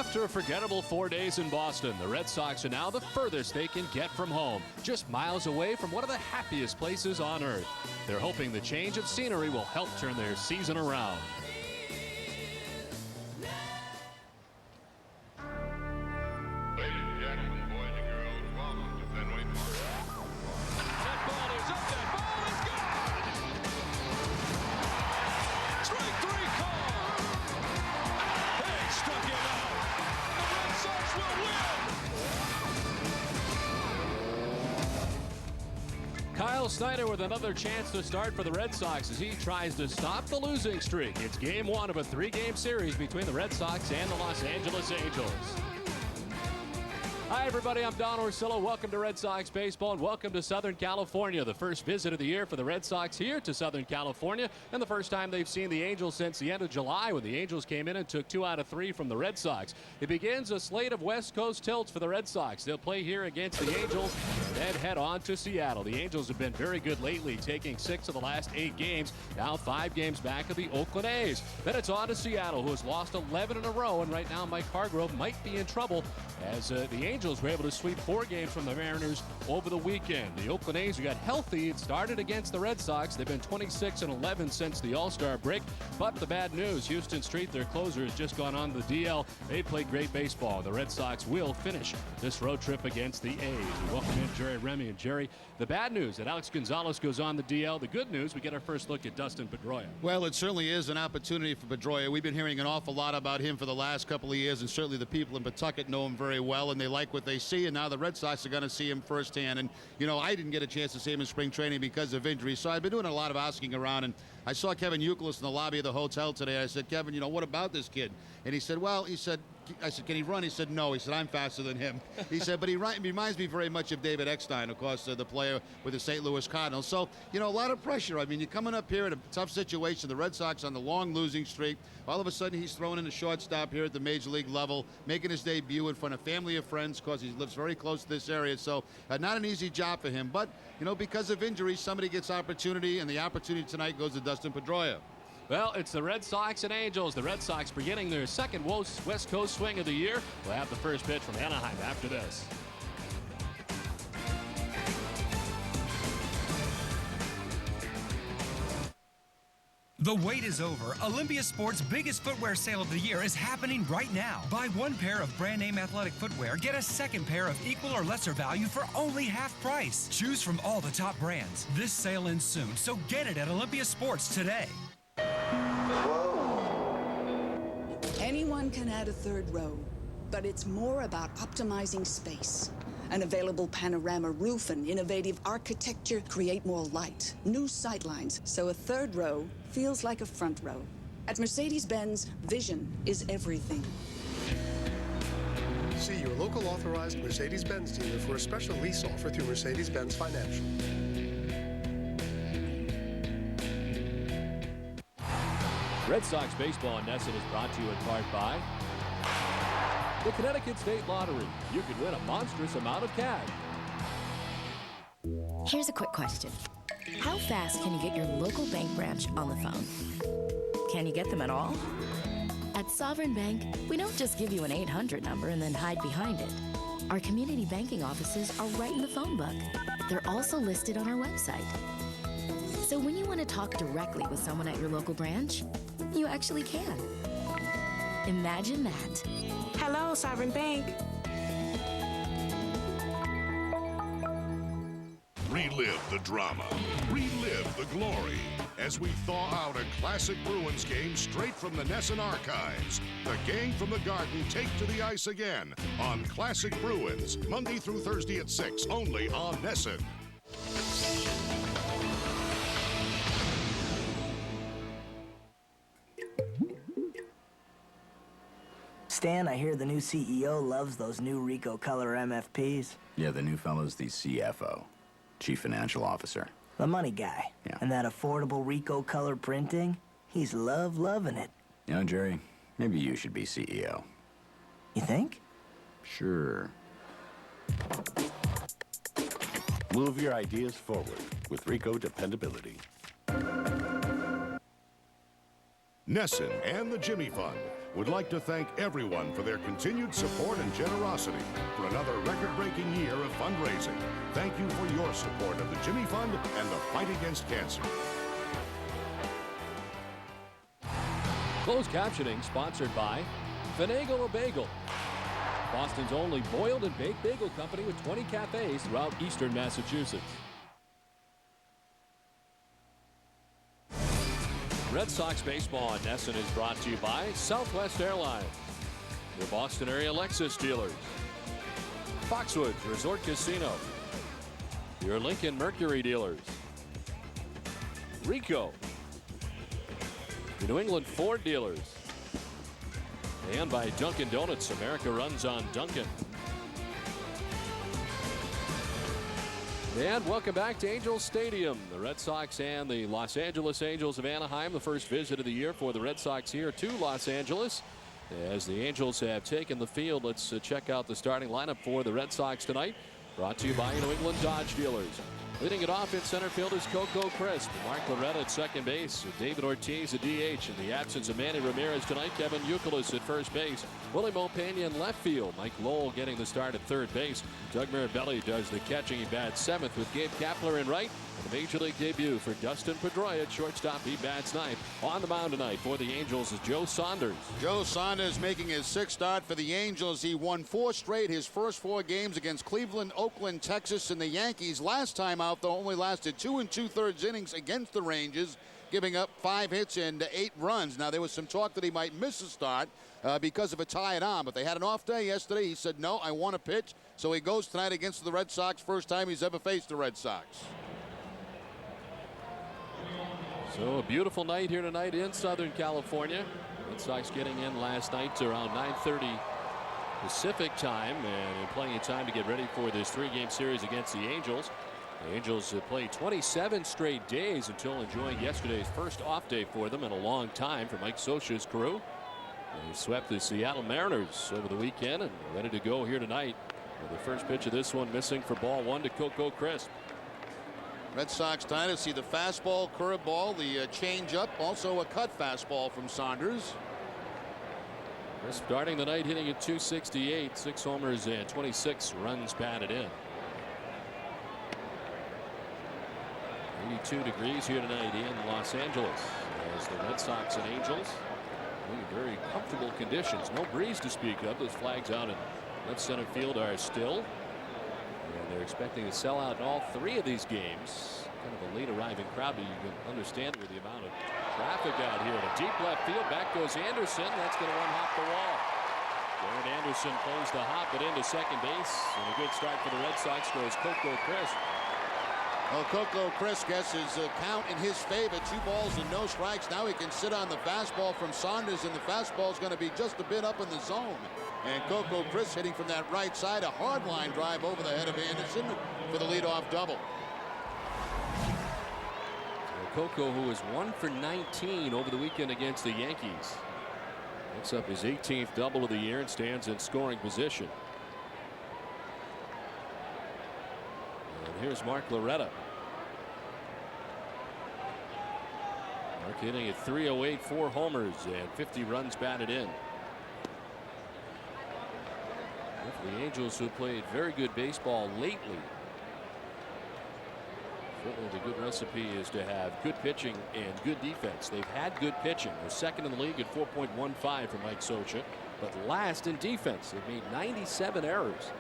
After a forgettable 4 days in Boston, the Red Sox are now the furthest they can get from home, just miles away from one of the happiest places on earth. They're hoping the change of scenery will help turn their season around. Ladies and gentlemen, boys and girls, welcome to Fenway Park. That ball is up, that ball is gone! Strike three call! They struck him out! The Red Sox will win! Kyle Snyder with another chance to start for the Red Sox as he tries to stop the losing streak. It's game one of a three-game series between the Red Sox and the Los Angeles Angels. Hi, everybody. I'm Don Orsillo. Welcome to Red Sox Baseball and welcome to Southern California. The first visit of the year for the Red Sox here to Southern California, and the first time they've seen the Angels since the end of July when the Angels came in and took 2 out of 3 from the Red Sox. It begins a slate of West Coast tilts for the Red Sox. They'll play here against the Angels and then head on to Seattle. The Angels have been very good lately, taking 6 of the last 8 games, now 5 games back of the Oakland A's. Then it's on to Seattle, who has lost 11 in a row, and right now Mike Hargrove might be in trouble as the Angels were able to sweep 4 games from the Mariners over the weekend. The Oakland A's, who got healthy, it started against the Red Sox. They've been 26-11 since the All-Star break. But the bad news, Houston Street, their closer, has just gone on the DL. They played great baseball. The Red Sox will finish this road trip against the A's. We welcome in Jerry Remy. And Jerry, the bad news that Alex Gonzalez goes on the DL. The good news, we get our first look at Dustin Pedoria. Well, it certainly is an opportunity for Pedroia. We've been hearing an awful lot about him for the last couple of years, and certainly the people in Pawtucket know him very well, and they like what they see, and now the Red Sox are going to see him firsthand. And, you know, I didn't get a chance to see him in spring training because of injury, so I've been doing a lot of asking around, and I saw Kevin Youkilis in the lobby of the hotel today. I said, Kevin, you know, what about this kid? And he said, well, I said, can he run? He said, no. He said, I'm faster than him. He said, but he reminds me very much of David Eckstein, of course, the player with the St. Louis Cardinals. So, you know, a lot of pressure. I mean, you're coming up here at a tough situation. The Red Sox on the long losing streak. All of a sudden, he's thrown in a shortstop here at the Major League level, making his debut in front of family of friends because he lives very close to this area. So, not an easy job for him. But, you know, because of injury, somebody gets opportunity, and the opportunity tonight goes to Dustin Pedroia. Well, it's the Red Sox and Angels. The Red Sox beginning their second West Coast swing of the year. We'll have the first pitch from Anaheim after this. The wait is over. Olympia Sports' biggest footwear sale of the year is happening right now. Buy 1 pair of brand name athletic footwear, get a second pair of equal or lesser value for only half price. Choose from all the top brands. This sale ends soon, so get it at Olympia Sports today. Anyone can add a third row, but it's more about optimizing space. An available panorama roof and innovative architecture create more light, new sightlines, so a third row feels like a front row. At Mercedes-Benz, vision is everything. See your local authorized Mercedes-Benz dealer for a special lease offer through Mercedes-Benz Financial. Red Sox Baseball in Nesson is brought to you in part by the Connecticut State Lottery. You could win a monstrous amount of cash. Here's a quick question. How fast can you get your local bank branch on the phone? Can you get them at all? At Sovereign Bank, we don't just give you an 800 number and then hide behind it. Our community banking offices are right in the phone book. They're also listed on our website. So when you want to talk directly with someone at your local branch, you actually can. Imagine that. Hello, Sovereign Bank. Relive the drama. Relive the glory. As we thaw out a classic Bruins game straight from the Nesson archives. The gang from the Garden take to the ice again on Classic Bruins, Monday through Thursday at 6, only on Nesson. Stan, I hear the new CEO loves those new Ricoh Color MFPs. Yeah, the new fellow's the CFO, Chief Financial Officer. The money guy. Yeah. And that affordable Ricoh Color printing, he's loving it. You know, Jerry, maybe you should be CEO. You think? Sure. Move your ideas forward with Ricoh dependability. Nesson and the Jimmy Fund would like to thank everyone for their continued support and generosity for another record-breaking year of fundraising. Thank you for your support of the Jimmy Fund and the fight against cancer. Closed captioning sponsored by Finagle a Bagel, Boston's only boiled and baked bagel company with 20 cafes throughout eastern Massachusetts. Red Sox baseball on Nesson is brought to you by Southwest Airlines, your Boston area Lexus dealers, Foxwoods Resort Casino, your Lincoln Mercury dealers, Rico, the New England Ford dealers, and by Dunkin' Donuts. America runs on Dunkin'. And welcome back to Angels Stadium. The Red Sox and the Los Angeles Angels of Anaheim. The first visit of the year for the Red Sox here to Los Angeles. As the Angels have taken the field, let's check out the starting lineup for the Red Sox tonight. Brought to you by New England Dodge dealers. Leading it off in center field is Coco Crisp. Mark Loretta at second base. David Ortiz at DH. In the absence of Manny Ramirez tonight, Kevin Youkilis at first base. Willie Mopena in left field. Mike Lowell getting the start at third base. Doug Mirabelli does the catching. He bats seventh with Gabe Kapler in right. And the major league debut for Dustin Pedoria at shortstop. He bats ninth. On the mound tonight for the Angels is Joe Saunders. Joe Saunders making his sixth start for the Angels. He won 4 straight, his first 4 games against Cleveland, Oakland, Texas, and the Yankees. Last time out, though, only lasted 2 2/3 innings against the Rangers, giving up 5 hits and 8 runs. Now, there was some talk that he might miss a start because of a tired arm, but they had an off day yesterday. He said, no, I want to pitch. So he goes tonight against the Red Sox, first time he's ever faced the Red Sox. So a beautiful night here tonight in Southern California. Red Sox getting in last night to around 9:30 Pacific time, and plenty of time to get ready for this 3-game series against the Angels. The Angels have played 27 straight days until enjoying yesterday's first off day for them in a long time for Mike Scioscia's crew. They swept the Seattle Mariners over the weekend and ready to go here tonight. With the first pitch of this one missing for ball 1 to Coco Crisp. Red Sox trying to see the fastball, curveball, the changeup, also a cut fastball from Saunders. Crisp starting the night hitting at .268, 6 homers and 26 runs batted in. 82 degrees here tonight in Los Angeles as the Red Sox and Angels in very comfortable conditions. No breeze to speak of. Those flags out in left center field are still. And they're expecting to sell out in all 3 of these games. Kind of a late arriving crowd, but you can understand with the amount of traffic out here. In a deep left field, back goes Anderson. That's going to one-hop the wall. Garrett Anderson plays the hop, but into second base. And a good start for the Red Sox goes Coco Crisp. Well, Coco Crisp gets his count in his favor. 2 balls and no strikes. Now he can sit on the fastball from Saunders, and the fastball is going to be just a bit up in the zone. And Coco Crisp hitting from that right side, a hard line drive over the head of Anderson for the leadoff double. Coco, who is 1 for 19 over the weekend against the Yankees, picks up his 18th double of the year and stands in scoring position. And here's Mark Loretta. Mark hitting at .308, 4 homers and 50 runs batted in. The Angels, who played very good baseball lately. Certainly the good recipe is to have good pitching and good defense. They've had good pitching. They're second in the league at 4.15 for Mike Scioscia, but last in defense. They've made 97 errors,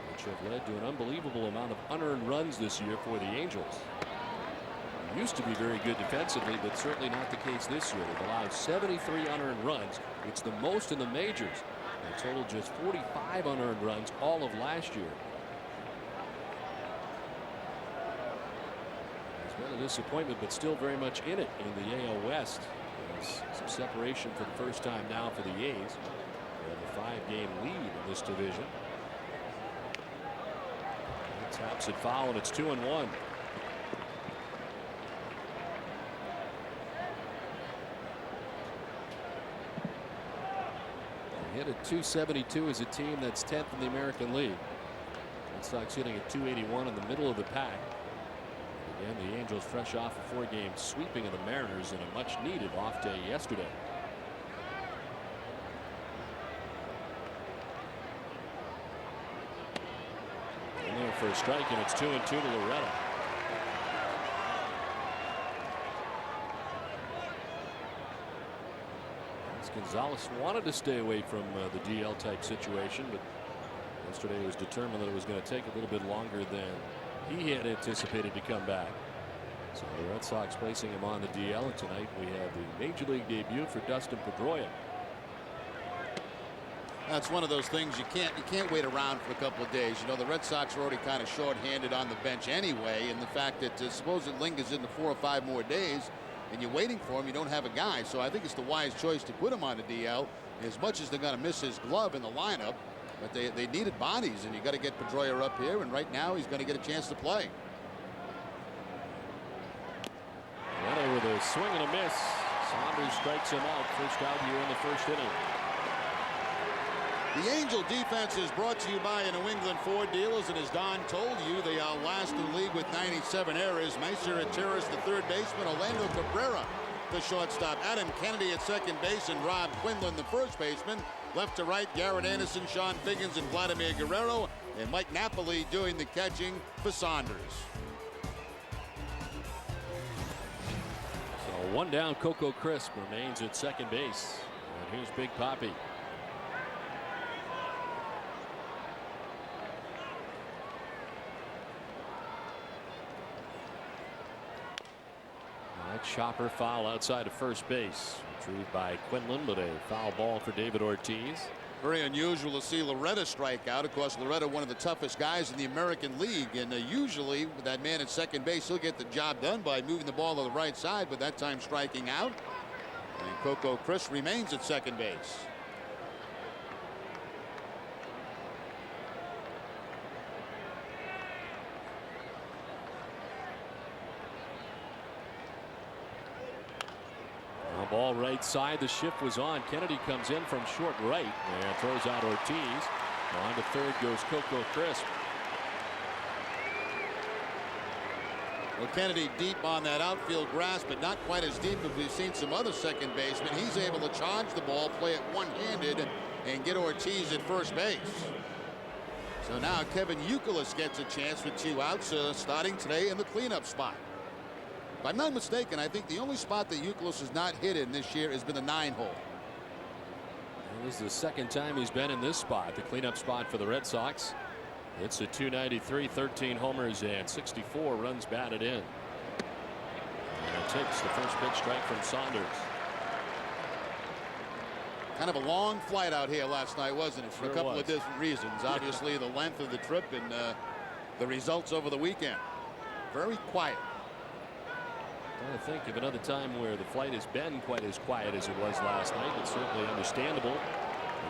which have led to an unbelievable amount of unearned runs this year for the Angels. They used to be very good defensively, but certainly not the case this year. They've allowed 73 unearned runs. It's the most in the majors. They totaled just 45 unearned runs all of last year. It's been a disappointment, but still very much in it in the AL West. There's some separation for the first time now for the A's. They have a 5-game lead in this division. It taps it foul, and it's 2-1. Hit at .272 as a team that's 10th in the American League. Red Sox hitting at .281 in the middle of the pack. Again, the Angels fresh off a 4-game sweeping of the Mariners in a much-needed off day yesterday. And there for a strike, and it's 2-2 to Loretta. Gonzalez wanted to stay away from the DL type situation, but yesterday he was determined that it was going to take a little bit longer than he had anticipated to come back. So the Red Sox placing him on the DL, and tonight we have the Major League debut for Dustin Pedoria. That's one of those things you can't wait around for a couple of days. You know, the Red Sox are already kind of short-handed on the bench anyway, and the fact that suppose it lingers into 4 or 5 more days and you're waiting for him, you don't have a guy. So I think it's the wise choice to put him on the DL, as much as they're going to miss his glove in the lineup. But they needed bodies, and you got to get Pedroia up here, and right now he's going to get a chance to play. Loretta with a swing and a miss. Saunders strikes him out. First out here in the first inning. The Angel defense is brought to you by New England Ford dealers, and as Don told you, they are last in the league with 97 errors. Meister at Terrace, the third baseman. Orlando Cabrera, the shortstop. Adam Kennedy at second base, and Rob Quinlan, the first baseman. Left to right, Garrett Anderson, Sean Figgins, and Vladimir Guerrero, and Mike Napoli doing the catching for Saunders. So one down, Coco Crisp remains at second base. And here's Big Papi. Chopper foul outside of first base. Retrieved by Quinlan, but a foul ball for David Ortiz. Very unusual to see Loretta strike out. Of course, Loretta, one of the toughest guys in the American League, and usually with that man at second base, he'll get the job done by moving the ball to the right side, but that time striking out. And Coco Crisp remains at second base. Ball right side. The shift was on. Kennedy comes in from short right and throws out Ortiz. On to third goes Coco Crisp. Well, Kennedy deep on that outfield grass, but not quite as deep as we've seen some other second basemen. He's able to charge the ball, play it one-handed, and get Ortiz at first base. So now Kevin Youkilis gets a chance with 2 outs, starting today in the cleanup spot. If I'm not mistaken, I think the only spot that Youkilis has not hit in this year has been the 9-hole. This is the second time he's been in this spot, the cleanup spot for the Red Sox. It's a .293, 13 homers, and 64 runs batted in. And it takes the first pitch strike from Saunders. Kind of a long flight out here last night, wasn't it? For a couple of different reasons. Obviously, the length of the trip and the results over the weekend. Very quiet. I think of another time where the flight has been quite as quiet as it was last night, but certainly understandable.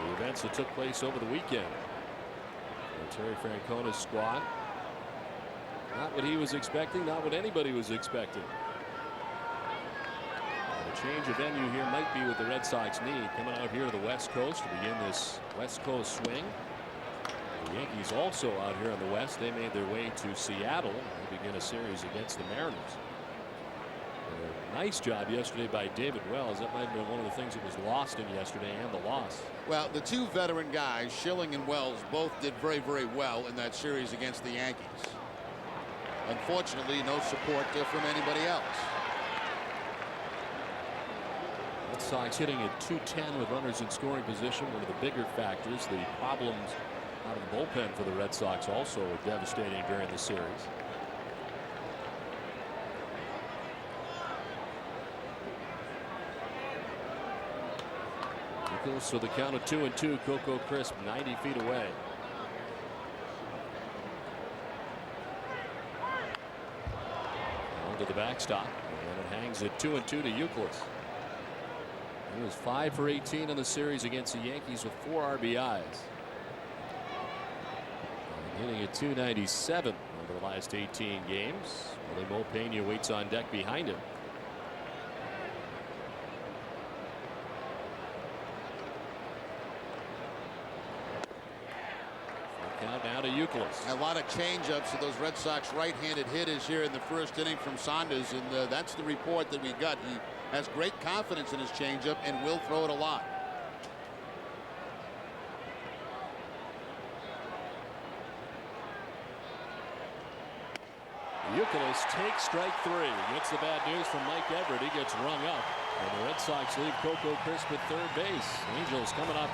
The events that took place over the weekend. Terry Francona's squad. Not what he was expecting, not what anybody was expecting. A change of venue here might be what the Red Sox need. Coming out here to the West Coast to begin this West Coast swing. The Yankees also out here on the West. They made their way to Seattle. They begin a series against the Mariners. Nice job yesterday by David Wells. That might have been one of the things that was lost in yesterday and the loss. Well, the 2 veteran guys, Schilling and Wells, both did very, very well in that series against the Yankees. Unfortunately, no support from anybody else. Red Sox hitting at .210 with runners in scoring position. One of the bigger factors. The problems out of the bullpen for the Red Sox also were devastating during the series. So the count of 2-2. Coco Crisp 90 feet away. On to the backstop, and it hangs at 2-2 to Youkilis. He was 5 for 18 in the series against the Yankees with 4 RBIs. And hitting at .297 over the last 18 games. Willie Mo Pena waits on deck behind him. Count now to Youkilis. A lot of changeups to those Red Sox right-handed hitters here in the first inning from Saunders, and that's the report that we got. He has great confidence in his changeup and will throw it a lot. Youkilis takes strike 3. Gets the bad news from Mike Everett. He gets rung up. And the Red Sox leave Coco Crisp at third base. Angels coming up.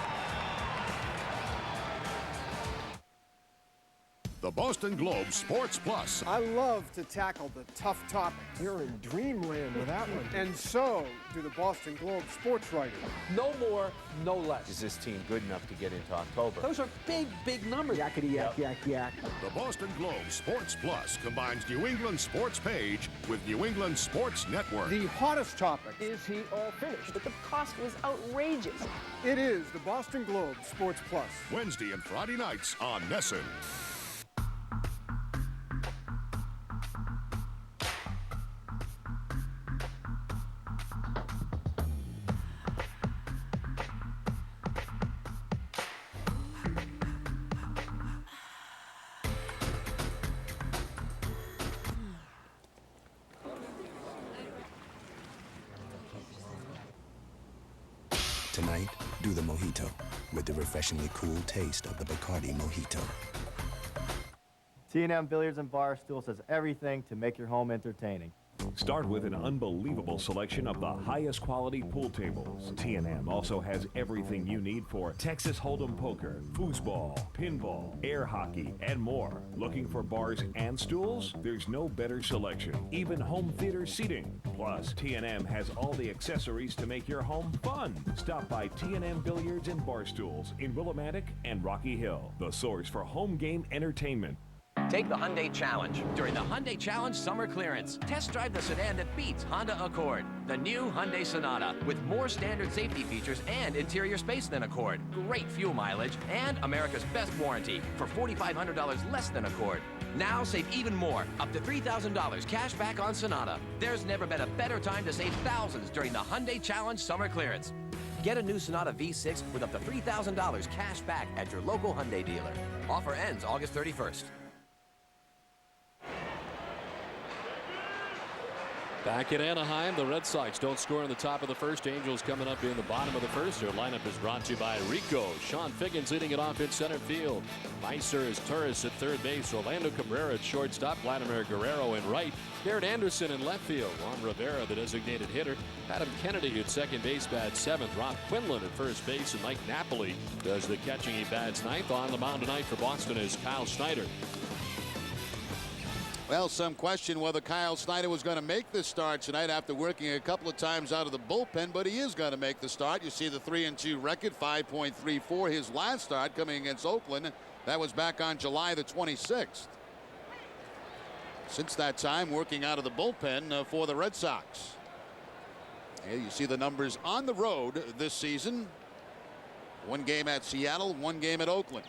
The Boston Globe Sports Plus. I love to tackle the tough topics. You're in dreamland with that one. And so do the Boston Globe sports writers. No more, no less. Is this team good enough to get into October? Those are big, big numbers. Yakety yak, yak, yak. The Boston Globe Sports Plus combines New England Sports Page with New England Sports Network. The hottest topic. Is he all finished? But the cost was outrageous. It is the Boston Globe Sports Plus. Wednesday and Friday nights on Nesson. Tonight, do the mojito with the refreshingly cool taste of the Bacardi Mojito. T&M Billiards and Bar Stools has everything to make your home entertaining. Start with an unbelievable selection of the highest quality pool tables. T&M also has everything you need for Texas Hold'em poker, foosball, pinball, air hockey, and more. Looking for bars and stools? There's no better selection. Even home theater seating. Plus, T&M has all the accessories to make your home fun. Stop by T&M Billiards and Bar Stools in Willimantic and Rocky Hill, the source for home game entertainment. Take the Hyundai Challenge during the Hyundai Challenge Summer Clearance. Test drive the sedan that beats Honda Accord. The new Hyundai Sonata with more standard safety features and interior space than Accord. Great fuel mileage and America's best warranty for $4,500 less than Accord. Now save even more, up to $3,000 cash back on Sonata. There's never been a better time to save thousands during the Hyundai Challenge Summer Clearance. Get a new Sonata V6 with up to $3,000 cash back at your local Hyundai dealer. Offer ends August 31st. Back in Anaheim, the Red Sox don't score in the top of the first. Angels coming up in the bottom of the first. Their lineup is brought to you by Rico. Sean Figgins leading it off in center field. Meiser is Turris at third base. Orlando Cabrera at shortstop. Vladimir Guerrero in right. Garrett Anderson in left field. Juan Rivera, the designated hitter. Adam Kennedy at second base, bats seventh. Rob Quinlan at first base. And Mike Napoli does the catching. He bats ninth. On the mound tonight for Boston is Kyle Snyder. Well, some question whether Kyle Snyder was going to make this start tonight after working a couple of times out of the bullpen, but he is going to make the start. You see the 3-2 record, 5.34. His last start coming against Oakland. That was back on July the 26th. Since that time, working out of the bullpen for the Red Sox. Here you see the numbers on the road this season. One game at Seattle, one game at Oakland.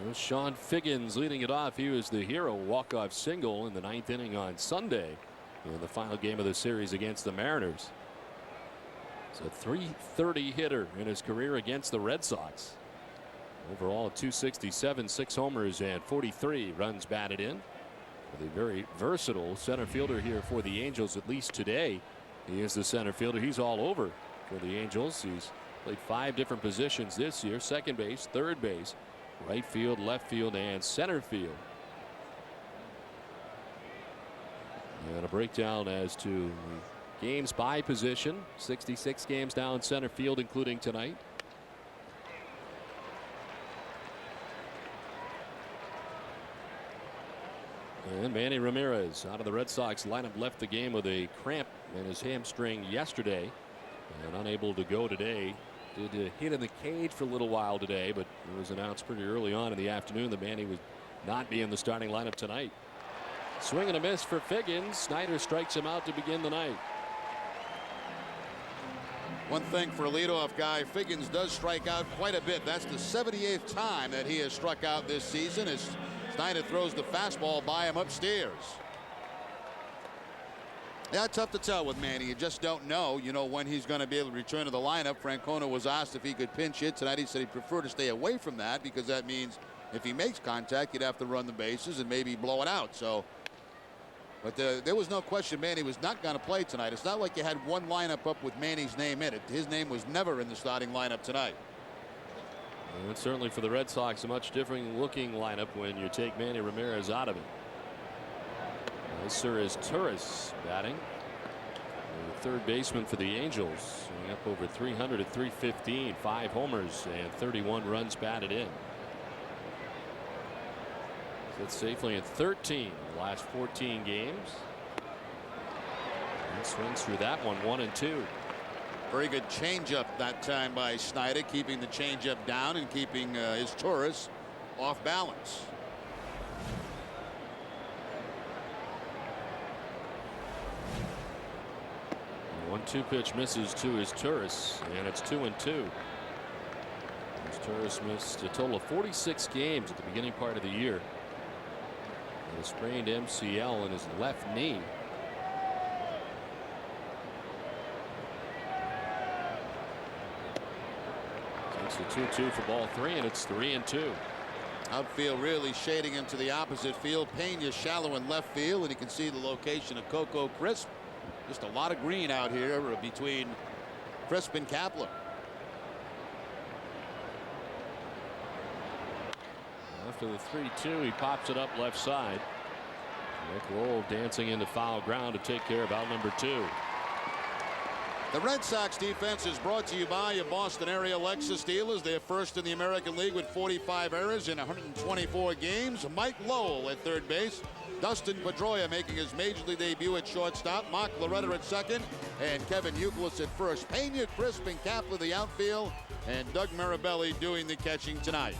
There's Sean Figgins leading it off. He was the hero walk-off single in the ninth inning on Sunday in the final game of the series against the Mariners. It's a .330 hitter in his career against the Red Sox. Overall, 267, 6 homers, and 43 runs batted in. With a very versatile center fielder here for the Angels, at least today. He is the center fielder. He's all over for the Angels. He's played 5 different positions this year: second base, third base, right field, left field, and center field. And a breakdown as to games by position. 66 games down center field, including tonight. And Manny Ramirez out of the Red Sox lineup, left the game with a cramp in his hamstring yesterday and unable to go today. Did hit in the cage for a little while today, but it was announced pretty early on in the afternoon that Manny would not be in the starting lineup tonight. Swing and a miss for Figgins. Snyder strikes him out to begin the night. One thing for a leadoff guy, Figgins does strike out quite a bit. That's the 78th time that he has struck out this season as Snyder throws the fastball by him upstairs. Yeah, tough to tell with Manny. You just don't know, when he's going to be able to return to the lineup. Francona was asked if he could pinch hit tonight. He said he'd prefer to stay away from that because that means If he makes contact, you'd have to run the bases and maybe blow it out. So, but there was no question Manny was not going to play tonight. It's not like you had one lineup up with Manny's name in it. His name was never in the starting lineup tonight. And it's certainly for the Red Sox a much different looking lineup when you take Manny Ramirez out of it. This sir is Turris batting. The third baseman for the Angels, up over 300 at 315, 5 homers and 31 runs batted in. Sits safely in 13 of the last 14 games. And swings through that one, 1-2. Very good changeup that time by Snyder, keeping the changeup down and keeping his Taurus off balance. 1-2 pitch misses to his Turris, and it's 2-2. His Turris missed a total of 46 games at the beginning part of the year. And a sprained MCL in his left knee. It's a 2-2 for ball 3, and it's 3-2. Outfield really shading into the opposite field. Pena shallow in left field, and you can see the location of Coco Crisp. Just a lot of green out here between Crisp and Kapler. After the 3-2, he pops it up left side. Nick Lowell dancing into foul ground to take care of out number 2. The Red Sox defense is brought to you by your Boston area Lexus dealers. They're first in the American League with 45 errors in 124 games. Mike Lowell at third base. Dustin Pedoria making his major league debut at shortstop. Mark Loretta at second. And Kevin Youkilis at first. Pena, Crisp, and Kapler the outfield. And Doug Mirabelli doing the catching tonight.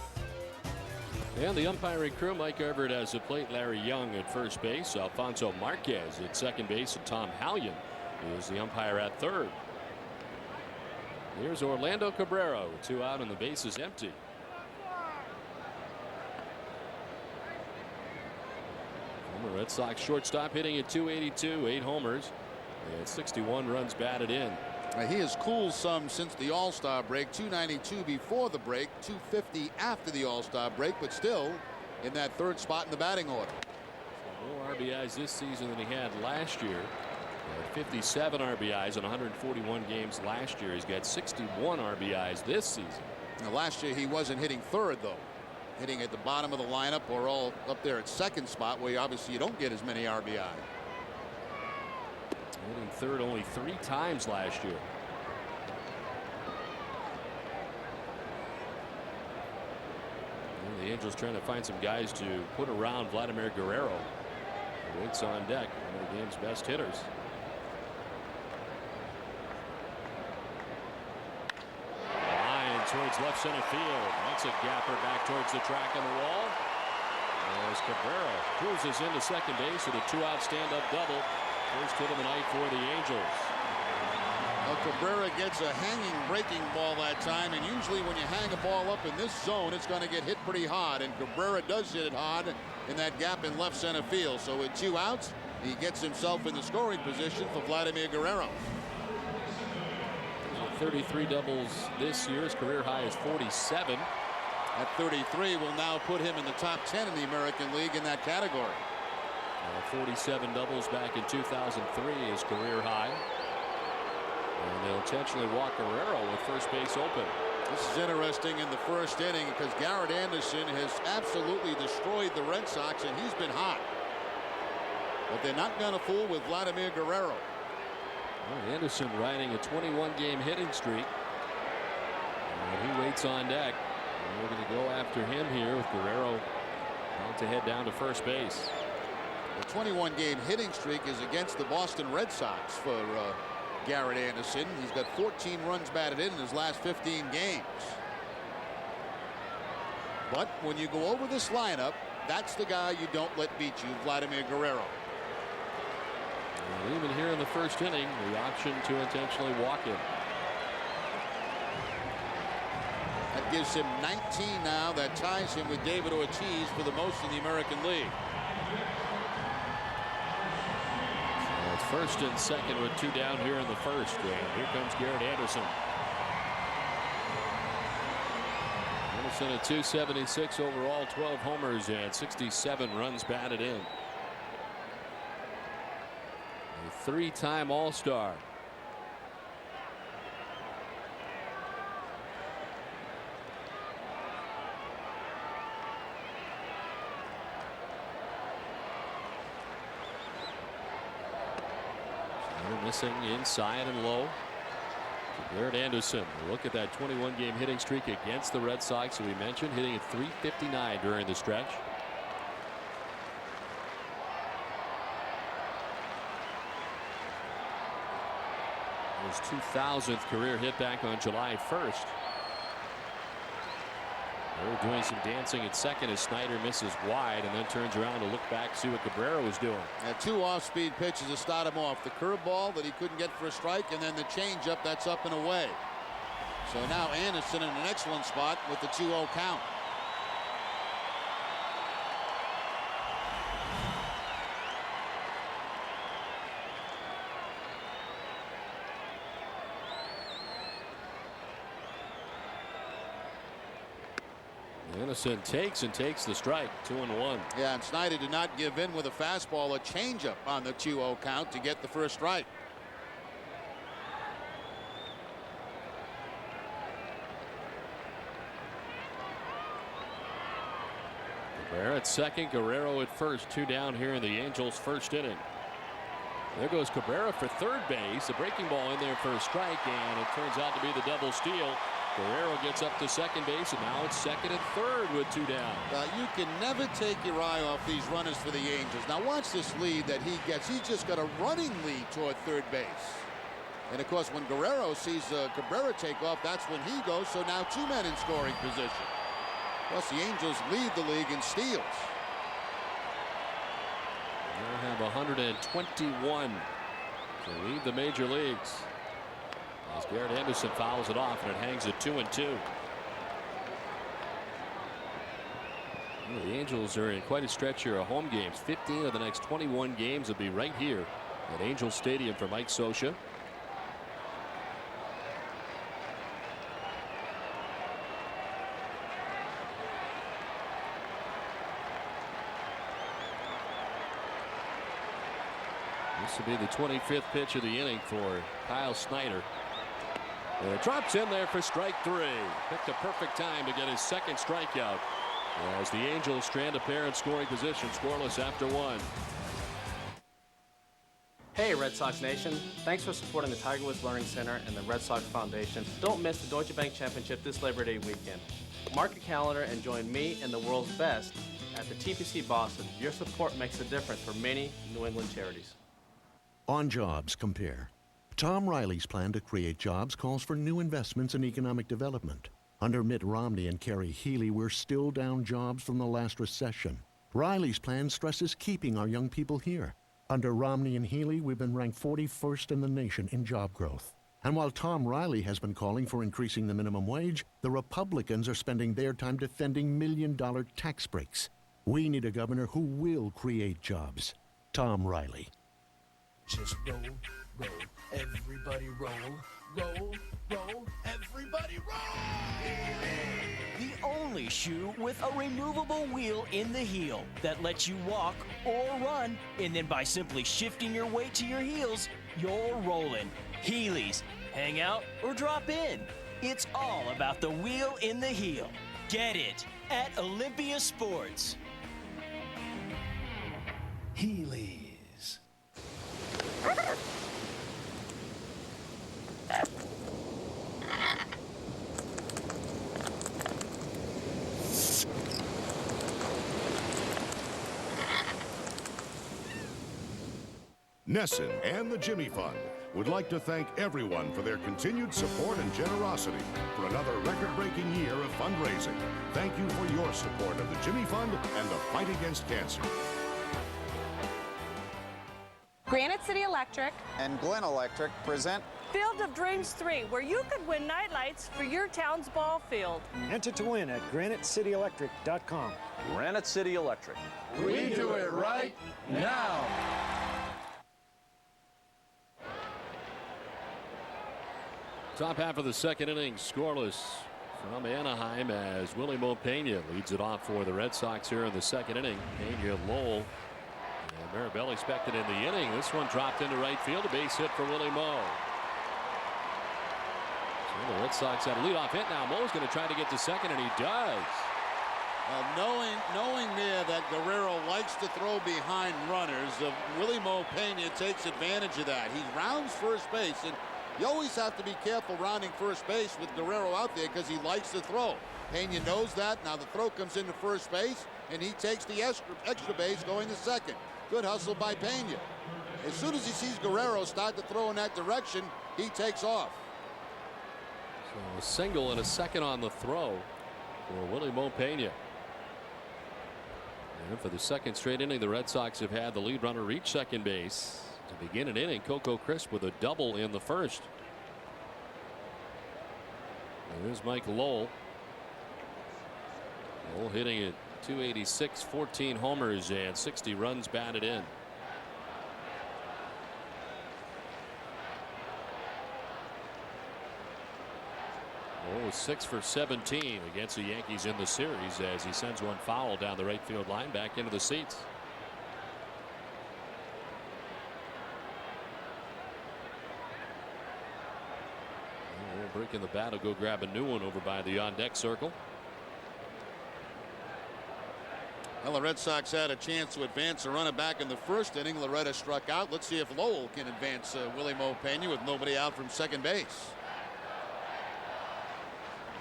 And the umpiring crew, Mike Everett as a plate, Larry Young at first base, Alfonso Marquez at second base, and Tom Hallion is the umpire at third. Here's Orlando Cabrera with 2 out and the base is empty. Former Red Sox shortstop hitting at .282, 8 homers, and 61 runs batted in. He has cooled some since the All-Star break. .292 before the break, .250 after the All-Star break, but still in that third spot in the batting order. More RBIs this season than he had last year. 57 RBIs in 141 games last year. He's got 61 RBIs this season. Now, last year he wasn't hitting third though, hitting at the bottom of the lineup or all up there at second spot, where obviously you don't get as many RBI. Hitting third only 3 times last year. And the Angels trying to find some guys to put around Vladimir Guerrero, who waits on deck, one of the game's best hitters. Towards left center field. That's a gapper back towards the track on the wall. As Cabrera cruises into second base with a 2-out stand-up double. First hit of the night for the Angels. Well, Cabrera gets a hanging breaking ball that time, and usually when you hang a ball up in this zone, it's going to get hit pretty hard, and Cabrera does hit it hard in that gap in left center field. So with 2 outs, he gets himself in the scoring position for Vladimir Guerrero. 33 doubles this year. His career high is 47. At 33 will now put him in the top 10 in the American League in that category. 47 doubles back in 2003 is career high. And they'll intentionally walk Guerrero with first base open. This is interesting in the first inning because Garrett Anderson has absolutely destroyed the Red Sox, and he's been hot. But they're not going to fool with Vladimir Guerrero. Well, Anderson riding a 21-game hitting streak. And he waits on deck. And we're going to go after him here with Guerrero about to head down to first base. The 21-game hitting streak is against the Boston Red Sox for Garrett Anderson. He's got 14 runs batted in his last 15 games. But when you go over this lineup, that's the guy you don't let beat you, Vladimir Guerrero. And even here in the first inning, the option to intentionally walk him. That gives him 19 now. That ties him with David Ortiz for the most in the American League. So it's first and second with 2 down here in the first. And here comes Garrett Anderson. Anderson at 276 overall, 12 homers and 67 runs batted in. A three-time All-Star. Missing inside and low. Garrett Anderson, look at that 21-game hitting streak against the Red Sox that we mentioned, hitting at .359 during the stretch. His 2000th career hit back on July 1st. They're doing some dancing at second as Snyder misses wide and then turns around to look back, see what Cabrera was doing. Two off-speed pitches to start him off. The curveball that he couldn't get for a strike, and then the changeup that's up and away. So now Anderson in an excellent spot with the 2-0 count. Anderson takes the strike. 2-1. Yeah, and Snyder did not give in with a fastball, a changeup on the 2-0 count to get the first strike. Cabrera at second, Guerrero at first. Two down here in the Angels' first inning. There goes Cabrera for third base. The breaking ball in there for a strike, and it turns out to be the double steal. Guerrero gets up to second base, and now it's second and third with two down. You can never take your eye off these runners for the Angels. Now watch this lead that he gets. He's just got a running lead toward third base. And of course, when Guerrero sees Cabrera take off, that's when he goes. So now two men in scoring position. Plus, the Angels lead the league in steals. They have 121 to lead the major leagues. As Garrett Anderson fouls it off, and it hangs at 2-2. The Angels are in quite a stretch here of home games. 15 of the next 21 games will be right here at Angel Stadium for Mike Scioscia. This will be the 25th pitch of the inning for Kyle Snyder. And it drops in there for strike three. Picked a perfect time to get his second strikeout. As the Angels strand a pair in scoring position, scoreless after one. Hey Red Sox Nation, thanks for supporting the Tiger Woods Learning Center and the Red Sox Foundation. Don't miss the Deutsche Bank Championship this Labor Day weekend. Mark your calendar and join me and the world's best at the TPC Boston. Your support makes a difference for many New England charities. On Jobs, compare. Tom Riley's plan to create jobs calls for new investments in economic development. Under Mitt Romney and Kerry Healy, we're still down jobs from the last recession. Riley's plan stresses keeping our young people here. Under Romney and Healy, we've been ranked 41st in the nation in job growth. And while Tom Riley has been calling for increasing the minimum wage, the Republicans are spending their time defending million-dollar tax breaks. We need a governor who will create jobs. Tom Riley. Just roll, roll, everybody roll, roll, roll, everybody roll! The only shoe with a removable wheel in the heel that lets you walk or run, and then by simply shifting your weight to your heels, you're rolling. Heelys, hang out or drop in. It's all about the wheel in the heel. Get it at Olympia Sports. Heelys. Nesson and the Jimmy Fund would like to thank everyone for their continued support and generosity for another record-breaking year of fundraising. Thank you for your support of the Jimmy Fund and the fight against cancer. Granite City Electric and Glen Electric present Field of Dreams 3, where you could win nightlights for your town's ball field. Enter to win at GraniteCityElectric.com. Granite City Electric. We do it right now. Top half of the second inning, scoreless from Anaheim as Willie Mo Pena leads it off for the Red Sox here in the second inning. Pena, Lowell, and Mirabelli expected in the inning. This one dropped into right field. A base hit for Willie Mo. So the Red Sox had a leadoff hit now. Mo's going to try to get to second, and he does. Knowing there that Guerrero likes to throw behind runners, Willie Mo Pena takes advantage of that. He rounds first base, and you always have to be careful rounding first base with Guerrero out there because he likes to throw. Pena knows that. Now the throw comes into first base, and he takes the extra base going to second. Good hustle by Pena. As soon as he sees Guerrero start to throw in that direction, he takes off. So a single and a second on the throw for Willie Mo Pena. And for the second straight inning, the Red Sox have had the lead runner reach second base to begin an inning. Coco Crisp with a double in the first. There's Mike Lowell. Lowell hitting at .286, 14 homers and 60 runs batted in. Lowell was 6 for 17 against the Yankees in the series as he sends one foul down the right field line back into the seats. Breaking the bat will go grab a new one over by the on deck circle. Well, the Red Sox had a chance to advance a runner back in the first inning. Loretta struck out. Let's see if Lowell can advance Willie Mo Pena with nobody out from second base.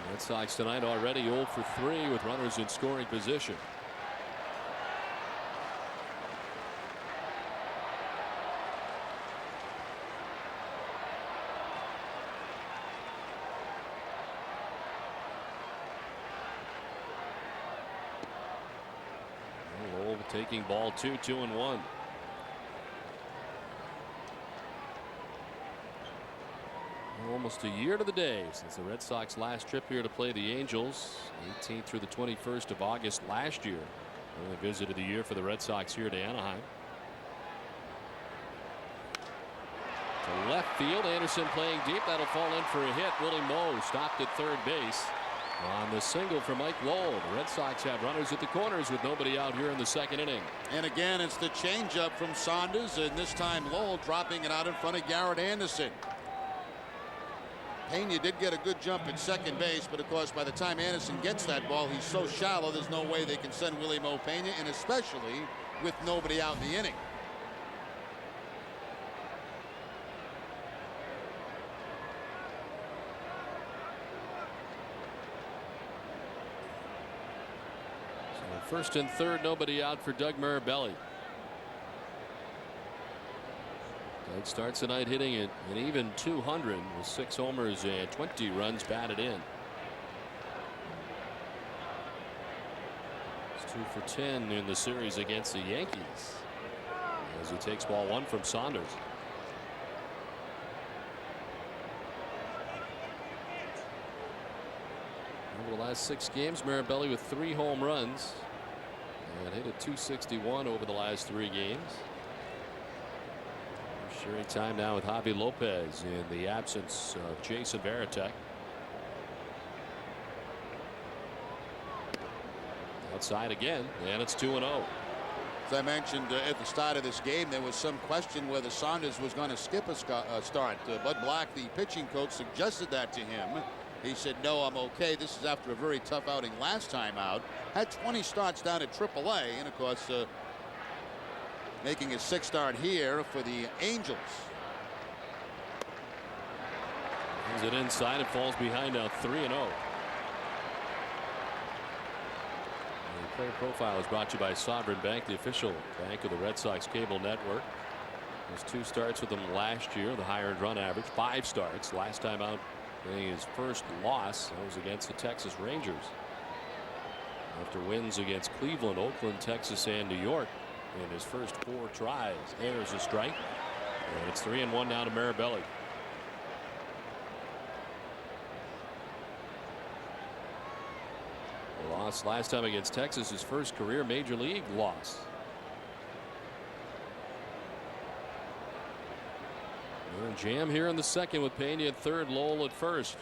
The Red Sox tonight already 0 for 3 with runners in scoring position. Lowell taking ball 2, 2-1. Almost a year to the day since the Red Sox last trip here to play the Angels. 18th through the 21st of August last year. Only visit of the year for the Red Sox here to Anaheim. To left field, Anderson playing deep. That'll fall in for a hit. Willie Mo stopped at third base on the single for Mike Lowell. The Red Sox have runners at the corners with nobody out here in the second inning. And again, it's the changeup from Saunders, and this time Lowell dropping it out in front of Garrett Anderson. Pena did get a good jump at second base, but of course by the time Anderson gets that ball, he's so shallow there's no way they can send Willie Mo Pena, and especially with nobody out in the inning. So first and third, nobody out for Doug Mirabelli. Doug starts tonight hitting at an even 200 with 6 homers and 20 runs batted in. It's 2 for 10 in the series against the Yankees as he takes ball 1 from Saunders. Over the last 6 games, Mirabelli with 3 home runs and hit a .261 over the last 3 games. Sharing time now with Javi Lopez in the absence of Jason Varitek. Outside again, and it's 2-0. As I mentioned at the start of this game, there was some question whether Saunders was going to skip a start. Bud Black, the pitching coach, suggested that to him. He said, no, I'm okay. This is after a very tough outing last time out. Had 20 starts down at AAA, and of course, making his 6th start here for the Angels. Is it inside? It falls behind now 3-0. The player profile is brought to you by Sovereign Bank, the official bank of the Red Sox cable network. There's 2 starts with them last year, the higher run average. 5 starts. Last time out, his first loss, that was against the Texas Rangers. After wins against Cleveland, Oakland, Texas, and New York. In his first 4 tries, there's a strike, and it's 3-1 now to Mirabelli. Lost last time against Texas, his first career major league loss. And jam here in the second with Pena at third, Lowell at first.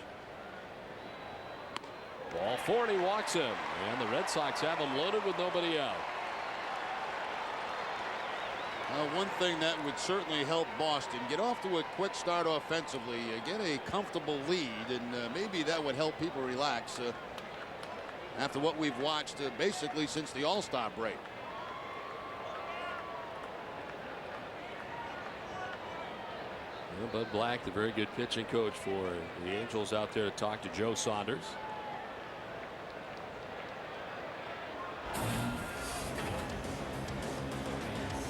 Ball 4, and he walks him. And the Red Sox have him loaded with nobody out. One thing that would certainly help Boston get off to a quick start offensively, get a comfortable lead, and maybe that would help people relax after what we've watched basically since the All-Star break. Bud Black, the very good pitching coach for the Angels, out there to talk to Joe Saunders.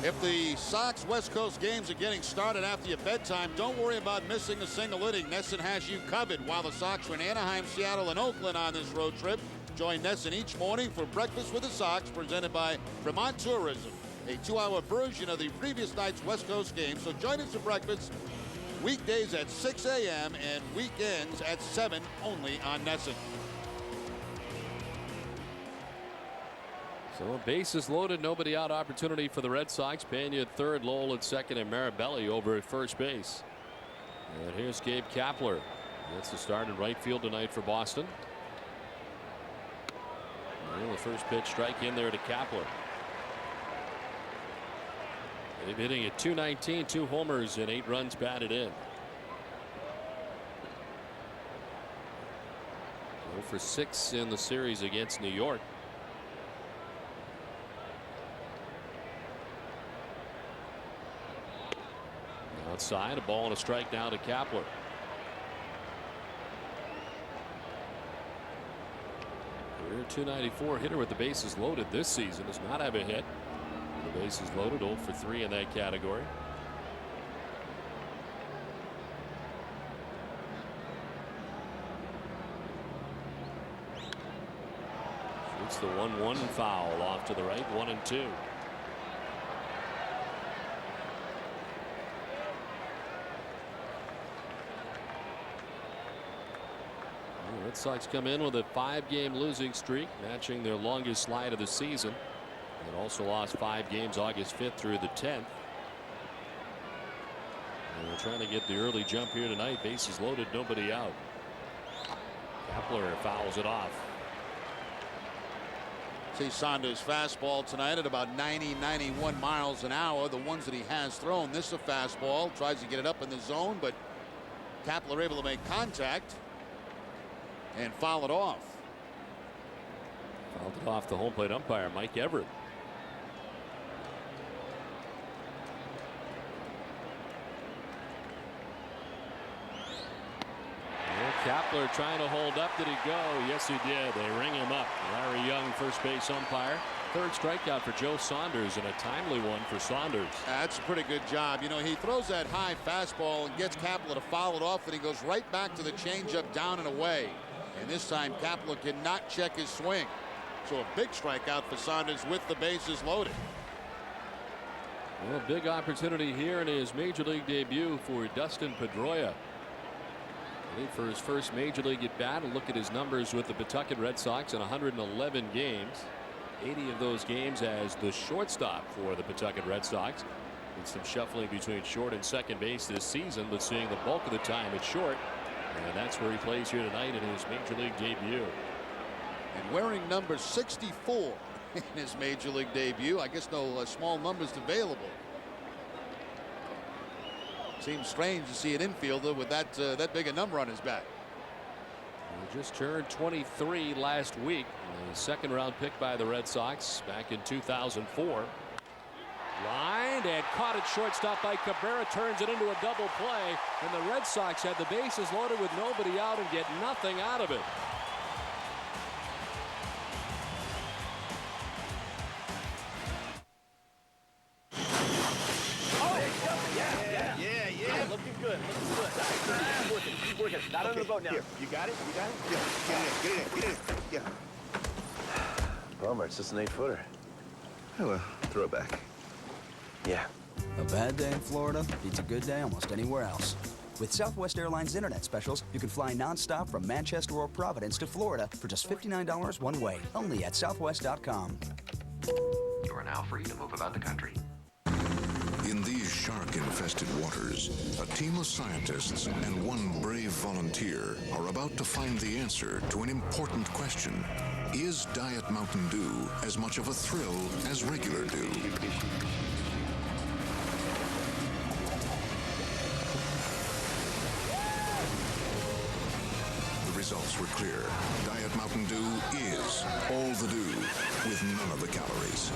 If the Sox West Coast games are getting started after your bedtime, don't worry about missing a single inning. NESN has you covered while the Sox are in Anaheim, Seattle, and Oakland on this road trip. Join NESN each morning for Breakfast with the Sox, presented by Vermont Tourism, a 2-hour version of the previous night's West Coast game. So join us for breakfast weekdays at 6 a.m. and weekends at 7 only on NESN. So bases loaded, nobody out opportunity for the Red Sox. Pena at third, Lowell at second, and Marabelli over at first base. And here's Gabe Kapler. That's the start in right field tonight for Boston. And the first pitch strike in there to Kapler. They've been hitting at .219, 2 homers and 8 runs batted in. 0 for 6 in the series against New York. Outside, a ball and a strike now to Kapler. Career .294 hitter with the bases loaded this season. Does not have a hit. The bases loaded, 0 for 3 in that category. Shoots the 1-1 foul off to the right, 1-2. The Red Sox come in with a 5-game losing streak, matching their longest slide of the season. And also lost 5 games August 5th through the 10th. And they're trying to get the early jump here tonight. Bases loaded, nobody out. Kapler fouls it off. See Saunders' fastball tonight at about 90-91 miles an hour. The ones that he has thrown. This is a fastball. Tries to get it up in the zone, but Kapler able to make contact and foul it off. Fouled it off the home plate umpire, Mike Everett. Kapler trying to hold up. Did he go? Yes, he did. They ring him up. Larry Young, first base umpire. Third strikeout for Joe Saunders, and a timely one for Saunders. That's a pretty good job. You know, he throws that high fastball and gets Kapler to foul it off, and he goes right back to the changeup down and away. And this time Kapler cannot check his swing. So a big strikeout for Saunders with the bases loaded. Well, big opportunity here in his major league debut for Dustin Pedoria. I think for his first major league at bat, and look at his numbers with the Pawtucket Red Sox in 111 games. 80 of those games as the shortstop for the Pawtucket Red Sox. And some shuffling between short and second base this season, but seeing the bulk of the time at short. And that's where he plays here tonight in his major league debut. And wearing number 64 in his major league debut. I guess no small numbers available. Seems strange to see an infielder with that big a number on his back. He just turned 23 last week. The second round pick by the Red Sox back in 2004. Lined and caught at shortstop by Cabrera, turns it into a double play, and the Red Sox had the bases loaded with nobody out and get nothing out of it. Looking good. Keep working. Keep working. Not under the boat now. Here, you got it? You got it? Yeah. Get it in. Yeah. Bummer, it's just an 8-footer. Oh, well, throw it back. Yeah. A bad day in Florida beats a good day almost anywhere else. With Southwest Airlines Internet specials, you can fly nonstop from Manchester or Providence to Florida for just $59 one way, only at southwest.com. You are now free to move about the country. In these shark-infested waters, a team of scientists and one brave volunteer are about to find the answer to an important question. Is Diet Mountain Dew as much of a thrill as regular dew? The results were clear. Diet Mountain Dew is all the dew with none of the calories.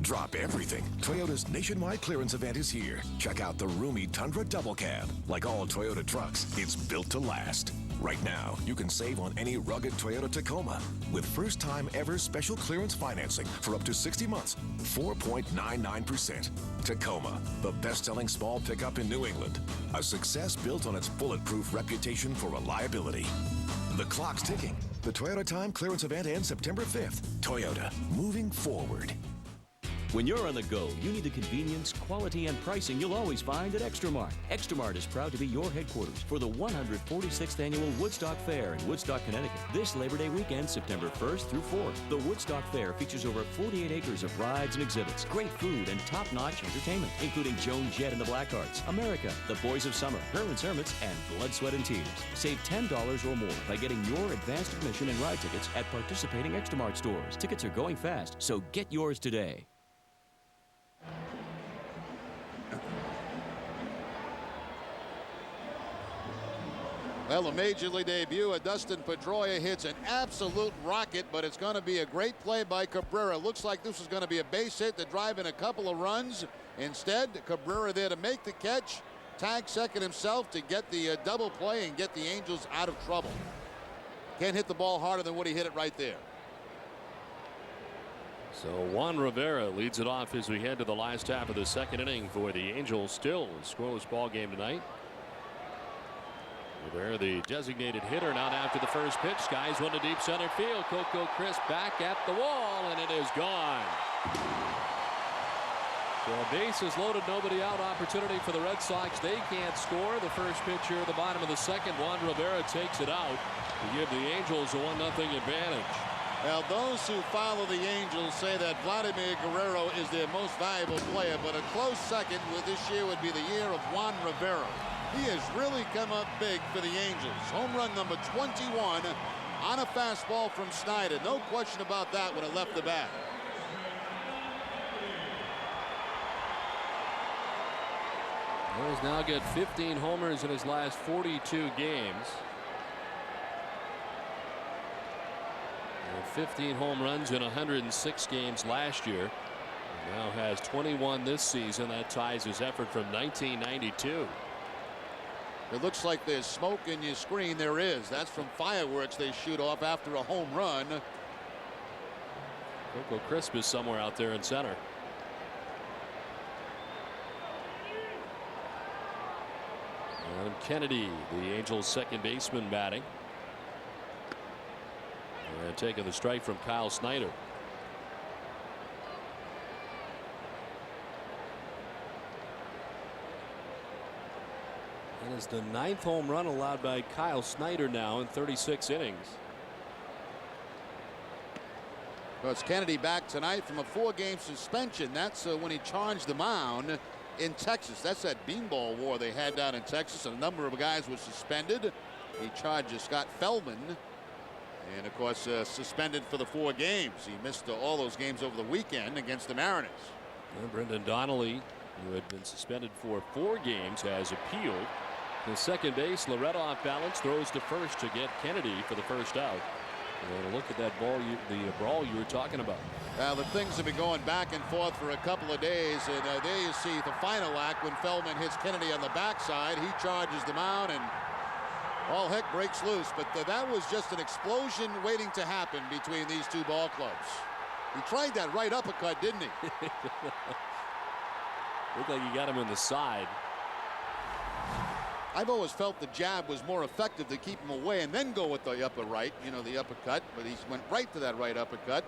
Drop everything. Toyota's nationwide clearance event is here. Check out the roomy Tundra Double Cab. Like all Toyota trucks, it's built to last. Right now, you can save on any rugged Toyota Tacoma with first-time ever special clearance financing for up to 60 months, 4.99%. Tacoma, the best-selling small pickup in New England. A success built on its bulletproof reputation for reliability. The clock's ticking. The Toyota Time clearance event ends September 5th. Toyota, moving forward. When you're on the go, you need the convenience, quality, and pricing you'll always find at Extramart. Extramart is proud to be your headquarters for the 146th Annual Woodstock Fair in Woodstock, Connecticut. This Labor Day weekend, September 1st through 4th. The Woodstock Fair features over 48 acres of rides and exhibits, great food, and top-notch entertainment, including Joan Jett and the Blackhearts, America, the Boys of Summer, Herman's Hermits, and Blood, Sweat, and Tears. Save $10 or more by getting your advanced admission and ride tickets at participating Extramart stores. Tickets are going fast, so get yours today. Well, a Major League debut. Dustin Pedoria hits an absolute rocket, but it's going to be a great play by Cabrera. Looks like this is going to be a base hit to drive in a couple of runs. Instead, Cabrera there to make the catch, tag second himself to get the double play and get the Angels out of trouble. Can't hit the ball harder than what he hit it right there. So Juan Rivera leads it off as we head to the last half of the second inning for the Angels. Still a scoreless ball game tonight. Rivera, the designated hitter, not after the first pitch. Skies one to deep center field. Coco Crisp back at the wall, and it is gone. So a bases loaded, nobody out opportunity for the Red Sox. They can't score. The first pitcher at the bottom of the second. Juan Rivera takes it out to give the Angels a 1-0 advantage. Well, those who follow the Angels say that Vladimir Guerrero is their most valuable player, but a close second with this year would be the year of Juan Rivera. He has really come up big for the Angels. Home run number 21 on a fastball from Snyder. No question about that when it left the bat. He's now got 15 homers in his last 42 games. 15 home runs in 106 games last year. He now has 21 this season. That ties his effort from 1992. It looks like there's smoke in your screen. There is. That's from fireworks they shoot off after a home run. Coco Crisp is somewhere out there in center. Adam Kennedy, the Angels' second baseman, batting. And taking the strike from Kyle Snyder. That is the 9th home run allowed by Kyle Snyder now in 36 innings. Well, it's Kennedy back tonight from a 4-game suspension. That's when he charged the mound in Texas. That's that beanball war they had down in Texas. A number of guys were suspended. He charged Scott Feldman. And, of course, suspended for the 4 games. He missed all those games over the weekend against the Mariners. And Brendan Donnelly, who had been suspended for 4 games, has appealed. The second base, Loretta off balance, throws to first to get Kennedy for the first out. And look at that ball, the brawl you were talking about. Well, the things have been going back and forth for a couple of days. And there you see the final act when Feldman hits Kennedy on the backside. He charges the mound and all heck breaks loose. But that was just an explosion waiting to happen between these two ball clubs. He tried that right uppercut, didn't he? Looked like he got him in the side. I've always felt the jab was more effective to keep him away and then go with the upper right, you know, the uppercut, but he went right to that right uppercut.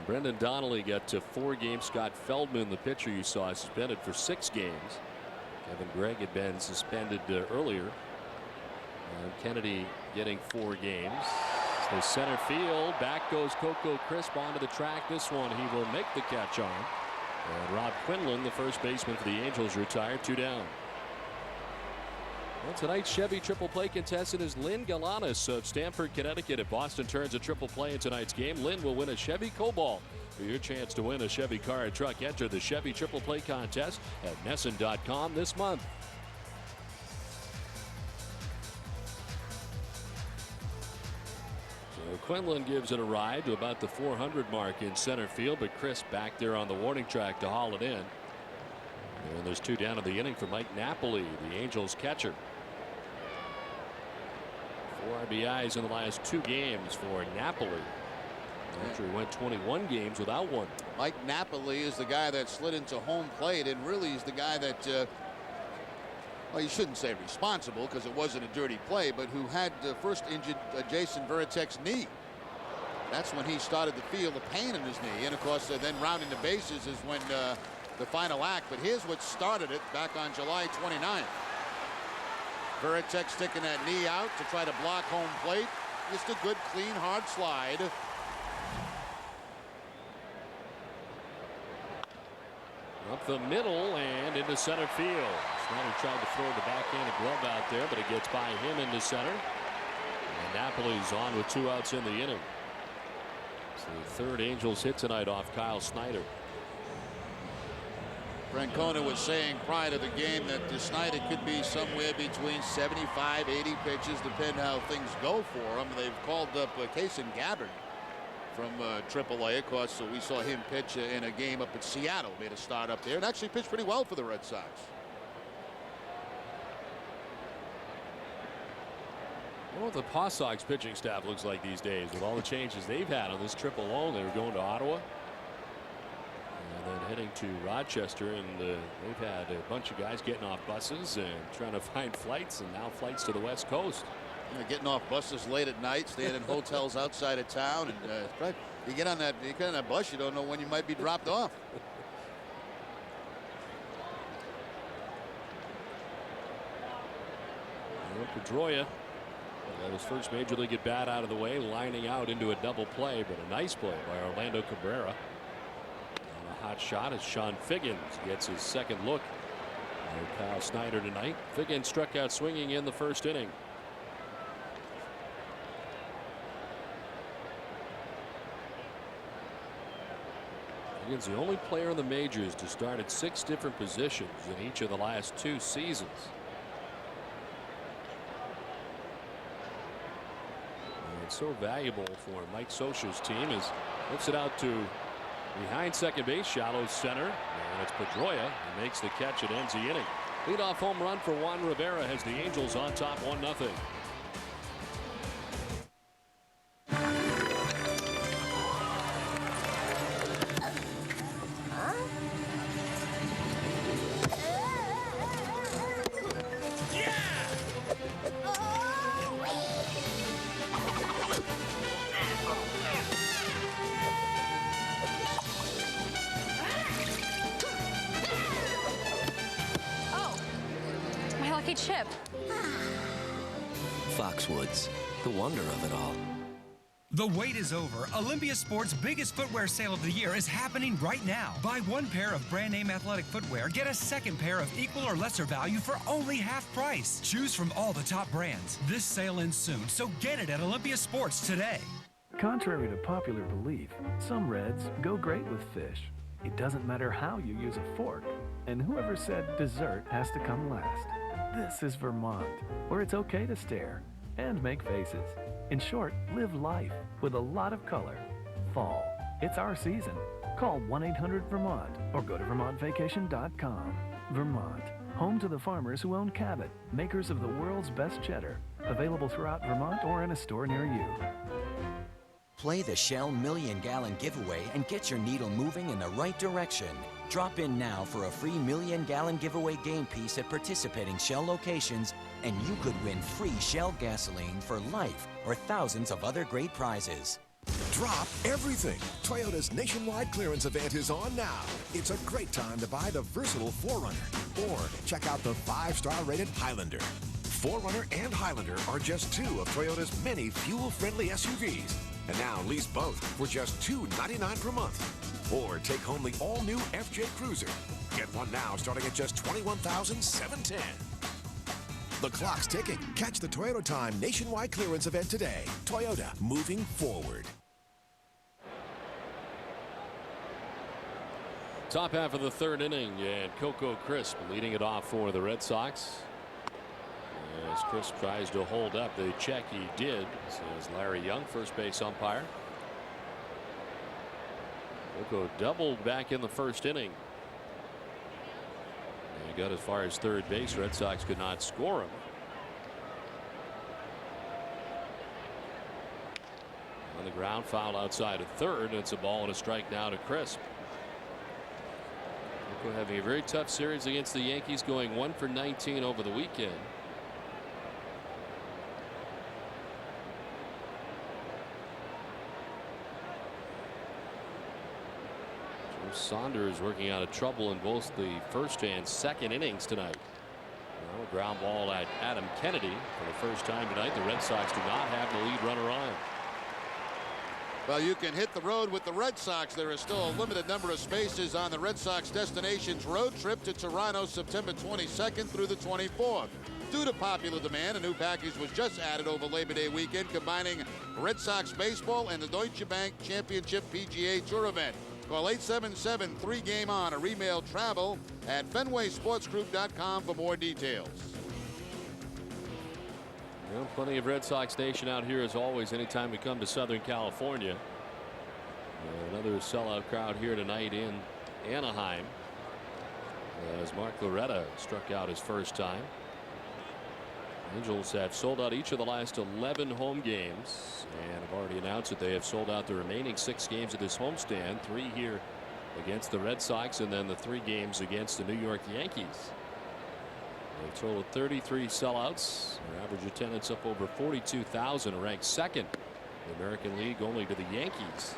Brendan Donnelly got to 4 games. Scott Feldman, the pitcher you saw, suspended for 6 games. Kevin Gregg had been suspended earlier. Kennedy getting 4 games. the center field. Back goes Coco Crisp onto the track. This one he will make the catch on. And Rob Quinlan, the first baseman for the Angels, retired. 2 down. Well, tonight's Chevy triple play contestant is Lynn Galanis of Stamford, Connecticut. If Boston turns a triple play in tonight's game, Lynn will win a Chevy Cobalt. For your chance to win a Chevy car and truck, enter the Chevy triple play contest at NESN.com this month. So Quinlan gives it a ride to about the 400 mark in center field, but Chris back there on the warning track to haul it in. And there's 2 down in the inning for Mike Napoli, the Angels catcher. 4 RBIs in the last 2 games for Napoli. After he went 21 games without one. Mike Napoli is the guy that slid into home plate, and really is the guy that, well, you shouldn't say responsible because it wasn't a dirty play, but who had first injured Jason Varitek's knee. That's when he started to feel the pain in his knee. And of course, then rounding the bases is when the final act. But here's what started it back on July 29th. Varitek sticking that knee out to try to block home plate. Just a good, clean, hard slide. Up the middle and into center field. Snyder tried to throw the backhanded glove out there, but it gets by him into center. And Napoli's on with 2 outs in the inning. It's the 3rd Angels hit tonight off Kyle Snyder. Francona was saying prior to the game that Snyder could be somewhere between 75, 80 pitches, depending how things go for him. They've called up Kason Gabbard from AAA, of course, so we saw him pitch in a game up at Seattle. Made a start up there and actually pitched pretty well for the Red Sox. I wonder what the Paw Sox pitching staff looks like these days with all the changes they've had on this trip alone. They were going to Ottawa and then heading to Rochester, and they've had a bunch of guys getting off buses and trying to find flights, and now flights to the West Coast. Getting off buses late at night, staying in hotels outside of town, and you get on that bus, you don't know when you might be dropped off. Pedroia got his first major league at bat out of the way, lining out into a double play, but a nice play by Orlando Cabrera. And a hot shot as Sean Figgins gets his second look at Kyle Snyder tonight. Figgins struck out swinging in the first inning. Figgins, the only player in the majors to start at 6 different positions in each of the last 2 seasons. It's so valuable for Mike Scioscia's team as lifts it out to behind second base, shallow center, and it's Pedroia who makes the catch and ends the inning. Leadoff home run for Juan Rivera has the Angels on top 1-0. Chip. Foxwoods, the wonder of it all. The wait is over. Olympia Sports' biggest footwear sale of the year is happening right now. Buy 1 pair of brand name athletic footwear, get a second pair of equal or lesser value for only half price. Choose from all the top brands. This sale ends soon, so get it at Olympia Sports today. Contrary to popular belief, some Reds go great with fish. It doesn't matter how you use a fork, and whoever said dessert has to come last. This is Vermont, where it's okay to stare and make faces. In short, live life with a lot of color. Fall, it's our season. Call 1-800-VERMONT or go to VermontVacation.com. Vermont, home to the farmers who own Cabot, makers of the world's best cheddar. Available throughout Vermont or in a store near you. Play the Shell million-gallon giveaway and get your needle moving in the right direction. Drop in now for a free million-gallon giveaway game piece at participating Shell locations, and you could win free Shell gasoline for life or thousands of other great prizes. Drop everything. Toyota's nationwide clearance event is on now. It's a great time to buy the versatile 4Runner or check out the 5-star rated Highlander. 4Runner and Highlander are just two of Toyota's many fuel-friendly SUVs. And now lease both for just $299 per month. Or take home the all-new FJ Cruiser. Get one now starting at just $21,710. The clock's ticking. Catch the Toyota Time nationwide clearance event today. Toyota, moving forward. Top half of the third inning, and Coco Crisp leading it off for the Red Sox. As Crisp tries to hold up the check, he did. Says Larry Young, first base umpire. Coco doubled back in the first inning. He got as far as third base. Red Sox could not score him. On the ground, foul outside of third. It's a ball and a strike now to Crisp. Coco having a very tough series against the Yankees, going 1 for 19 over the weekend. Saunders working out of trouble in both the first and second innings tonight. Well, ground ball at Adam Kennedy for the first time tonight. The Red Sox do not have the lead runner on. Well, you can hit the road with the Red Sox. There is still a limited number of spaces on the Red Sox destinations road trip to Toronto, September 22nd through the 24th. Due to popular demand, a new package was just added over Labor Day weekend, combining Red Sox baseball and the Deutsche Bank Championship PGA Tour event. Call 877-3-GAME-ON or email travel at fenwaysportsgroup.com for more details. Well, plenty of Red Sox Nation out here as always anytime we come to Southern California. Another sellout crowd here tonight in Anaheim as Mark Loretta struck out his first time. Angels have sold out each of the last 11 home games and have already announced that they have sold out the remaining 6 games of this homestand, 3 here against the Red Sox and then the 3 games against the New York Yankees. A total of 33 sellouts. Their average attendance up over 42,000, ranked second in the American League only to the Yankees.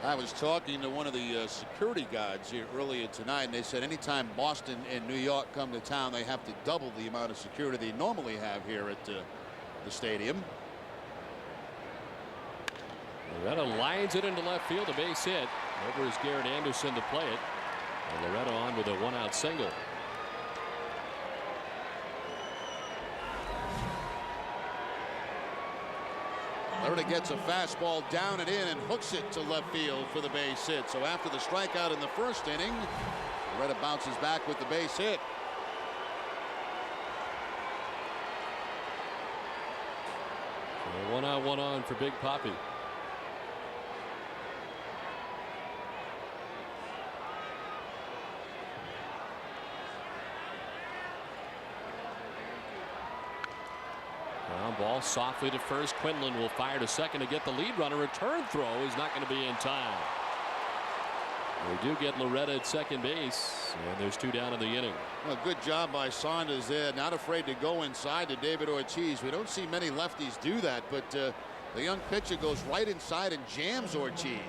I was talking to one of the security guards here earlier tonight, and they said anytime Boston and New York come to town, they have to double the amount of security they normally have here at the stadium. Loretta lines it into left field, a base hit. Over is Garrett Anderson to play it. And Loretta on with a 1-out single. Loretta gets a fastball down and in and hooks it to left field for the base hit. So after the strikeout in the first inning, Loretta bounces back with the base hit. So 1 out, 1 on for Big Papi. Ground ball softly to first. Quinlan will fire to second to get the lead runner. Return throw is not going to be in time. We do get Loretta at second base, and there's 2 down in the inning. Well, good job by Saunders there. Not afraid to go inside to David Ortiz. We don't see many lefties do that, but the young pitcher goes right inside and jams Ortiz.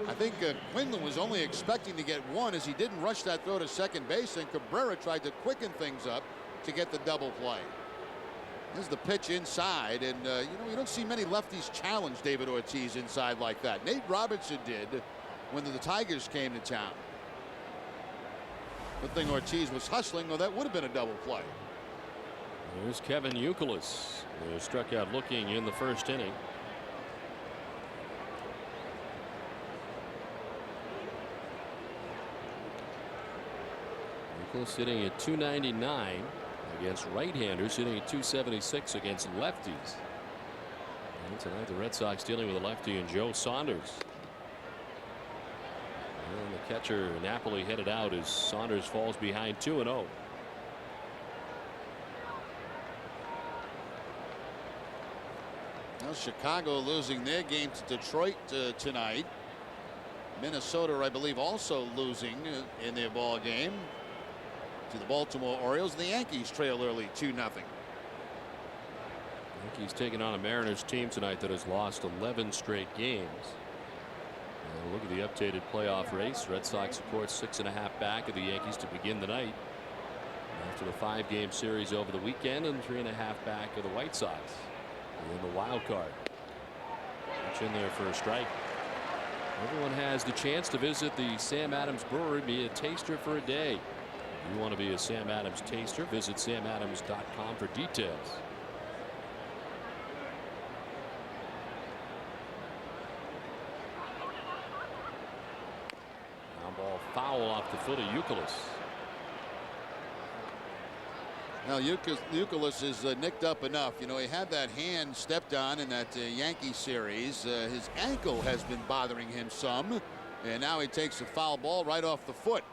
I think Quinlan was only expecting to get 1 as he didn't rush that throw to second base, and Cabrera tried to quicken things up to get the double play. This is the pitch inside, and you don't see many lefties challenge David Ortiz inside like that. Nate Robinson did when the Tigers came to town. Good thing Ortiz was hustling, or that would have been a double play. There's Kevin Youkilis, who struck out looking in the first inning. Youkilis hitting at .299 against right-handers, hitting at .276 against lefties. And tonight the Red Sox dealing with a lefty in Joe Saunders. And the catcher Napoli headed out as Saunders falls behind 2-0. Now Chicago losing their game to Detroit tonight. Minnesota, I believe, also losing in their ball game to the Baltimore Orioles. The Yankees trail early 2-0. Yankees taking on a Mariners team tonight that has lost 11 straight games. Look at the updated playoff race. Red Sox, of course, 6.5 back of the Yankees to begin the night. After the 5-game series over the weekend and 3.5 back of the White Sox in the wild card. Pitch in there for a strike. Everyone has the chance to visit the Sam Adams Brewery, be a taster for a day. If you want to be a Sam Adams taster, visit samadams.com for details. Ground ball foul off the foot of Youkilis. Now, Youkilis is nicked up enough. You know, he had that hand stepped on in that Yankee series. His ankle has been bothering him some, and now he takes a foul ball right off the foot.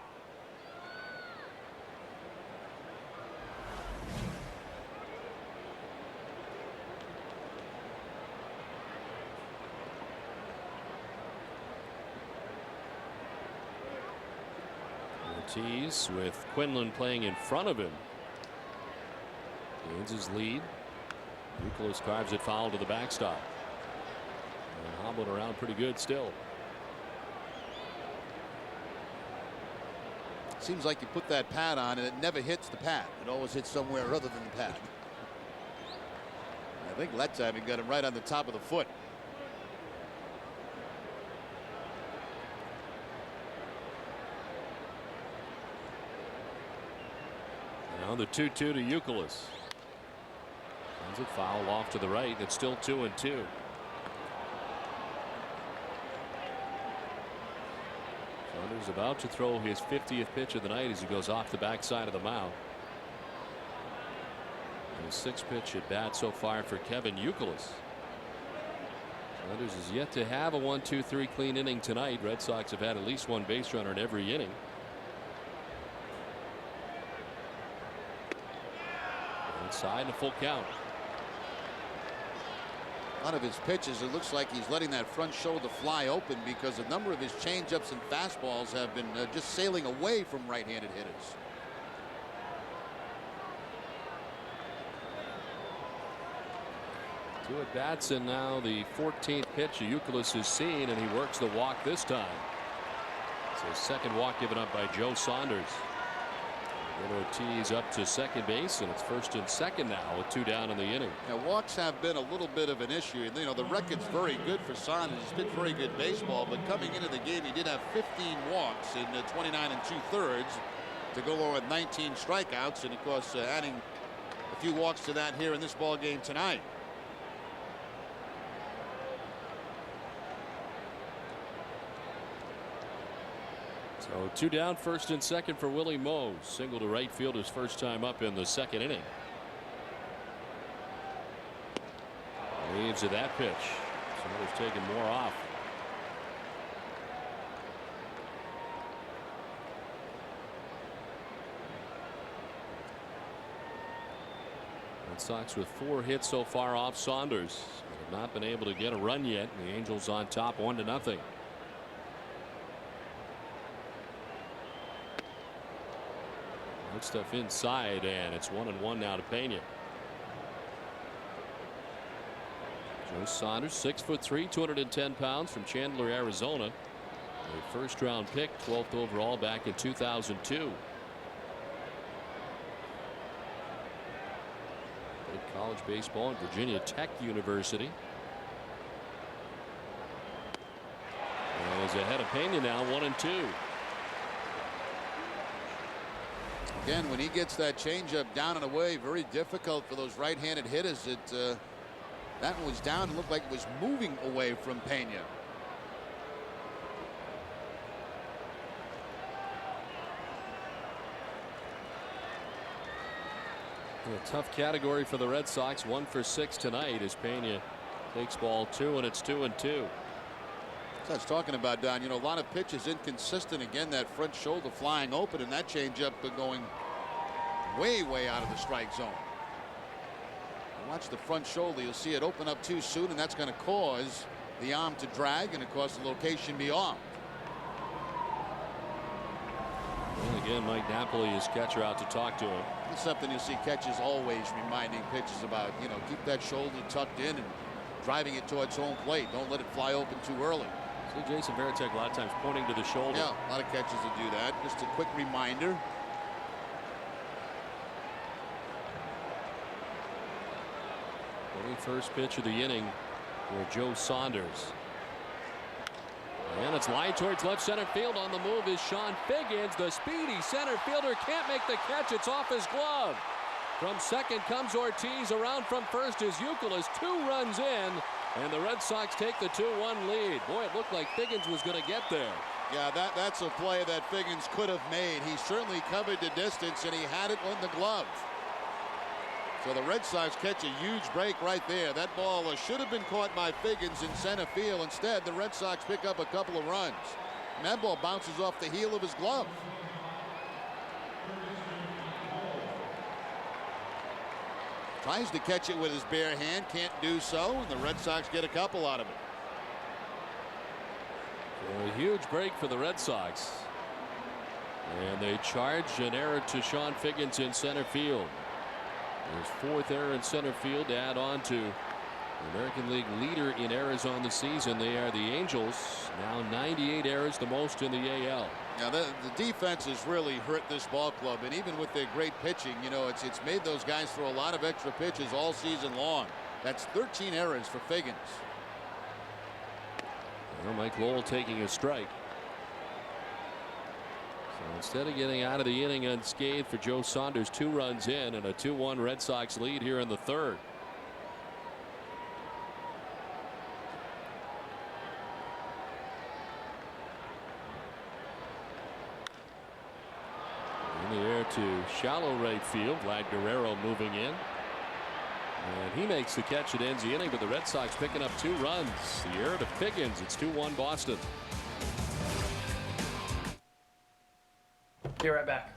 Ortiz with Quinlan playing in front of him. Gains his lead. Youkilis carves it foul to the backstop. And hobbling around pretty good still. Seems like you put that pad on and it never hits the pad. It always hits somewhere other than the pad. I think that time he got him right on the top of the foot. Now the 2-2 to Youkilis. Sends it foul off to the right. It's still 2-2. Saunders about to throw his 50th pitch of the night as he goes off the backside of the mound. And his 6th pitch at bat so far for Kevin Youkilis. Saunders is yet to have a 1-2-3 clean inning tonight. Red Sox have had at least one base runner in every inning. Inside and a full count. One of his pitches, it looks like he's letting that front shoulder fly open because a number of his changeups and fastballs have been just sailing away from right-handed hitters. Two at bats, and now the 14th pitch Youkilis has seen, and he works the walk this time. It's his second walk given up by Joe Saunders. Ortiz up to second base, and it's first and second now with 2 down in the inning. Now, walks have been a little bit of an issue. You know, the record's very good for Saunders. He's been very good baseball, but coming into the game, he did have 15 walks in 29 2/3 to go on with 19 strikeouts, and of course, adding a few walks to that here in this ball game tonight. So 2 down, first and second for Willie Moe. Single to right field his first time up in the second inning. Leaves to that pitch. Saunders taking more off. Red Sox with 4 hits so far off Saunders. Have not been able to get a run yet. The Angels on top 1-0. Good stuff inside, and it's 1-1 now to Pena. Joe Saunders, 6'3", 210 pounds, from Chandler, Arizona. A first-round pick, 12th overall back in 2002. Played college baseball at Virginia Tech University. And is ahead of Pena now, 1-2. Again, when he gets that changeup down and away, very difficult for those right-handed hitters. That one was down and looked like it was moving away from Pena. A tough category for the Red Sox. 1 for 6 tonight as Pena takes ball 2, and it's 2-2. I was talking about, Don, you know, a lot of pitches inconsistent. Again, that front shoulder flying open, and that changeup going way out of the strike zone. Watch the front shoulder. You'll see it open up too soon, and that's going to cause the arm to drag and, of course, the location be off. Well, again, Mike Napoli, his catcher, out to talk to him. It's something you'll see catchers always reminding pitchers about. You know, keep that shoulder tucked in and driving it towards home plate. Don't let it fly open too early. See Jason Varitek a lot of times pointing to the shoulder. Yeah, a lot of catchers will do that. Just a quick reminder. 21st pitch of the inning for Joe Saunders. And it's lined towards left center field. On the move is Sean Figgins. The speedy center fielder can't make the catch. It's off his glove. From second comes Ortiz. Around from first is Youkilis. 2 runs in, and the Red Sox take the 2-1 lead. Boy, it looked like Figgins was going to get there. Yeah, that's a play that Figgins could have made. He certainly covered the distance, and he had it in the glove. So the Red Sox catch a huge break right there. That ball should have been caught by Figgins in center field. Instead, the Red Sox pick up a couple of runs. And that ball bounces off the heel of his glove. Tries to catch it with his bare hand, can't do so, and the Red Sox get a couple out of it. A huge break for the Red Sox. And they charge an error to Sean Figgins in center field. His 4th error in center field to add on to the American League leader in errors on the season. They are the Angels. Now 98 errors, the most in the AL. Now the defense has really hurt this ball club, and even with their great pitching, you know, it's made those guys throw a lot of extra pitches all season long. That's 13 errors for Figgins. Well, Mike Lowell taking a strike. So instead of getting out of the inning unscathed for Joe Saunders, 2 runs in and a 2-1 Red Sox lead here in the 3rd. In the air to shallow right field. Vlad Guerrero moving in. And he makes the catch that ends the inning, but the Red Sox picking up 2 runs. The error to Figgins. It's 2-1 Boston. Be right back.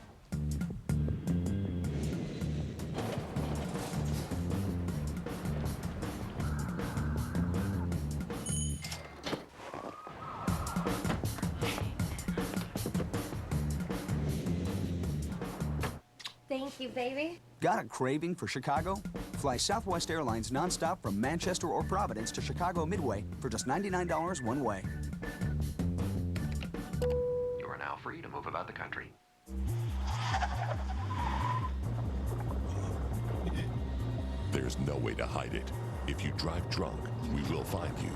Thank you, baby. Got a craving for Chicago? Fly Southwest Airlines nonstop from Manchester or Providence to Chicago Midway for just $99 one way. You are now free to move about the country. There's no way to hide it. If you drive drunk, we will find you.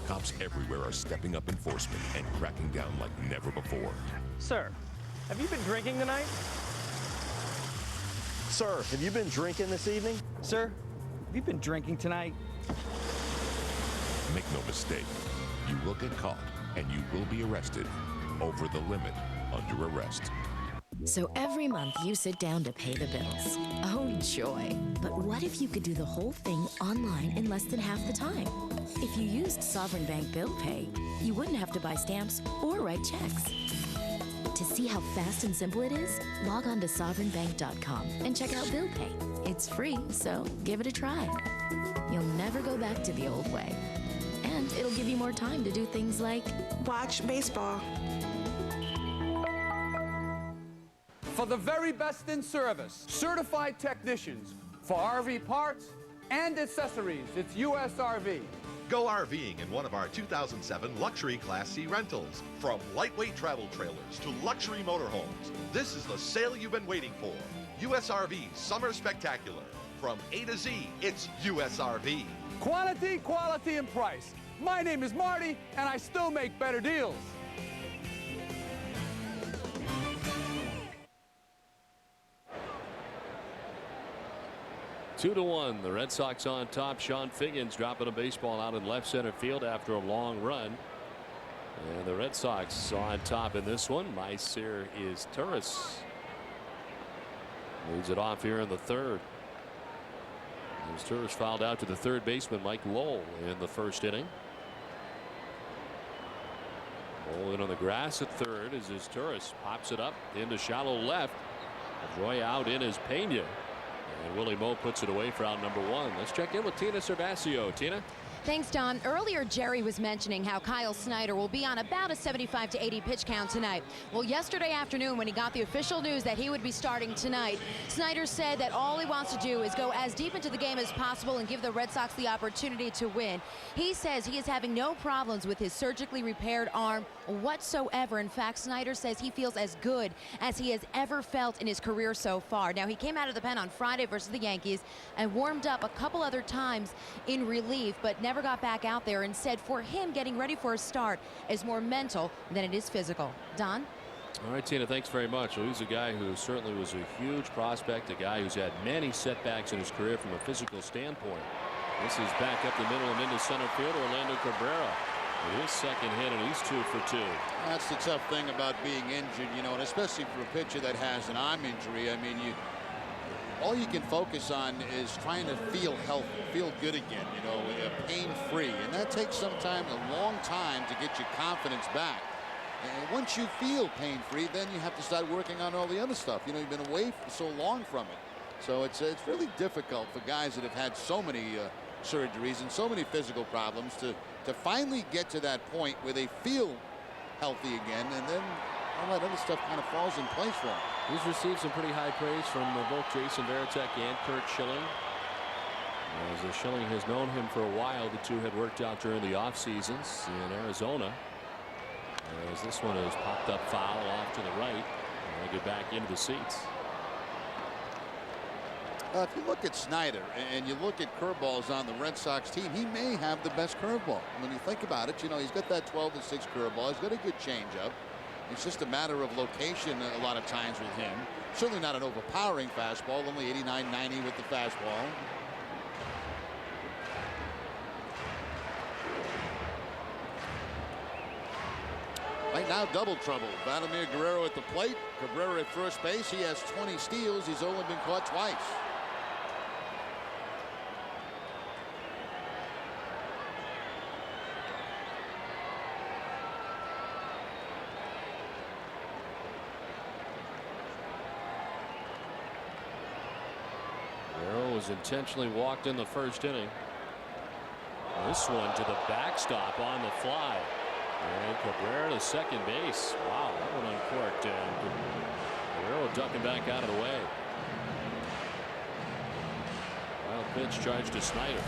Cops everywhere are stepping up enforcement and cracking down like never before. Sir, have you been drinking tonight? Sir, have you been drinking this evening? Sir, have you been drinking tonight? Make no mistake, you will get caught and you will be arrested. Over the limit, under arrest. So every month you sit down to pay the bills. Oh, joy. But what if you could do the whole thing online in less than half the time? If you used Sovereign Bank Bill Pay, you wouldn't have to buy stamps or write checks. To see how fast and simple it is, log on to sovereignbank.com and check out Bill Pay. It's free, so give it a try. You'll never go back to the old way. And it'll give you more time to do things like watch baseball. For the very best in service, certified technicians for RV parts and accessories, it's USRV. Go RVing in one of our 2007 luxury Class C rentals. From lightweight travel trailers to luxury motorhomes, this is the sale you've been waiting for. USRV Summer Spectacular. From A to Z, it's USRV. Quantity, quality, and price. My name is Marty, and I still make better deals. Two to 1. The Red Sox on top. Sean Figgins dropping a baseball out in left center field after a long run. And the Red Sox on top in this one. Maicer is Turris. Leads it off here in the 3rd. As Turris fouled out to the 3rd baseman Mike Lowell in the 1st inning. Rolling on the grass at 3rd as his Turris pops it up into shallow left. Roy out in is Pena. And Willie Moe puts it away for out number 1. Let's check in with Tina Cervasio. Tina? Thanks, Don. Earlier, Jerry was mentioning how Kyle Snyder will be on about a 75 to 80 pitch count tonight. Well, yesterday afternoon, when he got the official news that he would be starting tonight, Snyder said that all he wants to do is go as deep into the game as possible and give the Red Sox the opportunity to win. He says he is having no problems with his surgically repaired arm whatsoever. In fact, Snyder says he feels as good as he has ever felt in his career so far. Now, he came out of the pen on Friday versus the Yankees and warmed up a couple other times in relief, but never got back out there, and said for him getting ready for a start is more mental than it is physical. Don? All right, Tina, thanks very much. Well, he's a guy who certainly was a huge prospect, a guy who's had many setbacks in his career from a physical standpoint. This is back up the middle and into center field, Orlando Cabrera with his second hit, and he's 2 for 2. That's the tough thing about being injured, you know, and especially for a pitcher that has an arm injury. I mean, all you can focus on is trying to feel healthy, feel good again, you know, pain-free. And that takes sometimes a long time to get your confidence back. And once you feel pain-free, then you have to start working on all the other stuff. You know, you've been away for so long from it. So it's really difficult for guys that have had so many surgeries and so many physical problems to finally get to that point where they feel healthy again, and then all that other stuff kind of falls in place for him. He's received some pretty high praise from both Jason Varitek and Kurt Schilling. As Schilling has known him for a while, the two had worked out during the off seasons in Arizona. As this one has popped up foul off to the right, and they get back into the seats. If you look at Snyder and you look at curveballs on the Red Sox team, he may have the best curveball. When you think about it, you know, he's got that 12-6 curveball. He's got a good changeup. It's just a matter of location a lot of times with him. Certainly not an overpowering fastball, only 89-90 with the fastball. Right now, double trouble. Vladimir Guerrero at the plate. Cabrera at first base. He has 20 steals. He's only been caught twice. Was intentionally walked in the first inning. This one to the backstop on the fly. And Cabrera to second base. Wow, that one uncorked. And Guerrero ducking back out of the way. Wild pitch charged to Snyder.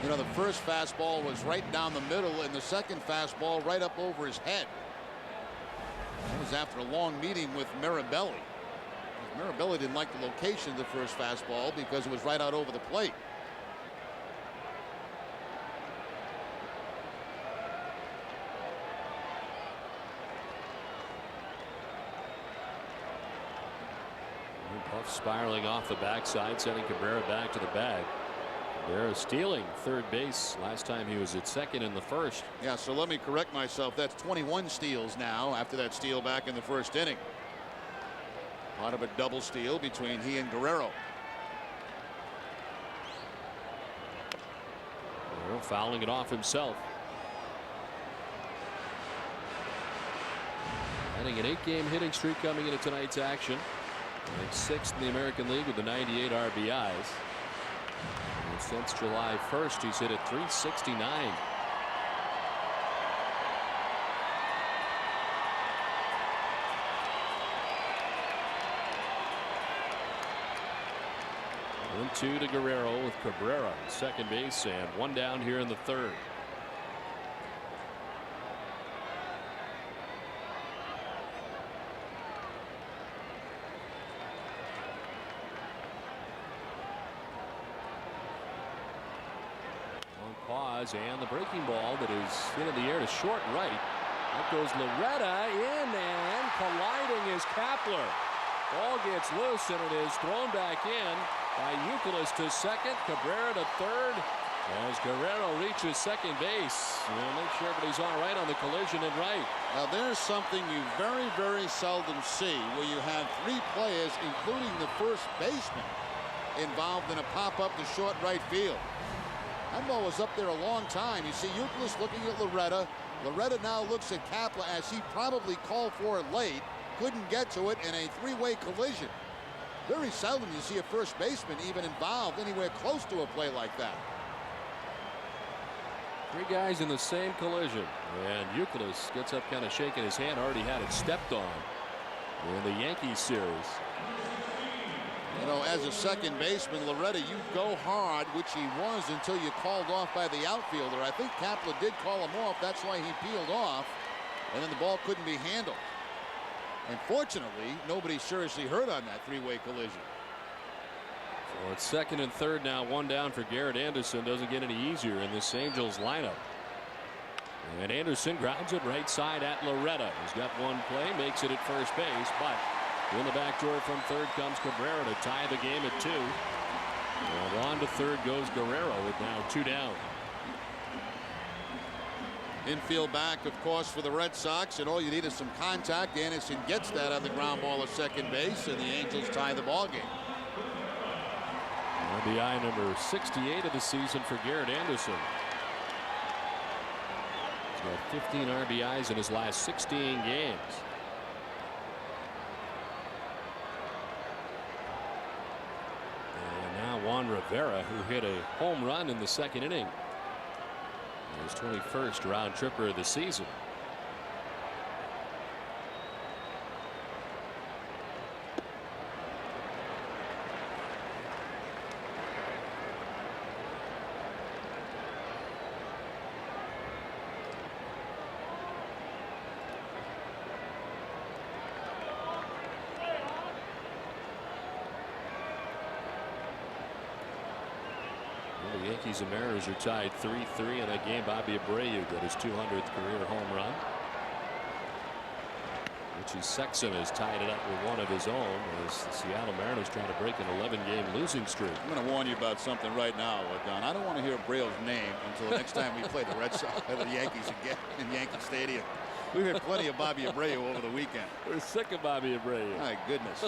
You know, the first fastball was right down the middle, and the second fastball right up over his head. That was after a long meeting with Mirabelli. Mirabelli didn't like the location of the first fastball because it was right out over the plate. Puff spiraling off the backside, sending Cabrera back to the bag. Cabrera stealing third base. Last time he was at second in the first. Yeah, so let me correct myself. That's 21 steals now after that steal back in the first inning. Part of a double steal between he and Guerrero. Guerrero fouling it off himself. Having an 8-game hitting streak coming into tonight's action. Ranked 6th in the American League with the 98 RBIs. And since July 1st, he's hit at .369. One two to Guerrero with Cabrera at second base, and one down here in the third. Long pause, and the breaking ball that is hit in the air to short right. That goes Loretta in, and colliding is Kapler. Ball gets loose, and it is thrown back in by Youkilis to second, Cabrera to third, as Guerrero reaches second base. We'll make sure everybody's all right on the collision and right. Now there's something you very, very seldom see, where you have three players, including the first baseman, involved in a pop-up to short right field. That ball was up there a long time. You see Youkilis looking at Loretta. Loretta now looks at Kapler, as he probably called for it late. Couldn't get to it in a three-way collision. Very seldom you see a first baseman even involved anywhere close to a play like that. Three guys in the same collision, and Euclid gets up kind of shaking his hand. Already had it stepped on in the Yankees series. You know, as a second baseman, Loretta, you go hard, which he was until you called off by the outfielder. I think Kaplan did call him off. That's why he peeled off, and then the ball couldn't be handled. And fortunately, nobody seriously hurt on that three-way collision. So it's second and third now. One down for Garrett Anderson. Doesn't get any easier in this Angels lineup. And Anderson grounds it right side at Loretta. He's got one play, makes it at first base, but in the back door from third comes Cabrera to tie the game at 2. And on to third goes Guerrero with now 2 down. Infield back, of course, for the Red Sox, and all you need is some contact. Anderson gets that on the ground ball at second base, and the Angels tie the ball game. RBI number 68 of the season for Garrett Anderson. He's got 15 RBIs in his last 16 games. And now Juan Rivera, who hit a home run in the second inning. His 21st round tripper of the season. The Yankees and Mariners are tied 3-3 in that game. Bobby Abreu got his 200th career home run. Richie Sexton has tied it up with one of his own as the Seattle Mariners trying to break an 11-game losing streak. I'm going to warn you about something right now, Don. I don't want to hear Abreu's name until the next time we play the Red Sox or the Yankees again in Yankee Stadium. We've had plenty of Bobby Abreu over the weekend. We're sick of Bobby Abreu. My goodness.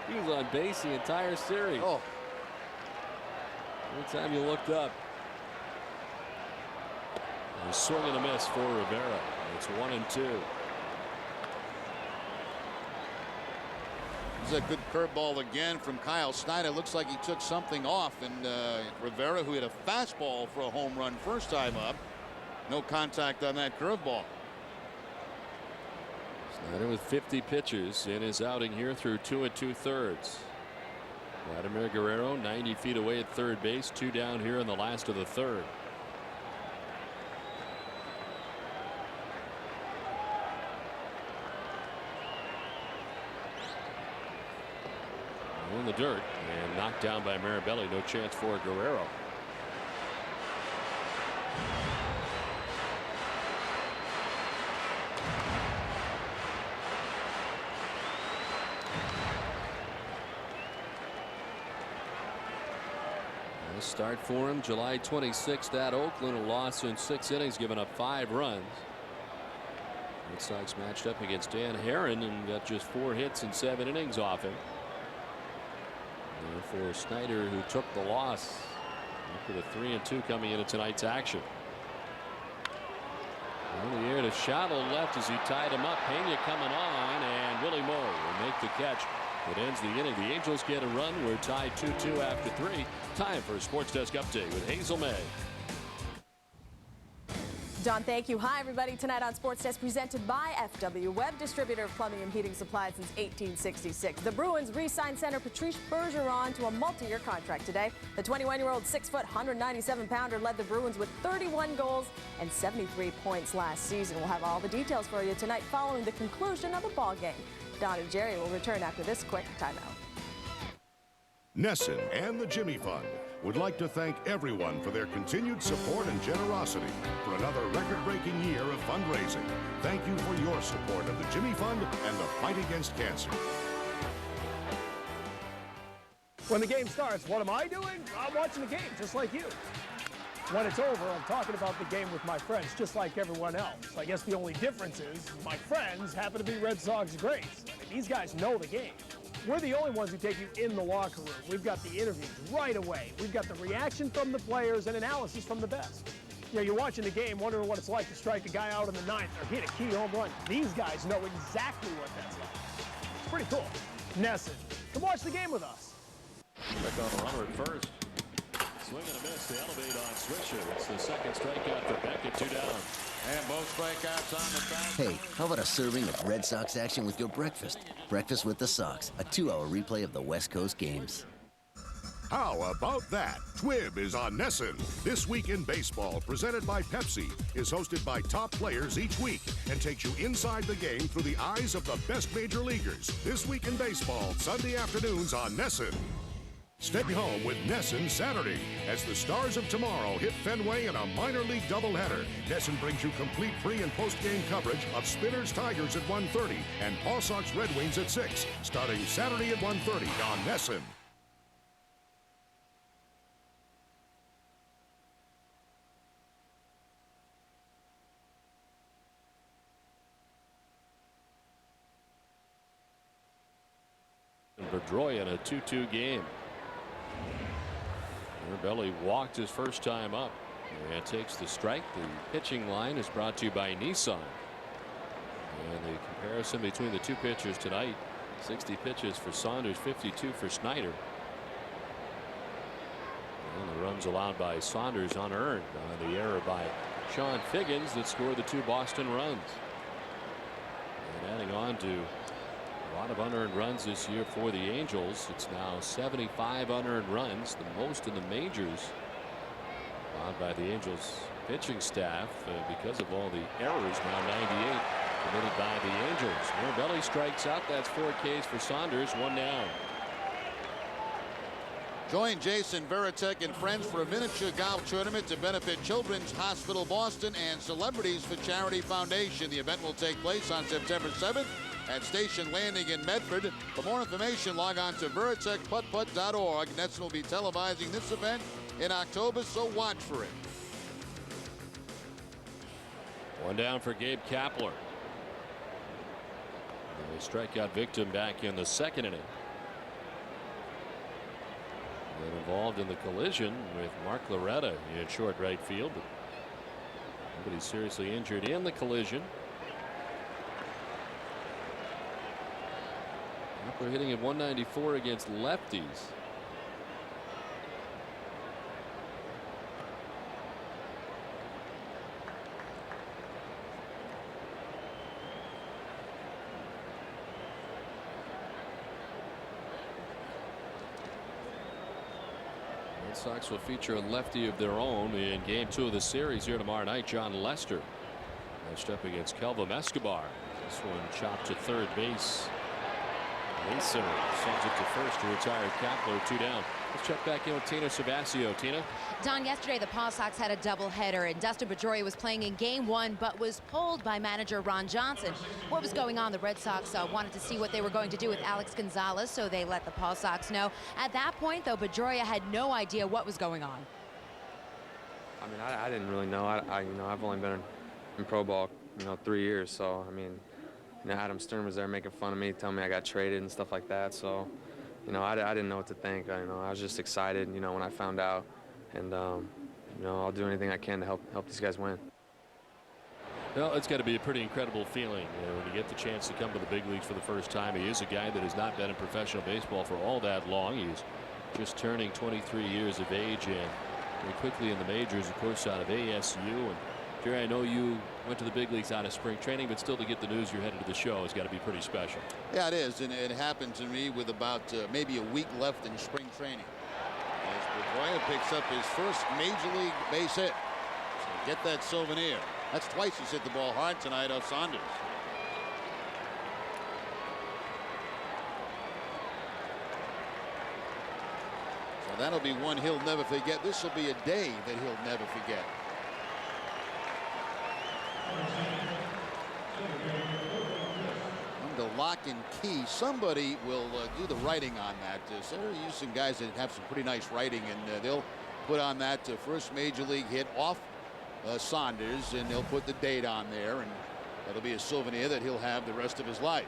He was on base the entire series. Oh. Every time you looked up. A swing and a miss for Rivera. It's 1-2. This is a good curveball again from Kyle Snyder. Looks like he took something off, and Rivera, who hit a fastball for a home run first time up, no contact on that curveball. Snyder with 50 pitches in his outing here through 2 2/3. Vladimir Guerrero 90 feet away at third base, 2 down here in the last of the third. In the dirt and knocked down by Mirabelli. No chance for Guerrero. Start for him July 26th at Oakland. A loss in 6 innings, giving up 5 runs. Red Sox matched up against Dan Herron and got just 4 hits in 7 innings off him. And for Snyder, who took the loss, after the 3-2 coming into tonight's action. In the air to shallow left as he tied him up. Pena coming on, and Willie Moore will make the catch. It ends the inning. The Angels get a run. We're tied 2-2 after 3. Time for a Sports Desk update with Hazel May. John, thank you. Hi, everybody. Tonight on Sports Desk, presented by FW, web distributor of plumbing and heating supplies since 1866. The Bruins re-signed center Patrice Bergeron to a multi-year contract today. The 21-year-old 6-foot, 197-pounder led the Bruins with 31 goals and 73 points last season. We'll have all the details for you tonight following the conclusion of the ball game. Don and Jerry will return after this quick timeout. Nesson and the Jimmy Fund would like to thank everyone for their continued support and generosity for another record-breaking year of fundraising. Thank you for your support of the Jimmy Fund and the fight against cancer. When the game starts, what am I doing? I'm watching the game, just like you. When it's over, I'm talking about the game with my friends, just like everyone else. I guess the only difference is my friends happen to be Red Sox greats. I mean, these guys know the game. We're the only ones who take you in the locker room. We've got the interviews right away. We've got the reaction from the players and analysis from the best. You know, you're watching the game, wondering what it's like to strike a guy out in the ninth or hit a key home run. These guys know exactly what that's like. It's pretty cool. Nesson, come watch the game with us. Check on a runner at first. Swing and a miss. They elevate on Swisher. It's the second strikeout for Beckett. 2 down. And both strikeouts on the back. Hey, how about a serving of Red Sox action with your breakfast? Breakfast with the Sox, a 2-hour replay of the West Coast games. How about that? TWIB is on Nesson. This Week in Baseball, presented by Pepsi, is hosted by top players each week and takes you inside the game through the eyes of the best major leaguers. This Week in Baseball, Sunday afternoons on Nesson. Stay home with Nesson Saturday as the Stars of Tomorrow hit Fenway in a minor league doubleheader. Nesson brings you complete pre- and post-game coverage of Spinners Tigers at 1:30 and Paw Sox Red Wings at 6, starting Saturday at 1:30 on Nesson. Pedroia in a 2-2 game. Belly walked his first time up and takes the strike. The pitching line is brought to you by Nissan. And the comparison between the two pitchers tonight, 60 pitches for Saunders, 52 for Snyder. And the runs allowed by Saunders unearned on the error by Sean Figgins that scored the 2 Boston runs. And adding on to a lot of unearned runs this year for the Angels. It's now 75 unearned runs, the most in the majors, allowed by the Angels pitching staff because of all the errors. Now 98 committed by the Angels. Belly strikes out. That's 4 Ks for Saunders. 1 down. Join Jason Veritek and friends for a miniature golf tournament to benefit Children's Hospital Boston and Celebrities for Charity Foundation. The event will take place on September 7th at Station Landing in Medford. For more information, log on to veritekputtputt.org. Nesson will be televising this event in October, so watch for it. 1 down for Gabe Kapler. The strikeout victim back in the second inning. And involved in the collision with Mark Loretta in short right field, but nobody seriously injured in the collision. Kapler hitting at 194 against lefties. Red Sox will feature a lefty of their own in game 2 of the series here tomorrow night. John Lester matched up against Kelvin Escobar. This one chopped to third base. Mason sends it to first to retire Kapler. 2 down. Let's check back in with Tina Sabasio. Tina? Don, yesterday the Paw Sox had a doubleheader, and Dustin Pedoria was playing in game 1 but was pulled by manager Ron Johnson. What was going on? The Red Sox wanted to see what they were going to do with Alex Gonzalez, so they let the Paw Sox know. At that point, though, Pedroia had no idea what was going on. I mean, I didn't really know. I've only been in pro ball, 3 years, so I mean, Adam Stern was there making fun of me, telling me I got traded and stuff like that. So, I didn't know what to think. I was just excited, when I found out. And, I'll do anything I can to help these guys win. Well, it's got to be a pretty incredible feeling when you get the chance to come to the big leagues for the first time. He is a guy that has not been in professional baseball for all that long. He's just turning 23 years of age and very quickly in the majors, of course, out of ASU. And Jerry, I know you went to the big leagues out of spring training, but still to get the news you're headed to the show has got to be pretty special. Yeah, it is, and it happened to me with about maybe a week left in spring training. As Pedroia picks up his first major league base hit. So get that souvenir. That's twice he's hit the ball hard tonight off Saunders. So that'll be one he'll never forget. This will be a day that he'll never forget. Under lock and key, somebody will do the writing on that. So there are some guys that have some pretty nice writing, and they'll put on that first major league hit off Saunders, and they'll put the date on there, and that'll be a souvenir that he'll have the rest of his life.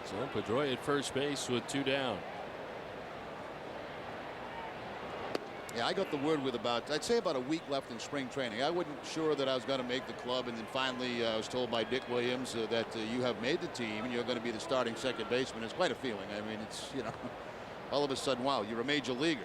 So Pedroia at first base with 2 down. Yeah, I got the word with I'd say about a week left in spring training. I wasn't sure that I was going to make the club, and then finally I was told by Dick Williams that you have made the team and you're going to be the starting second baseman. It's quite a feeling. I mean, it's, all of a sudden, wow, you're a major leaguer.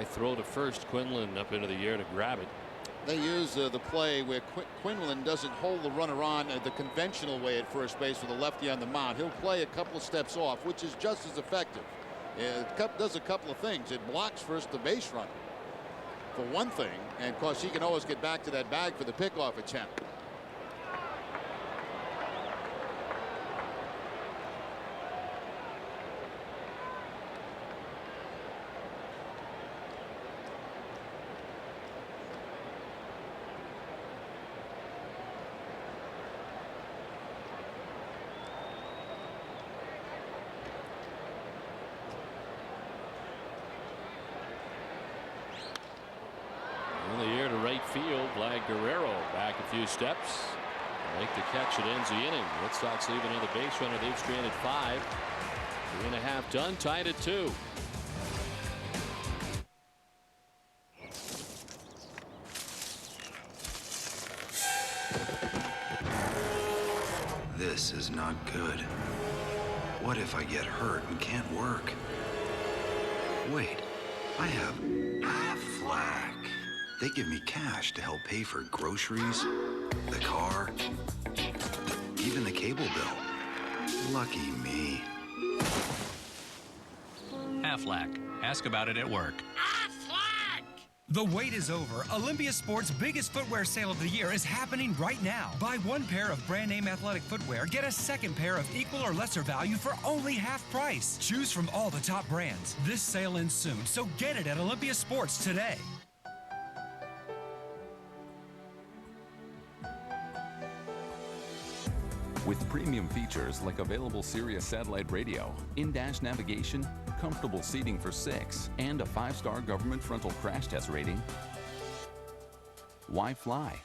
I throw to first. Quinlan up into the air to grab it. They use the play where Quinlan doesn't hold the runner on the conventional way at first base with a lefty on the mound. He'll play a couple of steps off, which is just as effective. It does a couple of things. It blocks first the base runner, for one thing, and of course he can always get back to that bag for the pickoff attempt. Field, Vlad Guerrero back a few steps. Make the catch. It ends the inning. Red Sox leave another base runner. They've stranded 5. 3.5 done. Tied at 2. This is not good. What if I get hurt and can't work? Wait, I have Aflac. They give me cash to help pay for groceries, the car, even the cable bill. Lucky me. Aflac. Ask about it at work. The wait is over. Olympia Sports' biggest footwear sale of the year is happening right now. Buy one pair of brand name athletic footwear, get a second pair of equal or lesser value for only half price. Choose from all the top brands. This sale ends soon, so get it at Olympia Sports today. With premium features like available Sirius satellite radio, in-dash navigation, comfortable seating for 6, and a 5-star government frontal crash test rating, why fly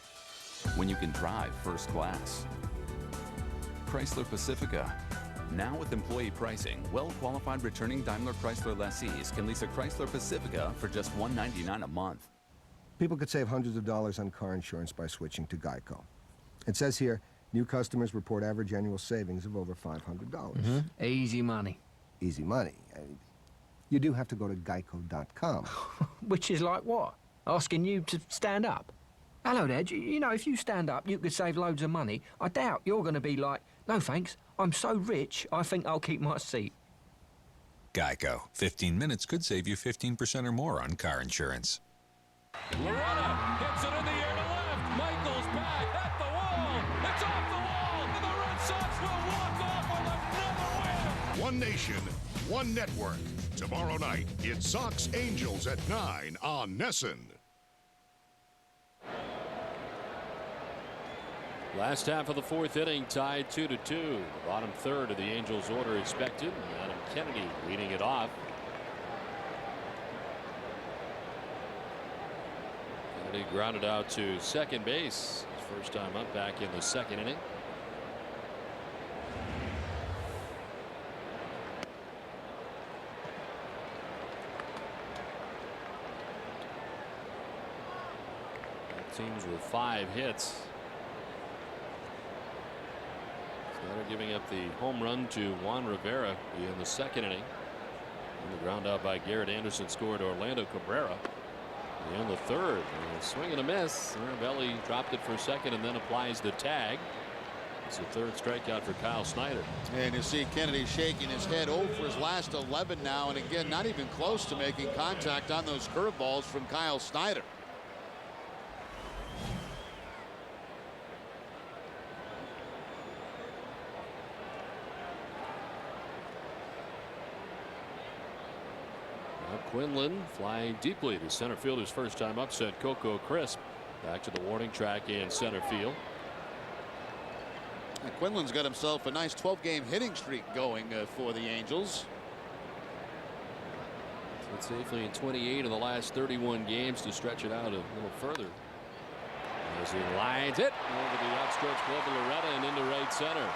when you can drive first class? Chrysler Pacifica. Now with employee pricing, well-qualified returning Daimler Chrysler lessees can lease a Chrysler Pacifica for just $199 a month. People could save hundreds of dollars on car insurance by switching to Geico. It says here, new customers report average annual savings of over $500. Easy money. Easy money. You do have to go to geico.com. Which is like what? Asking you to stand up? Hello there, you know, if you stand up, you could save loads of money. I doubt you're going to be like, no thanks, I'm so rich, I think I'll keep my seat. Geico. 15 minutes could save you 15% or more on car insurance. Loretta hits it in the air to left. Michaels back at the wall. It's off the wall, and the Red Sox will walk off with another win. One nation, one network. Tomorrow night, it's Sox Angels at 9 on NESN. Last half of the 4th inning, tied 2-2. The bottom third of the Angels' order expected. Adam Kennedy leading it off. Kennedy grounded out to second base. His first time up back in the 2nd inning. Teams with 5 hits. Snyder giving up the home run to Juan Rivera in the 2nd inning. And the ground out by Garrett Anderson scored Orlando Cabrera in the 3rd. And a swing and a miss. Arabelli dropped it for second and then applies the tag. It's the 3rd strikeout for Kyle Snyder. And you see Kennedy shaking his head over his last 11 now, and again not even close to making contact on those curveballs from Kyle Snyder. Quinlan flying deeply to center field. His first time up sent Coco Crisp back to the warning track in center field. And Quinlan's got himself a nice 12-game hitting streak going for the Angels. It's safely in 28 of the last 31 games to stretch it out a little further. As he lines it over the outstretched glove of Loretta and into right center.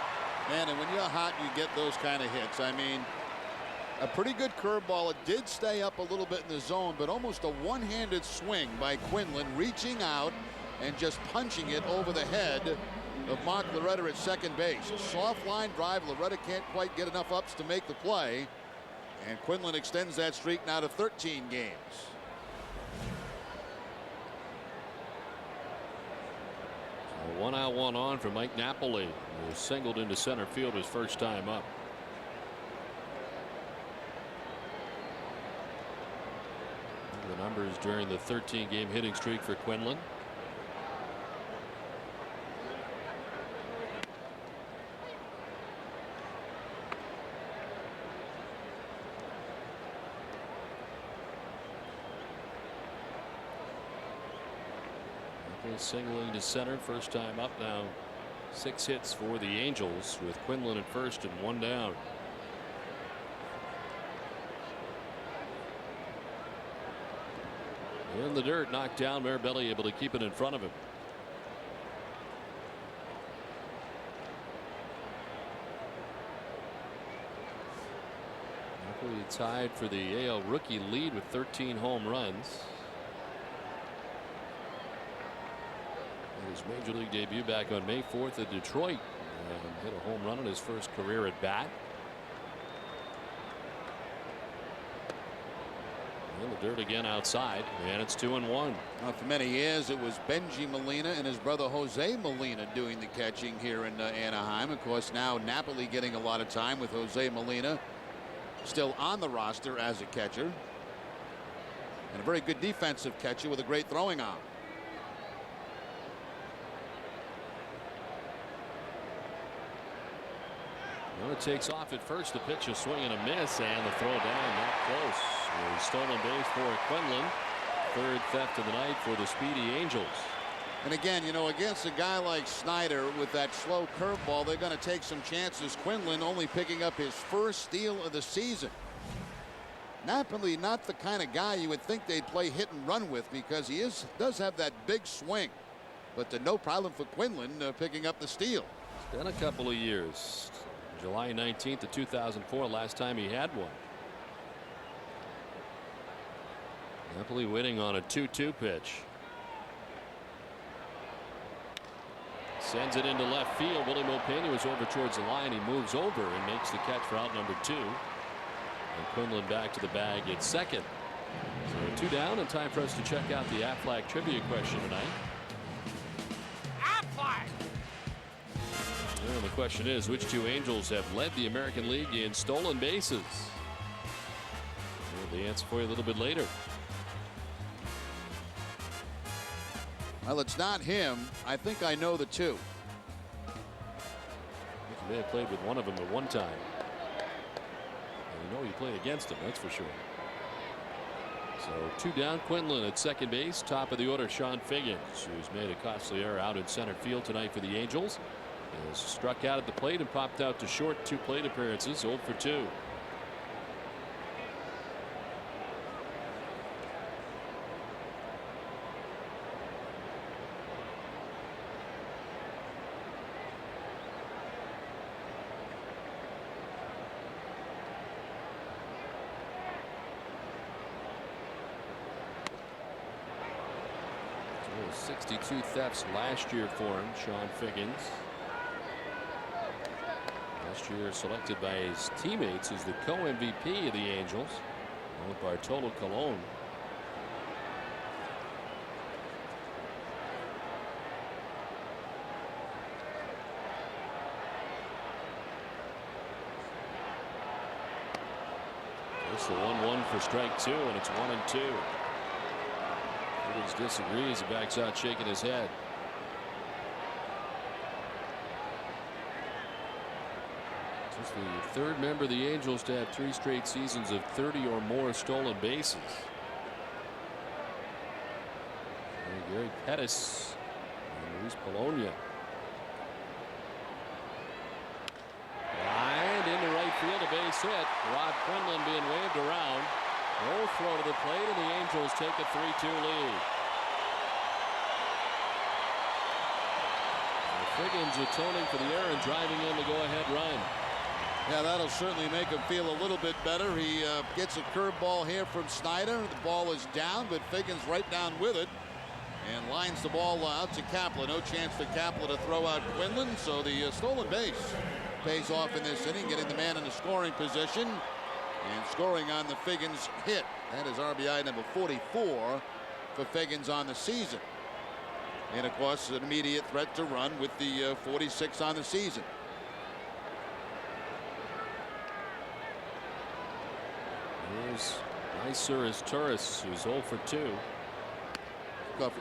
Man, and when you're hot, you get those kind of hits. I mean, a pretty good curveball. It did stay up a little bit in the zone, but almost a one-handed swing by Quinlan, reaching out and just punching it over the head of Mark Loretta at second base. Soft line drive. Loretta can't quite get enough ups to make the play. And Quinlan extends that streak now to 13 games. A 1-out 1-on for Mike Napoli, who singled into center field his first time up. The numbers during the 13-game hitting streak for Quinlan. Singling to center, first time up now. 6 hits for the Angels with Quinlan at first and 1 down. In the dirt, knocked down. Mirabelli able to keep it in front of him. Napoli tied for the AL rookie lead with 13 home runs. His major league debut back on May 4th at Detroit, and hit a home run in his first career at bat. In the dirt again outside, and it's 2-1. Well, for many years it was Benji Molina and his brother Jose Molina doing the catching here in Anaheim. Of course, now Napoli getting a lot of time with Jose Molina still on the roster as a catcher, and a very good defensive catcher with a great throwing arm. Well, it takes off at first. The pitch, a swing and a miss, and the throw down not close. A stolen base for Quinlan. Third theft of the night for the Speedy Angels. And again, you know, against a guy like Snyder with that slow curveball, they're going to take some chances. Quinlan only picking up his first steal of the season. Napoli, not the kind of guy you would think they'd play hit and run with, because he does have that big swing. But no problem for Quinlan picking up the steal. It's been a couple of years. July 19th of 2004, last time he had one. Napoli winning on a 2-2 pitch. Sends it into left field. Willie Mopena was over towards the line. He moves over and makes the catch for out number 2. And Quinlan back to the bag at second. So 2 down, and time for us to check out the Aflac trivia question tonight. And the question is, which 2 Angels have led the American League in stolen bases? We'll have the answer for you a little bit later. Well, it's not him. I think I know the 2. He may have played with one of them at one time. And you know he played against him, that's for sure. So 2 down. Quinlan at second base. Top of the order, Sean Figgins, who's made a costly error out in center field tonight for the Angels. Is struck out at the plate and popped out to short. 2 plate appearances, 0 for 2. Oh, 62 thefts last year for him, Sean Figgins. Last year selected by his teammates as the co-MVP of the Angels, along with Bartolo Colon. It's the 1-1 for strike 2, and it's 1-2. Figgins disagrees. He backs out, shaking his head. Just the 3rd member of the Angels to have 3 straight seasons of 30 or more stolen bases. And Gary Pettis and Luis Polonia. Lined into right field, a base hit. Rod Quinlan being waved around. No throw to the plate, and the Angels take a 3-2 lead. Figgins atoning for the error and driving in the go-ahead run. Yeah, that'll certainly make him feel a little bit better. He gets a curveball here from Snyder. The ball is down, but Figgins right down with it and lines the ball out to Kapler. No chance for Kapler to throw out Quinlan, so the stolen base pays off in this inning, getting the man in the scoring position and scoring on the Figgins hit. That is RBI number 44 for Figgins on the season. And, of course, an immediate threat to run with the 46 on the season. Here's Nicer Turris, who's 0 for 2.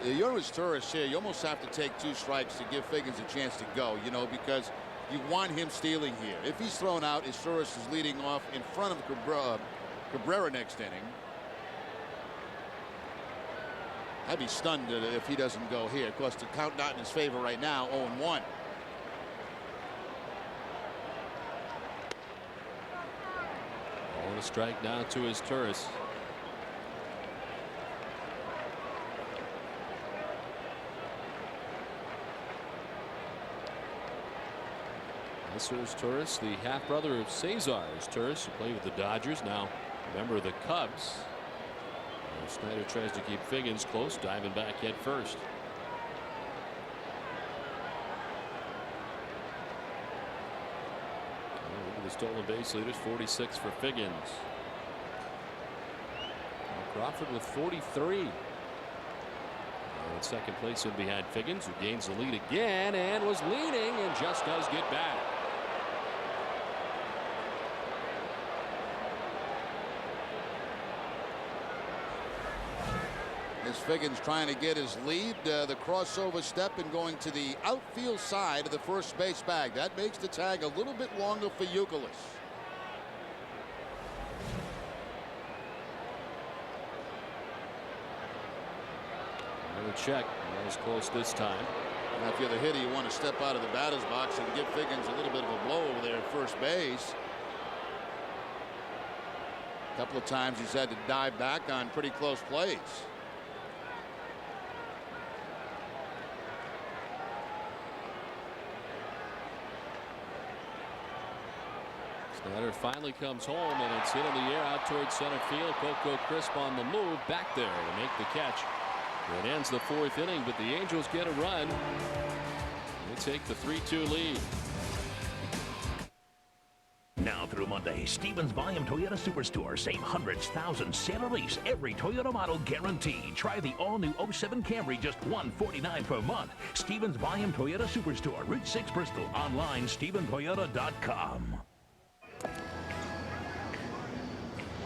You're his tourist here. You almost have to take 2 strikes to give Figgins a chance to go, you know, because you want him stealing here. If he's thrown out, his tourist is leading off in front of Cabrera next inning. I'd be stunned if he doesn't go here. Of course, the count not in his favor right now, 0-1. On a strike now to his Turris. Nicer's Turris, the half-brother of Cesar's Turris, who played with the Dodgers, now a member of the Cubs. Snyder tries to keep Figgins close, diving back head first. Look at the stolen base leaders, 46 for Figgins. Crawford with 43. In second place in behind Figgins, who gains the lead again and was leading and just does get back. As Figgins trying to get his lead, the crossover step and going to the outfield side of the first base bag. That makes the tag a little bit longer for Youkilis. Another check. That was close this time. Now, if you're the hitter, you want to step out of the batter's box and give Figgins a little bit of a blow over there at first base. A couple of times he's had to dive back on pretty close plays. Snyder finally comes home, and it's hit in the air out towards center field. Coco Crisp on the move back there to make the catch. It ends the 4th inning, but the Angels get a run. They take the 3-2 lead. Now through Monday, Stevens Volume Toyota Superstore. Save hundreds, thousands, sale or lease. Every Toyota model guaranteed. Try the all-new 07 Camry, just $149 per month. Stevens Volume Toyota Superstore, Route 6 Bristol. Online, StevensToyota.com.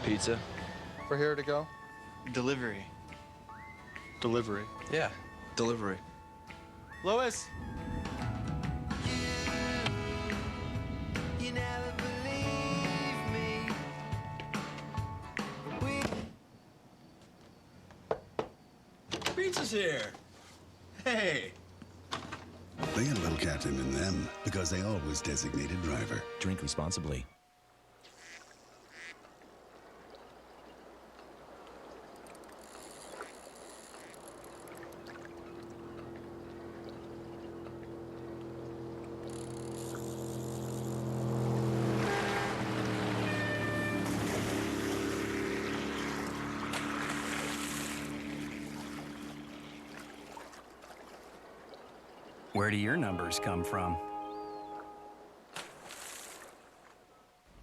Pizza. For here to go? Delivery. Delivery. Yeah, delivery. Louis. Pizza's here. Hey. They got a little captain in them because they always designated driver. Drink responsibly. Where do your numbers come from?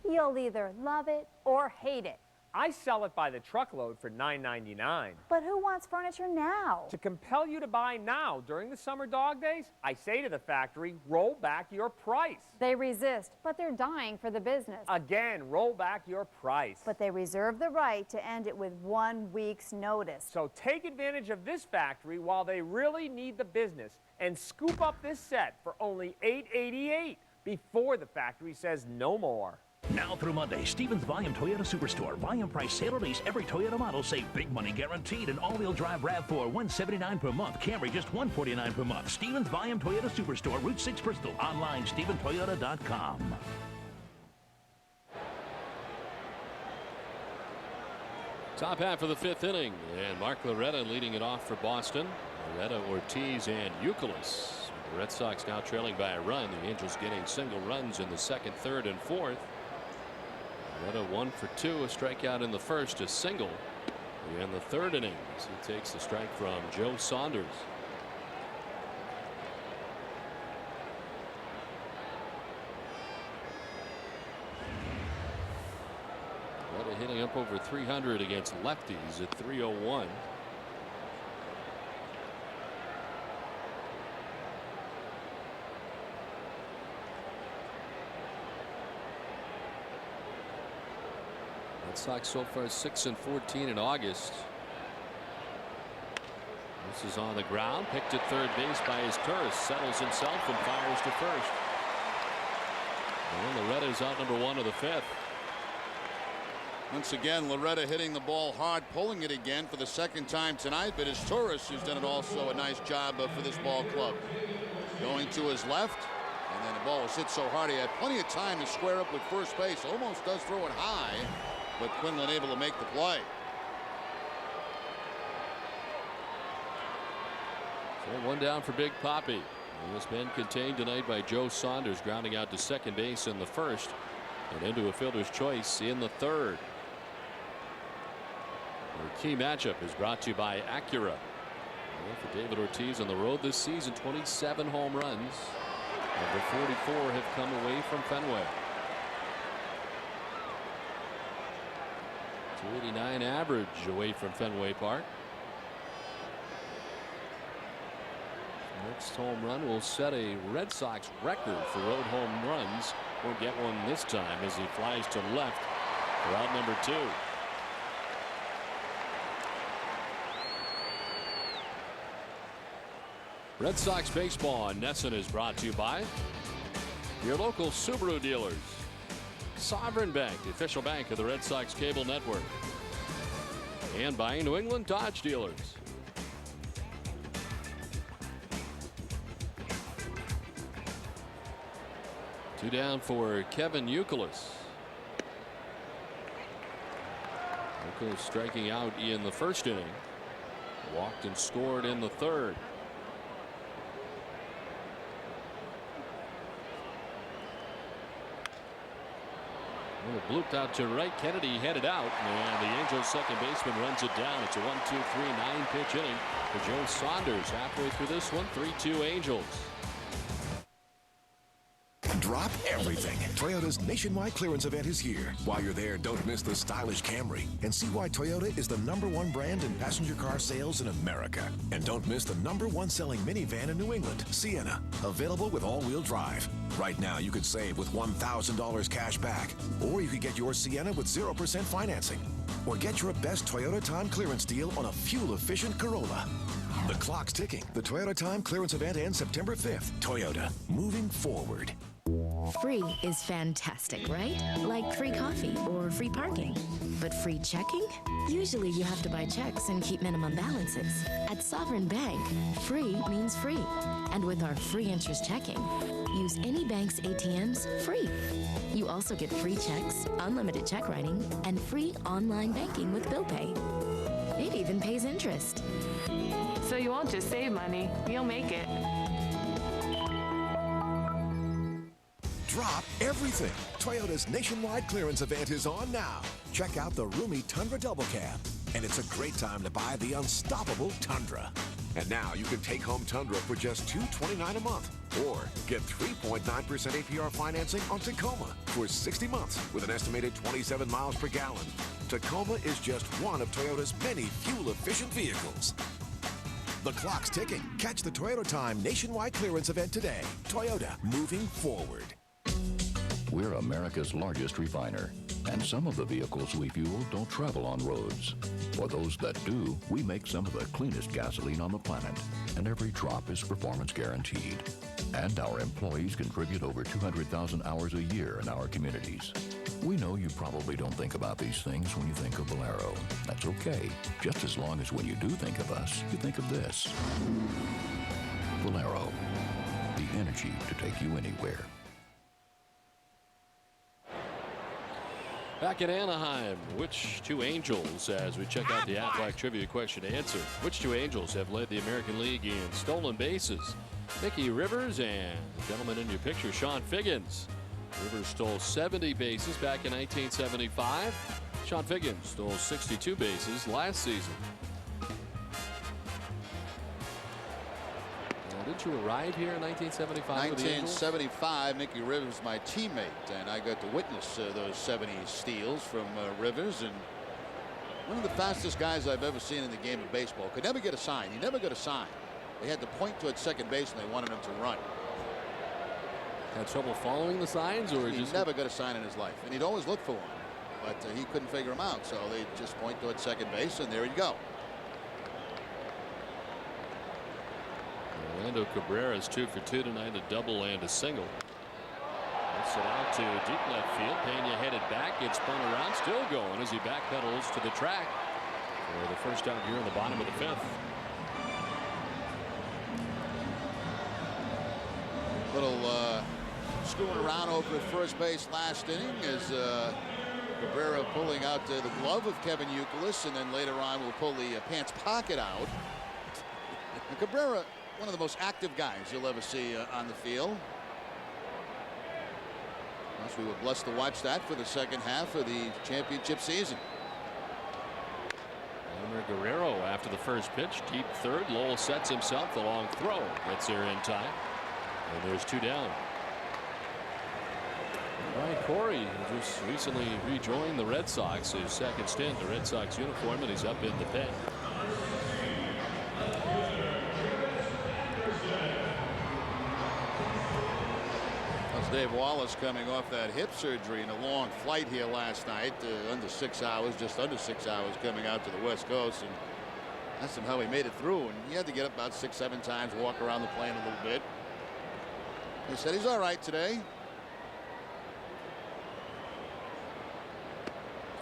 You'll either love it or hate it. I sell it by the truckload for $9.99. But who wants furniture now? To compel you to buy now during the summer dog days, I say to the factory, roll back your price. They resist, but they're dying for the business. Again, roll back your price. But they reserve the right to end it with 1 week's notice. So take advantage of this factory while they really need the business and scoop up this set for only $8.88 before the factory says no more. Now through Monday, Stevens Volume Toyota Superstore. Volume price sale or lease. Every Toyota model save big money guaranteed. An all-wheel drive RAV4, $179 per month. Camry, just $149 per month. Stevens Volume Toyota Superstore, Route 6 Bristol. Online, StevensToyota.com. Top half of the 5th inning, and Mark Loretta leading it off for Boston. Loretta, Ortiz, and Youkilis. The Red Sox now trailing by a run. The Angels getting single runs in the 2nd, 3rd, and 4th. Loretta 1 for 2, a strikeout in the 1st, a single in the 3rd inning. He takes the strike from Joe Saunders. Loretta hitting up over 300 against lefties at .301. Red Sox so far 6-14 in August. This is on the ground, picked at third base by his Turris, settles himself and fires to first. And Loretta's out number 1 of the 5th. Once again, Loretta hitting the ball hard, pulling it again for the second time tonight, but it's Turris who's done it also a nice job for this ball club. Going to his left, and then the ball was hit so hard he had plenty of time to square up with first base. Almost does throw it high, but Quinlan able to make the play. So 1 down for Big Papi. He has been contained tonight by Joe Saunders, grounding out to second base in the first and into a fielder's choice in the third. Our key matchup is brought to you by Acura. Well, for David Ortiz on the road this season, 27 home runs. Over 44 have come away from Fenway. 289 average away from Fenway Park. Next home run will set a Red Sox record for road home runs. Won't get one this time as he flies to left for out number 2. Red Sox baseball on NESN is brought to you by your local Subaru dealers. Sovereign Bank, the official bank of the Red Sox cable network. And by New England Dodge dealers. Two down for Kevin Youkilis. Youkilis striking out in the first inning. Walked and scored in the third. Blooped out to right. Kennedy headed out, and the Angels second baseman runs it down. It's a 1-2-3 9-pitch inning for Joe Saunders. Halfway through this one, 3-2 Angels. Drop everything. Toyota's nationwide clearance event is here. While you're there, don't miss the stylish Camry and see why Toyota is the #1 brand in passenger car sales in America. And don't miss the #1 selling minivan in New England, Sienna, available with all-wheel drive. Right now, you could save with $1,000 cash back, or you could get your Sienna with 0% financing, or get your best Toyota Time clearance deal on a fuel-efficient Corolla. The clock's ticking. The Toyota Time clearance event ends September 5th. Toyota, moving forward. Free is fantastic, right? Like free coffee or free parking. But free checking? Usually you have to buy checks and keep minimum balances. At Sovereign Bank, free means free. And with our free interest checking, use any bank's ATMs free. You also get free checks, unlimited check writing, and free online banking with Bill Pay. It even pays interest. So you won't just save money, you'll make it. Drop everything. Toyota's nationwide clearance event is on now. Check out the roomy Tundra Double Cab. And it's a great time to buy the unstoppable Tundra. And now you can take home Tundra for just $229 a month. Or get 3.9% APR financing on Tacoma for 60 months with an estimated 27 miles per gallon. Tacoma is just one of Toyota's many fuel-efficient vehicles. The clock's ticking. Catch the Toyota Time nationwide clearance event today. Toyota, moving forward. We're America's largest refiner, and some of the vehicles we fuel don't travel on roads. For those that do, we make some of the cleanest gasoline on the planet, and every drop is performance guaranteed. And our employees contribute over 200,000 hours a year in our communities. We know you probably don't think about these things when you think of Valero. That's okay, just as long as when you do think of us, you think of this. Valero, the energy to take you anywhere. Back in Anaheim, which two Angels, as we check out the Aflac Trivia question and answer, which two Angels have led the American League in stolen bases? Mickey Rivers and the gentleman in your picture, Sean Figgins. Rivers stole 70 bases back in 1975. Sean Figgins stole 62 bases last season. Didn't you arrive here in 1975? 1975, Mickey Rivers, my teammate, and I got to witness those 70 steals from Rivers, and one of the fastest guys I've ever seen in the game of baseball. Could never get a sign. He never got a sign. They had to point to at second base, and they wanted him to run. Had trouble following the signs, or he just never got a sign in his life, and he'd always look for one. but he couldn't figure him out. So they just point towards second base, and there you go. Orlando Cabrera's 2 for 2 tonight, a double and a single. Lifts it out to deep left field. Pena headed back, gets spun around, still going as he backpedals to the track for the first out here in the bottom of the 5th. Little screwing around over at first base last inning as Cabrera pulling out the glove of Kevin Youkilis, and then later on will pull the pants pocket out. And Cabrera, one of the most active guys you'll ever see on the field. Plus, we were blessed to watch that for the second half of the championship season. Guerrero after the first pitch, deep third. Lowell sets himself, the long throw gets there in time, and there's 2 down. Brian Corey just recently rejoined the Red Sox, his second stint in the Red Sox uniform, and he's up in the pen. That's Dave Wallace coming off that hip surgery in a long flight here last night, under 6 hours, just under 6 hours coming out to the West Coast, and asked him how he made it through, and he had to get up about 6-7 times, walk around the plane a little bit. He said he's all right today.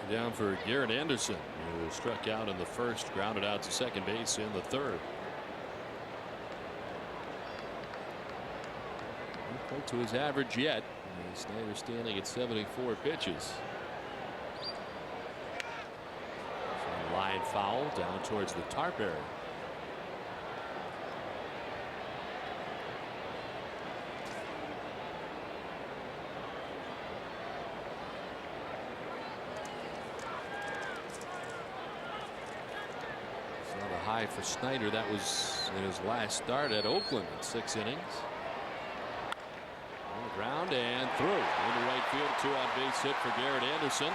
Down for Garrett Anderson, who struck out in the first, grounded out to second base in the third. Not quite to his average yet. Snyder standing at 74 pitches. So line foul down towards the tarp area. High for Snyder. That was in his last start at Oakland in 6 innings. On the ground and through into right field. 2-out base hit for Garrett Anderson.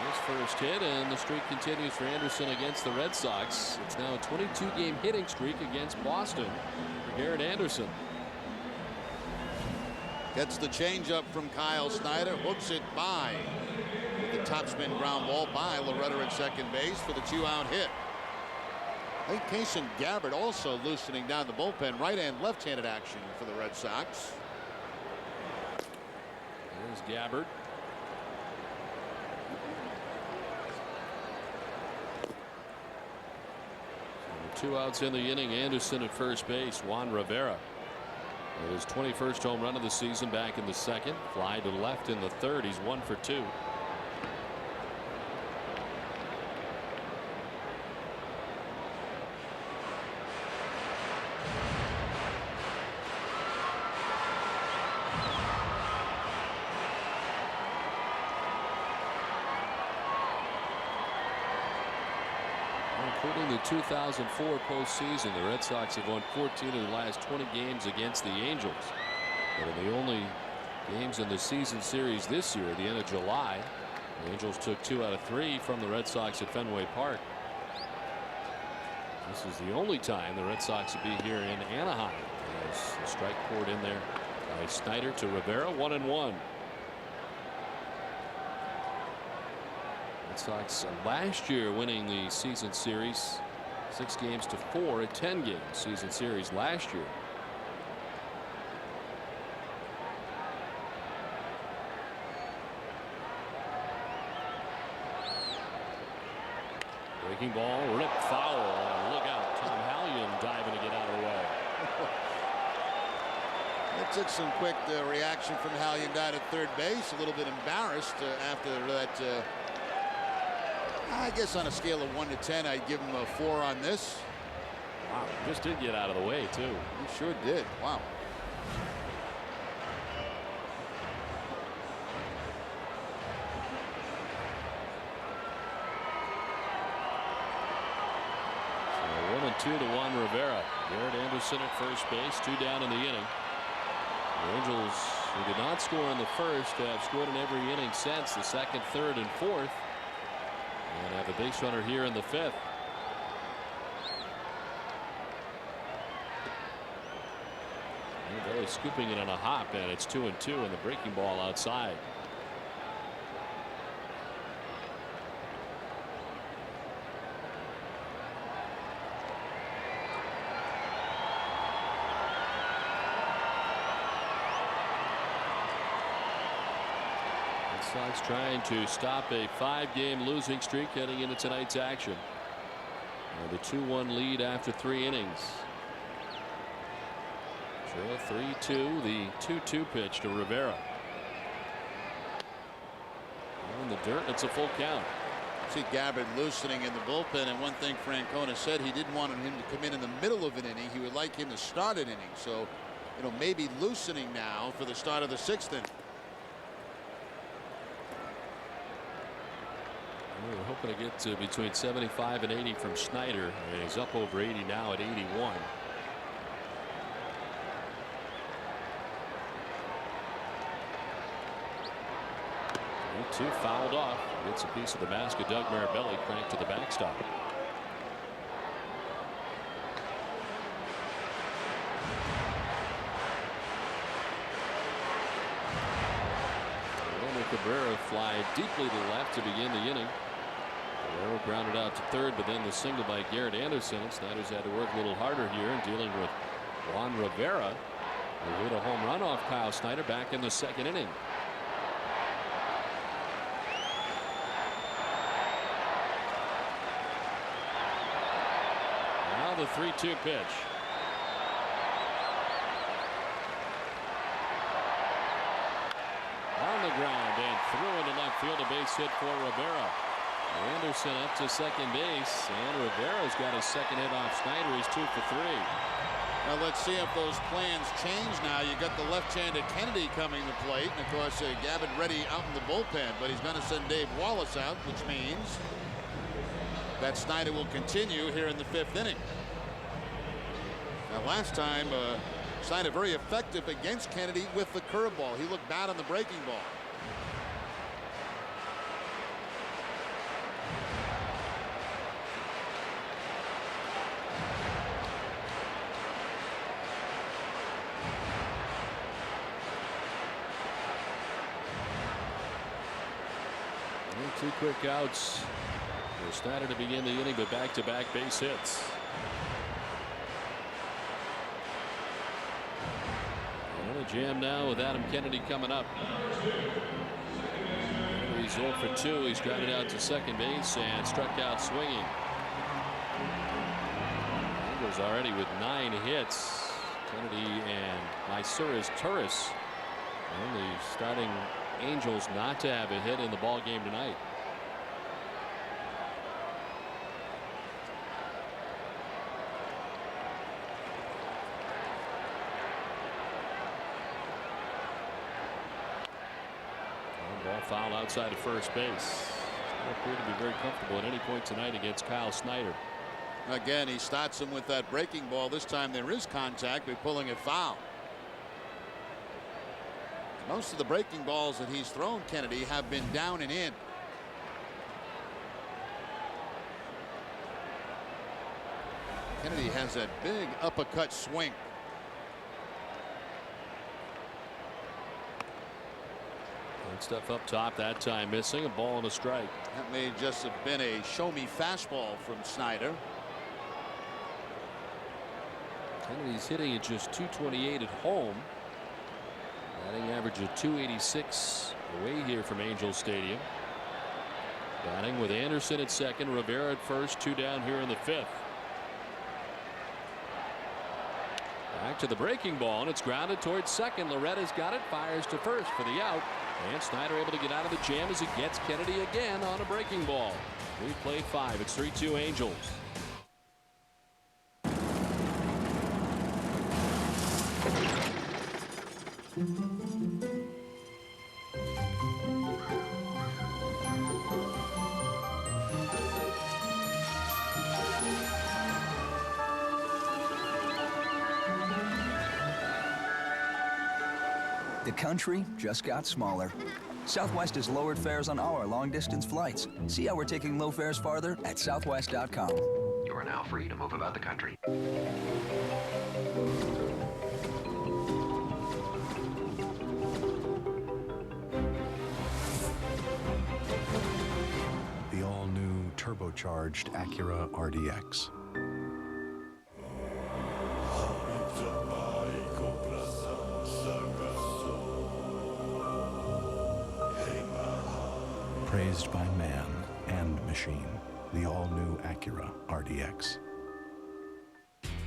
His first hit, and the streak continues for Anderson against the Red Sox. It's now a 22-game hitting streak against Boston for Garrett Anderson. Gets the changeup from Kyle Snyder, hooks it by the topspin ground ball by Loretta at second base for the 2-out hit. I think Kason Gabbard also loosening down the bullpen. Right and left-handed action for the Red Sox. There's Gabbard. So 2 outs in the inning. Anderson at first base. Juan Rivera. His 21st home run of the season back in the second. Fly to left in the third. He's 1 for 2. Including the 2004 postseason, the Red Sox have won 14 of the last 20 games against the Angels. But in the only games in the season series this year, at the end of July, the Angels took 2 out of 3 from the Red Sox at Fenway Park. This is the only time the Red Sox will be here in Anaheim. As the strike poured in there by Snyder to Rivera, 1-1. Red Sox last year winning the season series 6 games to 4, a 10-game season series last year. Breaking ball, rip foul. Look out. Tom Hallion diving to get out of the way. It took some quick reaction from Hallion down at third base. A little bit embarrassed after that. I guess on a scale of 1 to 10, I'd give him a 4 on this. Wow, just did get out of the way, too. He sure did. Wow. So 1-2 to Juan Rivera. Garrett Anderson at first base, 2 down in the inning. The Angels, who did not score in the first, have scored in every inning since, the second, third, and fourth. And have a base runner here in the 5th. Really scooping it on a hop, and it's 2-2, and the breaking ball outside. Red Sox trying to stop a 5-game losing streak heading into tonight's action. The 2-1 lead after 3 innings. Trail 3-2. The 2-2 pitch to Rivera. In the dirt, it's a full count. See Gabbard loosening in the bullpen, and one thing Francona said, he didn't want him to come in the middle of an inning. He would like him to start an inning. So, maybe loosening now for the start of the 6th inning. We're hoping to get to between 75 and 80 from Snyder, and he's up over 80 now at 81. 2 fouled off. Gets a piece of the mask of Doug Marabelli, cranked to the backstop. Cabrera fly deeply to the left to begin the inning. Cabrera grounded out to third, but then the single by Garrett Anderson. Snyder's had to work a little harder here in dealing with Juan Rivera, who hit a home run off Kyle Snyder back in the 2nd inning. Now the 3-2 pitch. On the ground and through into left field, a base hit for Rivera. Anderson up to second base, and Rivera's got his 2nd hit off Snyder. He's 2 for 3. Now let's see if those plans change now. You got the left-handed Kennedy coming to plate, and of course Gabbard ready out in the bullpen, but he's going to send Dave Wallace out, which means that Snyder will continue here in the 5th inning. Now last time Snyder very effective against Kennedy with the curveball. He looked bad on the breaking ball. And 2 quick outs for Snyder to begin the inning, but back-to-back base hits. Jam now with Adam Kennedy coming up. He's 0 for 2. He's grounded out to second base and struck out swinging. Angels already with 9 hits. Kennedy and Mysuris Turris, only starting Angels not to have a hit in the ball game tonight. Foul outside of first base. They appear to be very comfortable at any point tonight against Kyle Snyder. Again, he starts him with that breaking ball. This time there is contact, but pulling it foul. Most of the breaking balls that he's thrown, Kennedy, have been down and in. Kennedy has that big uppercut swing. Stuff up top that time, missing a ball and a strike. That may just have been a show me fastball from Snyder. Kennedy's hitting at just .228 at home. Batting average of .286 away here from Angel Stadium. Batting with Anderson at second, Rivera at first, 2 down here in the 5th. Back to the breaking ball, and it's grounded towards second. Loretta's got it, fires to first for the out. And Snyder able to get out of the jam as he gets Kennedy again on a breaking ball. We played 5. It's 3-2 Angels. The country just got smaller. Southwest has lowered fares on our long-distance flights. See how we're taking low fares farther at southwest.com. You are now free to move about the country. The all-new turbocharged Acura RDX. Praised by man and machine, the all-new Acura RDX.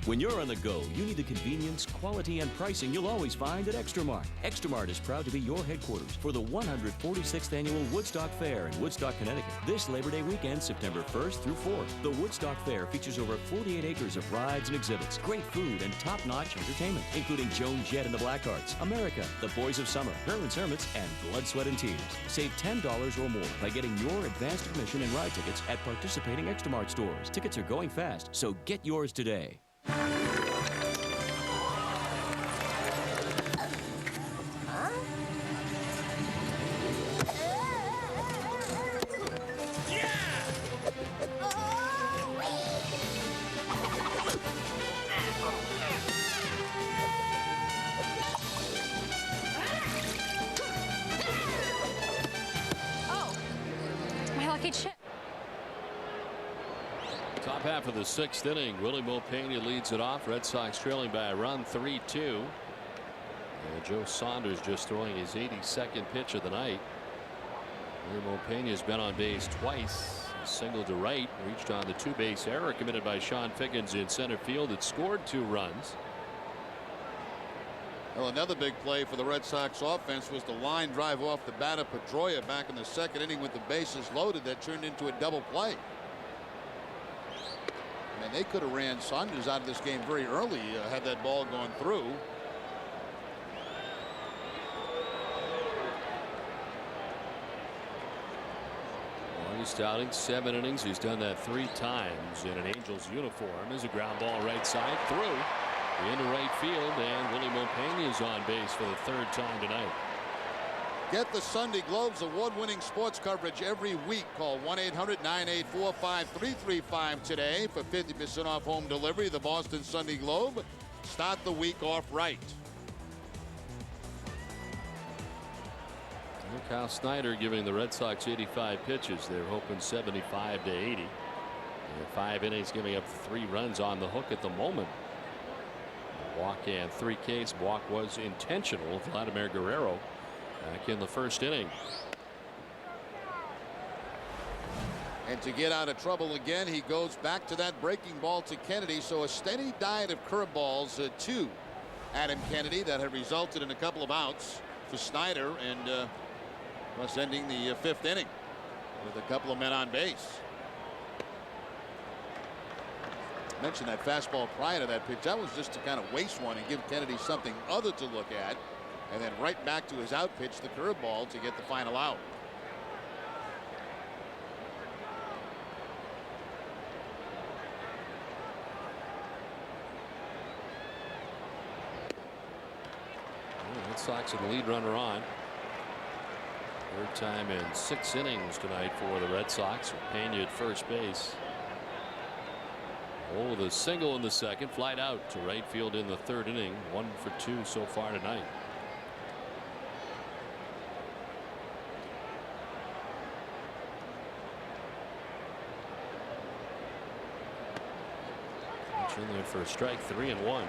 When you're on the go, you need the convenience, quality, and pricing you'll always find at Extramart. Extramart is proud to be your headquarters for the 146th Annual Woodstock Fair in Woodstock, Connecticut. This Labor Day weekend, September 1st through 4th. The Woodstock Fair features over 48 acres of rides and exhibits, great food, and top-notch entertainment, including Joan Jett and the Blackhearts, America, the Boys of Summer, Herman's Hermits, and Blood, Sweat, and Tears. Save $10 or more by getting your advanced admission and ride tickets at participating Extramart stores. Tickets are going fast, so get yours today. Top half of the 6th inning, Willie Mopena leads it off. Red Sox trailing by a run, 3-2. And Joe Saunders just throwing his 82nd pitch of the night. Willie Mopena has been on base twice. A single to right, reached on the 2-base error committed by Sean Figgins in center field. It scored 2 runs. Well, another big play for the Red Sox offense was the line drive off the bat of Pedroia back in the 2nd inning with the bases loaded that turned into a double play. I mean, they could have ran Saunders out of this game very early had that ball gone through. Longest outing, 7 innings. He's done that 3 times in an Angels uniform. There's a ground ball right side through into right field, and Willie Mopena is on base for the 3rd time tonight. Get the Sunday Globe's award-winning sports coverage every week. Call 1-800-984-5335 today for 50% off home delivery. The Boston Sunday Globe. Start the week off right. Kyle Snyder giving the Red Sox 85 pitches. They're hoping 75 to 80. And 5 innings, giving up 3 runs on the hook at the moment. Walk and 3 Ks. Walk was intentional. Vladimir Guerrero back in the 1st inning. And to get out of trouble again, he goes back to that breaking ball to Kennedy. So a steady diet of curveballs to Adam Kennedy that had resulted in a couple of outs for Snyder, and thus ending the 5th inning with a couple of men on base. I mentioned that fastball prior to that pitch. That was just to kind of waste one and give Kennedy something other to look at. And then right back to his out pitch, the curveball, to get the final out. Red Sox with the lead runner on. 3rd time in 6 innings tonight for the Red Sox. Pena at first base. Oh, the single in the 2nd, flied out to right field in the 3rd inning. 1 for 2 so far tonight. In there for a strike, 3-1.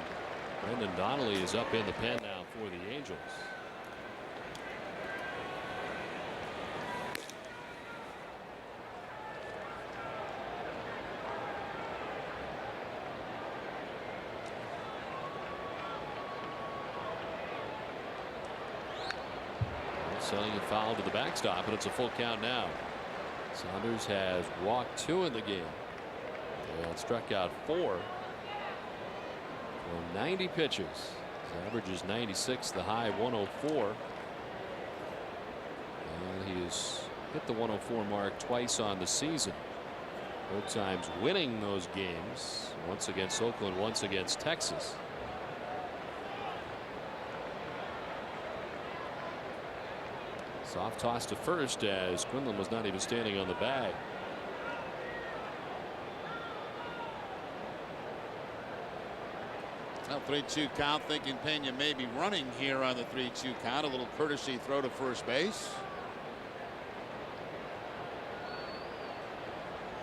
Brendan Donnelly is up in the pen now for the Angels. Selling a foul to the backstop, and it's a full count now. Saunders has walked 2 in the game and struck out 4. 90 pitches. His average is 96, the high 104. And he has hit the 104 mark twice on the season. Both times winning those games. Once against Oakland, once against Texas. Soft toss to first as Quinlan was not even standing on the bag. Now 3-2 count, thinking Pena may be running here on the 3-2 count. A little courtesy throw to first base.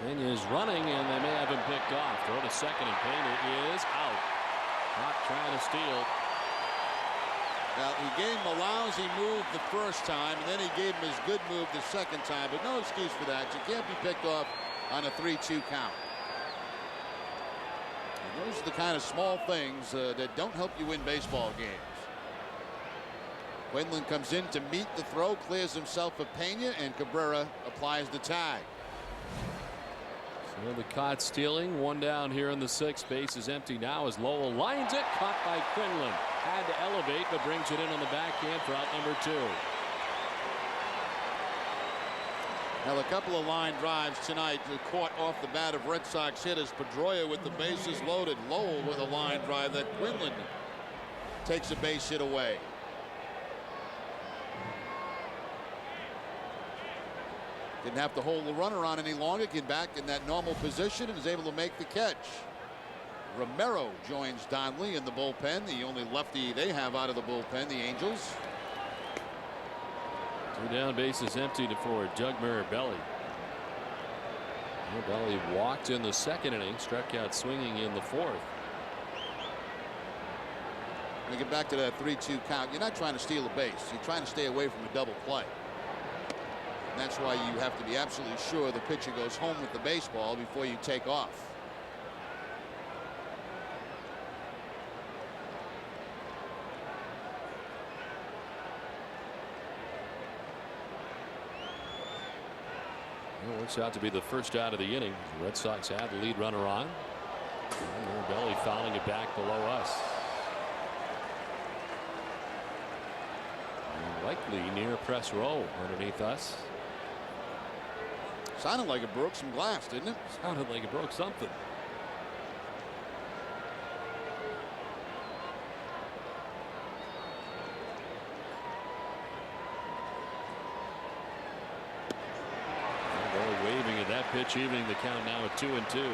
Pena is running, and they may have him picked off. Throw to second, and Pena is out. Not trying to steal. Well, he gave him a lousy move the first time, and then he gave him his good move the second time, but no excuse for that. You can't be picked off on a 3-2 count. And those are the kind of small things that don't help you win baseball games. Quinlan comes in to meet the throw, clears himself of Pena, and Cabrera applies the tag. So the caught stealing, one down here in the sixth. Base is empty now as Lowell lines it, caught by Quinlan. Had to elevate, but brings it in on the backhand for out number 2. Now a couple of line drives tonight caught off the bat of Red Sox hitters. Pedroia with the bases loaded. Lowell with a line drive that Quinlan takes a base hit away. Didn't have to hold the runner on any longer. Get back in that normal position and is able to make the catch. Romero joins Donnelly in the bullpen, the only lefty they have out of the bullpen, the Angels. 2 down, bases empty for Doug Mirabelli. Mirabelli walked in the second inning, struck out swinging in the fourth. When you get back to that 3-2 count, you're not trying to steal a base. You're trying to stay away from a double play. And that's why you have to be absolutely sure the pitcher goes home with the baseball before you take off. It works out to be the first out of the inning. The Red Sox have the lead runner on. Mirabelli fouling it back below us. And likely near press row underneath us. Sounded like it broke some glass, didn't it? Sounded like it broke something. Waving at that pitch, evening the count now at 2-2.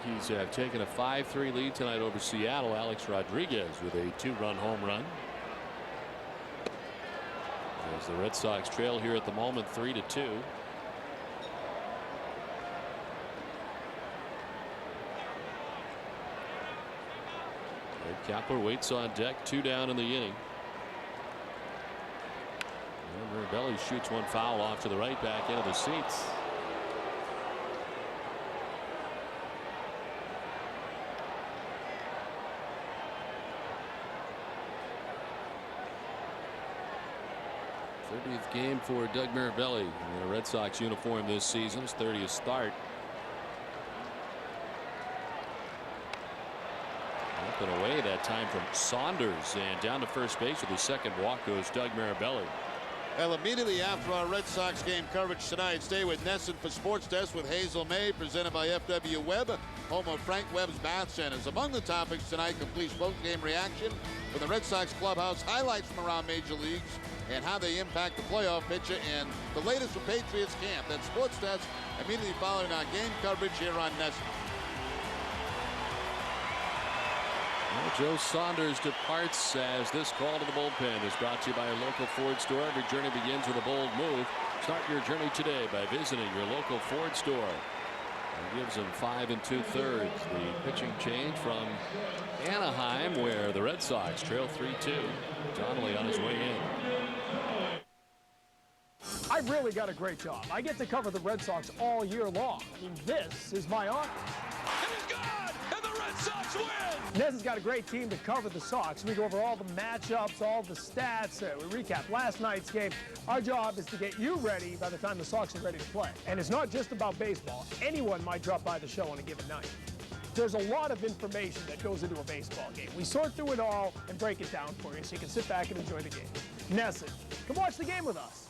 Yankees have taken a 5-3 lead tonight over Seattle. Alex Rodriguez with a 2-run home run. As the Red Sox trail here at the moment 3-2. Kepler waits on deck, 2 down in the inning. Mirabelli shoots one foul off to the right, back into the seats. th game for Doug Mirabelli in a Red Sox uniform this season. His 30th start. Up and away that time from Saunders, and down to first base with his second walk goes Doug Mirabelli. Well, immediately after our Red Sox game coverage tonight, stay with Nesson for Sports Desk with Hazel May, presented by FW Webb, home of Frank Webb's Bath Centers. Among the topics tonight, complete post-game reaction from the Red Sox clubhouse, highlights from around major leagues, and how they impact the playoff picture, and the latest from Patriots camp. That's Sports Desk immediately following our game coverage here on Nesson. Well, Joe Saunders departs as this call to the bullpen is brought to you by a local Ford store. Every journey begins with a bold move. Start your journey today by visiting your local Ford store. It gives them 5 2/3. The pitching change from Anaheim, where the Red Sox trail 3-2. Donnelly on his way in. I've really got a great job. I get to cover the Red Sox all year long. I mean, this is my office. It is good, and the Red Sox win! Nez has got a great team to cover the Sox. We go over all the matchups, all the stats. We recap last night's game. Our job is to get you ready by the time the Sox are ready to play. And it's not just about baseball. Anyone might drop by the show on a given night. There's a lot of information that goes into a baseball game. We sort through it all and break it down for you so you can sit back and enjoy the game. Nesson, come watch the game with us.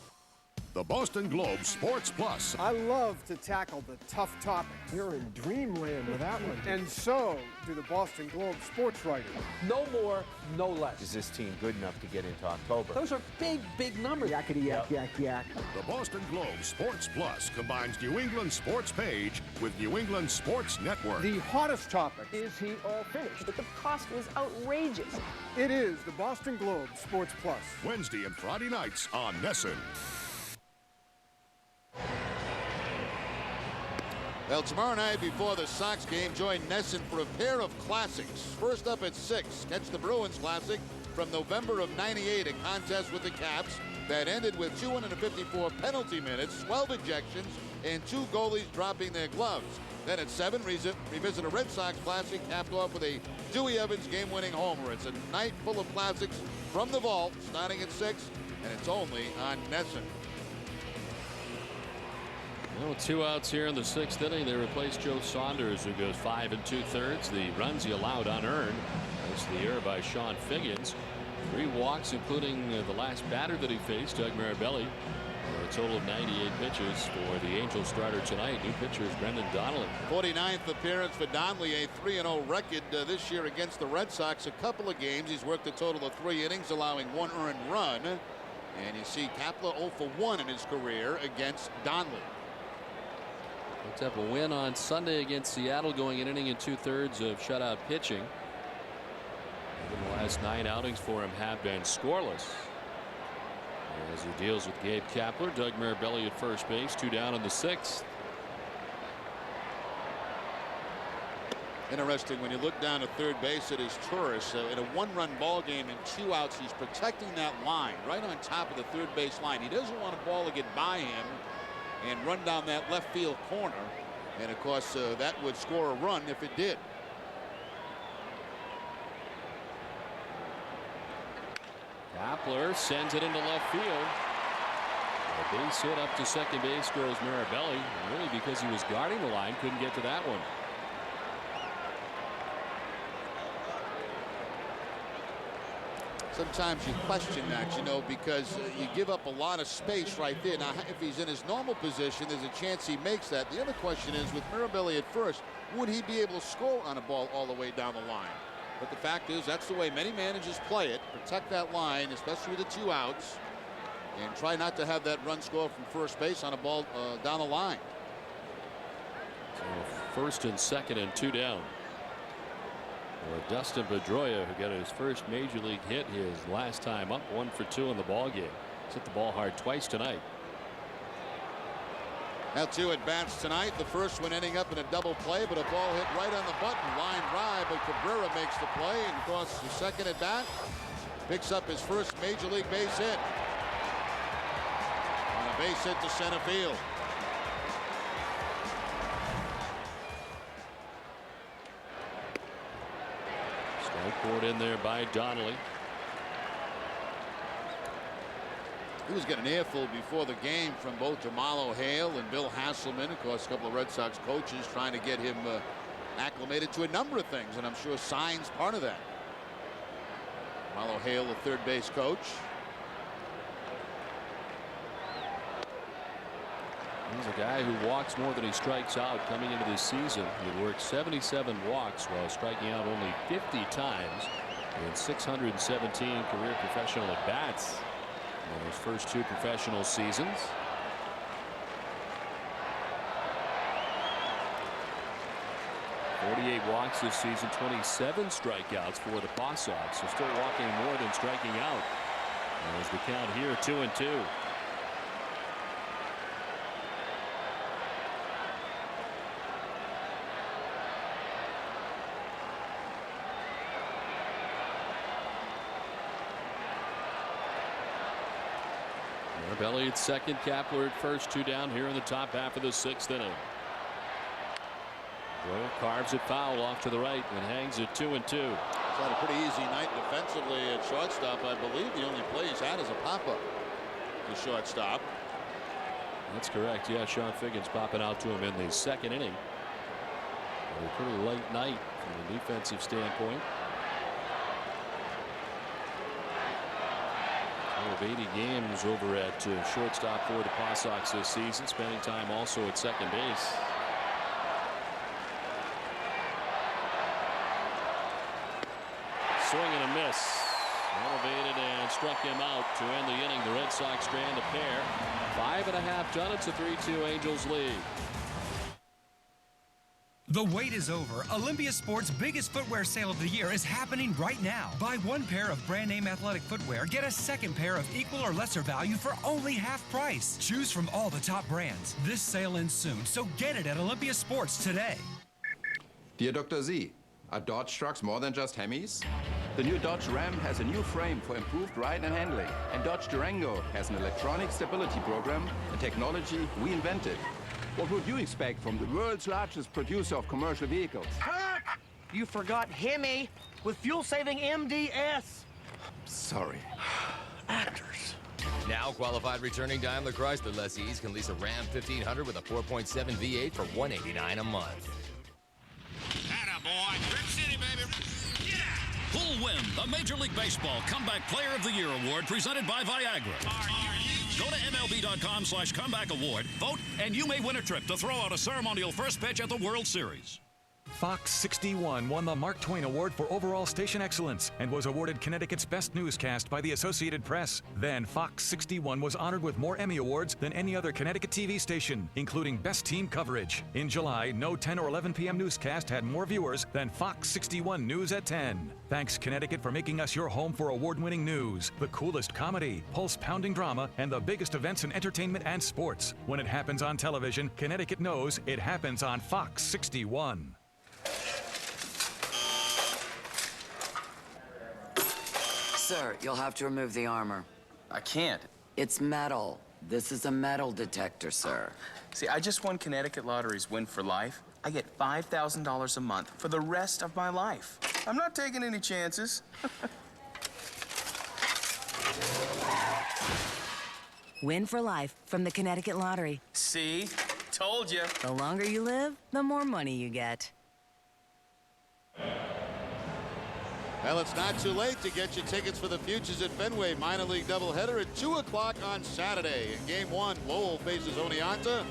The Boston Globe Sports Plus. I love to tackle the tough topic. You're in dreamland with that one. And so do the Boston Globe sports writers. No more, no less. Is this team good enough to get into October? Those are big, big numbers. Yakety yak, yak, yak. The Boston Globe Sports Plus combines New England Sports Page with New England Sports Network. The hottest topic. Is he all finished? But the cost was outrageous. It is the Boston Globe Sports Plus. Wednesday and Friday nights on Nesson. Well, tomorrow night before the Sox game, join Nesson for a pair of classics. First up at 6, catch the Bruins Classic from November of '98, a contest with the Caps that ended with 254 penalty minutes, 12 ejections, and 2 goalies dropping their gloves. Then at 7, revisit a Red Sox Classic capped off with a Dewey Evans game-winning homer. It's a night full of classics from the vault, starting at 6, and it's only on Nesson. Well, 2 outs here in the 6th inning. They replaced Joe Saunders, who goes 5 2/3. The runs he allowed unearned. That's the error by Sean Figgins. 3 walks, including the last batter that he faced, Doug Mirabelli. A total of 98 pitches for the Angels starter tonight. New pitcher is Brendan Donnelly. 49th appearance for Donnelly, a 3-0 record this year against the Red Sox. A couple of games, he's worked a total of 3 innings, allowing 1 earned run. And you see Kapler 0 for 1 in his career against Donnelly. Let's have a win on Sunday against Seattle, going an inning and 2/3 of shutout pitching. The last 9 outings for him have been scoreless. As he deals with Gabe Kapler, Doug Mirabelli at first base, 2 down in the 6th. Interesting when you look down at third base at his tourist in a 1-run ball game and 2 outs. He's protecting that line right on top of the third base line. He doesn't want a ball to get by him and run down that left field corner, and of course that would score a run if it did. Kapler sends it into left field. A base hit up to second base goes Mirabelli, really because he was guarding the line, couldn't get to that one. Sometimes you question that, you know, because you give up a lot of space right there. Now, if he's in his normal position, there's a chance he makes that. The other question is, with Mirabelli at first, would he be able to score on a ball all the way down the line? But the fact is, that's the way many managers play it. Protect that line, especially with the 2 outs, and try not to have that run score from first base on a ball down the line. So 1st and 2nd and 2 down. For Dustin Pedoria, who got his first major league hit his last time up, 1 for 2 in the ball game. He's hit the ball hard twice tonight. Now 2 at bats tonight. The first one ending up in a double play, but a ball hit right on the button. Line drive, but Cabrera makes the play, and of course the second at bat picks up his first major league base hit. On a base hit to center field. Strike board in there by Donnelly. He was getting an earful before the game from both Jamal O'Hale and Bill Hasselman. Of course, a couple of Red Sox coaches trying to get him acclimated to a number of things, and I'm sure Sign's part of that. Jamal O'Hale, the third base coach. He's a guy who walks more than he strikes out coming into this season. He worked 77 walks while striking out only 50 times in 617 career professional at bats in his first 2 professional seasons. .48 walks this season, 27 strikeouts for the Paw Sox. So still walking more than striking out. As the count here, 2-2. Mirabelli at second, Kapler at first, 2 down here in the top half of the 6th inning. Royal carves it foul off to the right and hangs it 2-2. He's had a pretty easy night defensively at shortstop. I believe the only play he's had is a pop-up to shortstop. That's correct. Yeah, Sean Figgins popping out to him in the 2nd inning. A pretty late night from a defensive standpoint. 80 games over at shortstop for the Paw Sox this season, spending time also at second base. Swing and a miss. Elevated and struck him out to end the inning. The Red Sox strand a pair. 5.5 done. It's a 3-2 Angels lead. The wait is over. Olympia Sports' biggest footwear sale of the year is happening right now. Buy one pair of brand name athletic footwear, get a second pair of equal or lesser value for only half price. Choose from all the top brands. This sale ends soon, so get it at Olympia Sports today. Dear Dr. Z, are Dodge trucks more than just Hemis? The new Dodge Ram has a new frame for improved ride and handling. And Dodge Durango has an electronic stability program, a technology we invented. What would you expect from the world's largest producer of commercial vehicles? Kirk! You forgot Hemi with fuel-saving MDS. Sorry. Actors. Now, qualified returning Daimler Chrysler lessees can lease a Ram 1500 with a 4.7 V8 for $189 a month. Attaboy. Rip City, baby. Yeah. Who'll win the Major League Baseball Comeback Player of the Year award presented by Viagra? Go to MLB.com/comeback award, vote, and you may win a trip to throw out a ceremonial first pitch at the World Series. Fox 61 won the Mark Twain Award for Overall Station Excellence and was awarded Connecticut's Best Newscast by the Associated Press. Then Fox 61 was honored with more Emmy Awards than any other Connecticut TV station, including Best Team Coverage. In July, no 10 or 11 p.m. newscast had more viewers than Fox 61 News at 10. Thanks, Connecticut, for making us your home for award-winning news, the coolest comedy, pulse-pounding drama, and the biggest events in entertainment and sports. When it happens on television, Connecticut knows it happens on Fox 61. Sir, you'll have to remove the armor. I can't. It's metal. This is a metal detector, sir. See, I just won Connecticut Lottery's Win for Life. I get $5,000 a month for the rest of my life. I'm not taking any chances. Win for Life from the Connecticut Lottery. See? Told you. The longer you live, the more money you get. Well, it's not too late to get you tickets for the Futures at Fenway minor league doubleheader at 2 o'clock on Saturday. In Game 1, Lowell faces Oneonta.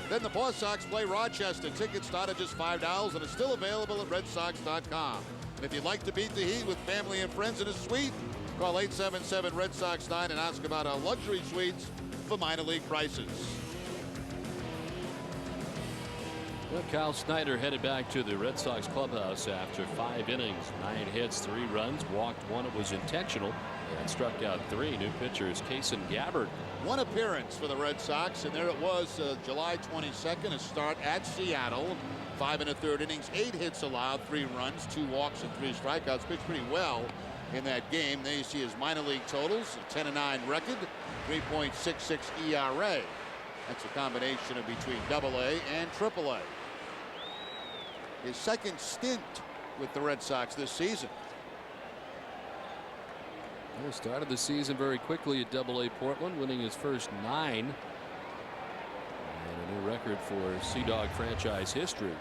Then the Paw Sox play Rochester. Tickets start at just $5 and are still available at RedSox.com. And if you'd like to beat the heat with family and friends in a suite, call 877-RED-SOX-9 and ask about our luxury suites for minor league prices. Well, Kyle Snyder headed back to the Red Sox clubhouse after 5 innings, 9 hits, 3 runs, walked 1. It was intentional, and struck out 3. New pitcher is Kason Gabbard. 1 appearance for the Red Sox, and there it was, July 22nd, a start at Seattle. 5 1/3 innings, 8 hits allowed, 3 runs, 2 walks, and 3 strikeouts. Pitched pretty well in that game. There you see his minor league totals: a 10-9 record, 3.66 ERA. That's a combination of between AA and AAA. His second stint with the Red Sox this season. He started the season very quickly at AA Portland, winning his first 9. And a new record for Sea Dog franchise history.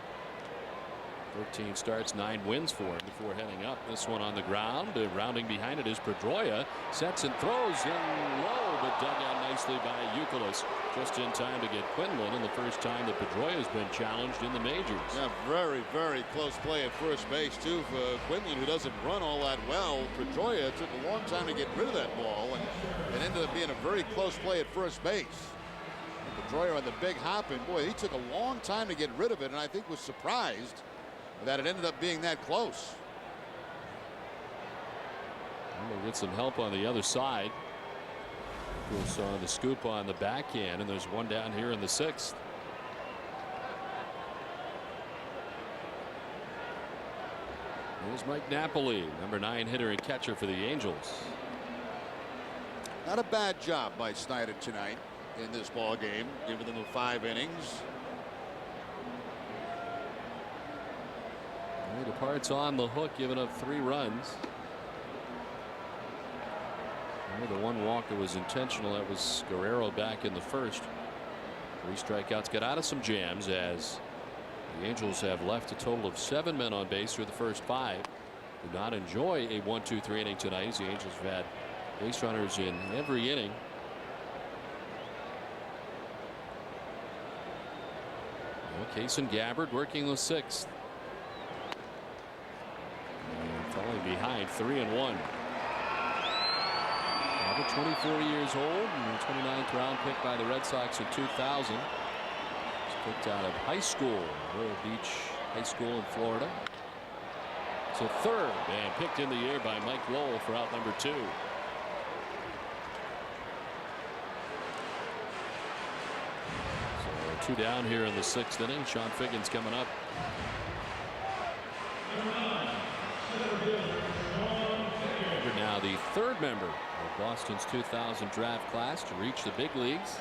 13 starts, 9 wins for him before heading up. This one on the ground. Rounding behind it is Pedroia. Sets and throws in low, but dug out nicely by Youkilis. Just in time to get Quinlan, and the first time that Pedroia has been challenged in the majors. Yeah, very, very close play at first base, too, for Quinlan, who doesn't run all that well. Pedroia took a long time to get rid of that ball, and it ended up being a very close play at first base. Pedroia on the big hop, and boy, he took a long time to get rid of it, and I think was surprised that it ended up being that close. And we'll get some help on the other side. We saw the scoop on the backhand, and there's one down here in the 6th. Here's Mike Napoli, number 9 hitter and catcher for the Angels. Not a bad job by Snyder tonight in this ball game, giving them 5 innings. He departs on the hook, giving up 3 runs. The 1 walk that was intentional, that was Guerrero back in the first. 3 strikeouts, got out of some jams as the Angels have left a total of 7 men on base through the first 5. Did not enjoy a 1-2-3 inning tonight. The Angels have had base runners in every inning. Kason Gabbard working the 6th. Falling behind 3-1. Gabbard, 24 years old, and the 29th round pick by the Red Sox in 2000. He's picked out of high school, Royal Beach high school in Florida. To third and picked in the air by Mike Lowell for out number 2. So 2 down here in the 6th inning. Sean Figgins coming up. Now the 3rd member of Boston's 2000 draft class to reach the big leagues.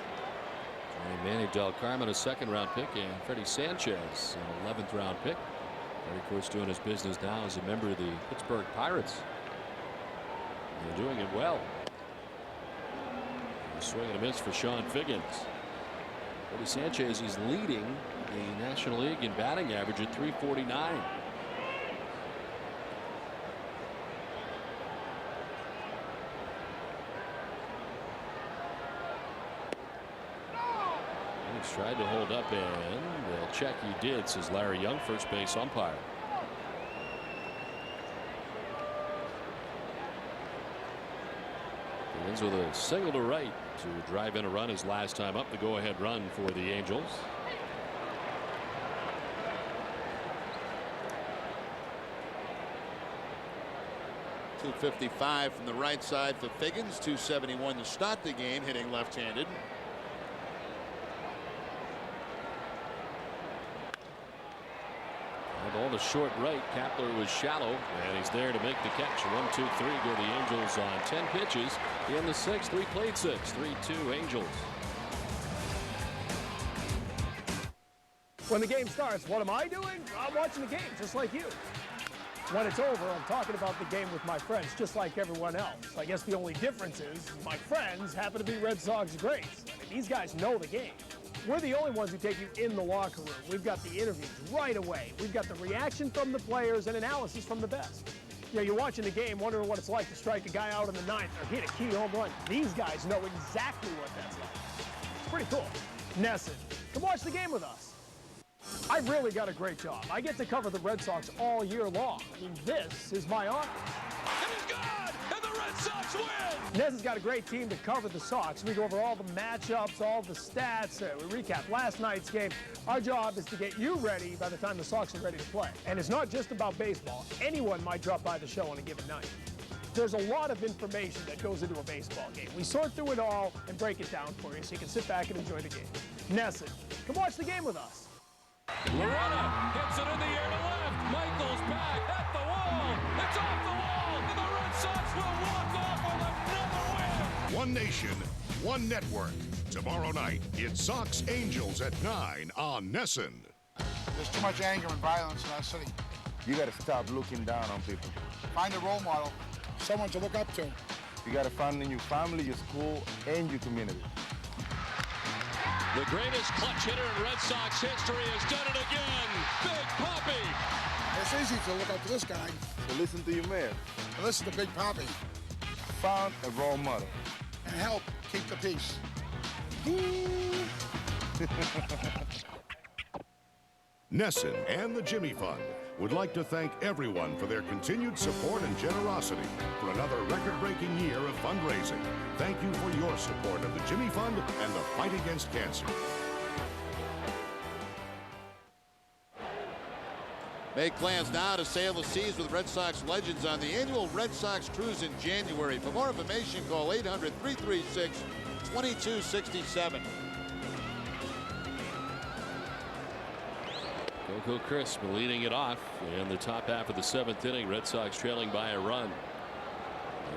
Joining Manny Del Carmen, a 2nd-round pick, and Freddie Sanchez, an 11th-round pick. Freddie, of course, doing his business now as a member of the Pittsburgh Pirates. And doing it well. Swing and a miss for Sean Figgins. Freddie Sanchez is leading the National League in batting average at .349. Tried to hold up, and they'll check he did, says Larry Young, first base umpire. Begins with a single to right to drive in a run his last time up, the go-ahead run for the Angels. .255 from the right side for Figgins. .271 to start the game, hitting left-handed. Ball to short right. Kapler was shallow, and he's there to make the catch. 1, 2, 3 go the Angels on 10 pitches. In the 6th, 3 played 6. 3-2 Angels. When the game starts, what am I doing? I'm watching the game, just like you. When it's over, I'm talking about the game with my friends, just like everyone else. I guess the only difference is my friends happen to be Red Sox greats. I mean, these guys know the game. We're the only ones who take you in the locker room. We've got the interviews right away. We've got the reaction from the players and analysis from the best. You know, you're watching the game, wondering what it's like to strike a guy out in the 9th or hit a key home run. These guys know exactly what that's like. It's pretty cool. Nesson, come watch the game with us. I've really got a great job. I get to cover the Red Sox all year long. I mean, this is my office. It is good, and the Red Sox win! Nez has got a great team to cover the Sox. We go over all the matchups, all the stats. We recap last night's game. Our job is to get you ready by the time the Sox are ready to play. And it's not just about baseball. Anyone might drop by the show on a given night. There's a lot of information that goes into a baseball game. We sort through it all and break it down for you so you can sit back and enjoy the game. Nesson, come watch the game with us. Loretta hits it in the air to left. Michaels back at the wall. It's off the wall, and the Red Sox will walk off with another win. One nation, one network. Tomorrow night, it's Sox Angels at 9 on Nesson. There's too much anger and violence in our city. You got to stop looking down on people. Find a role model, someone to look up to. You got to find in your family, your school, and your community. The greatest clutch hitter in Red Sox history has done it again. Big Papi. It's easy to look up to this guy. So listen to your man. And listen to Big Papi. Found a role model. And help keep the peace. Nesson and the Jimmy Fund would like to thank everyone for their continued support and generosity for another record-breaking year of fundraising. Thank you for your support of the Jimmy Fund and the fight against cancer. Make plans now to sail the seas with Red Sox legends on the annual Red Sox Cruise in January. For more information, call 800-336-2267. Coco Crisp leading it off in the top half of the 7th inning. Red Sox trailing by a run.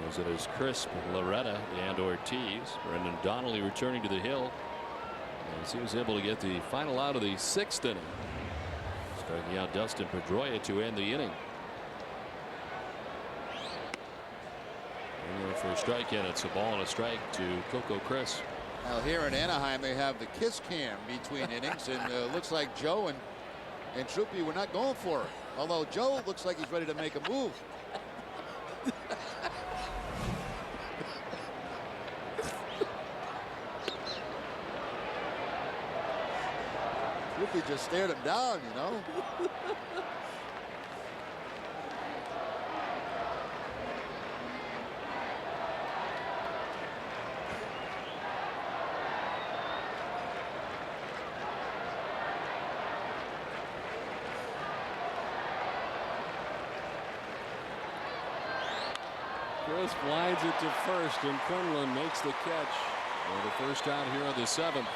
As it is Crisp, Loretta, and Ortiz. Brendan Donnelly returning to the hill as he was able to get the final out of the 6th inning. Striking out Dustin Pedroia to end the inning. And for a strike, and it's a ball and a strike to Coco Crisp. Now here in Anaheim, they have the kiss cam between innings, and looks like Joe and Troopy were not going for it. Although Joe looks like he's ready to make a move. Troopy just stared him down, you know. Chris blinds it to first, and Quinlan makes the catch for the first out here on the 7th.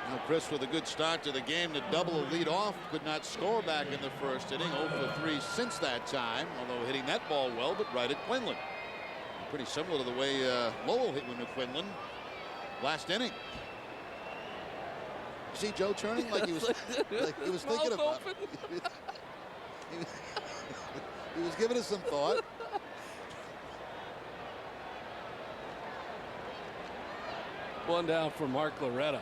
Now Chris with a good start to the game to double a lead off. Could not score back in the first inning. 0 for 3 since that time, although hitting that ball well, but right at Quinlan. Pretty similar to the way Lowell hit with Quinlan last inning. You see Joe turning like he was thinking about it. He was giving us some thought. One down for Mark Loretta.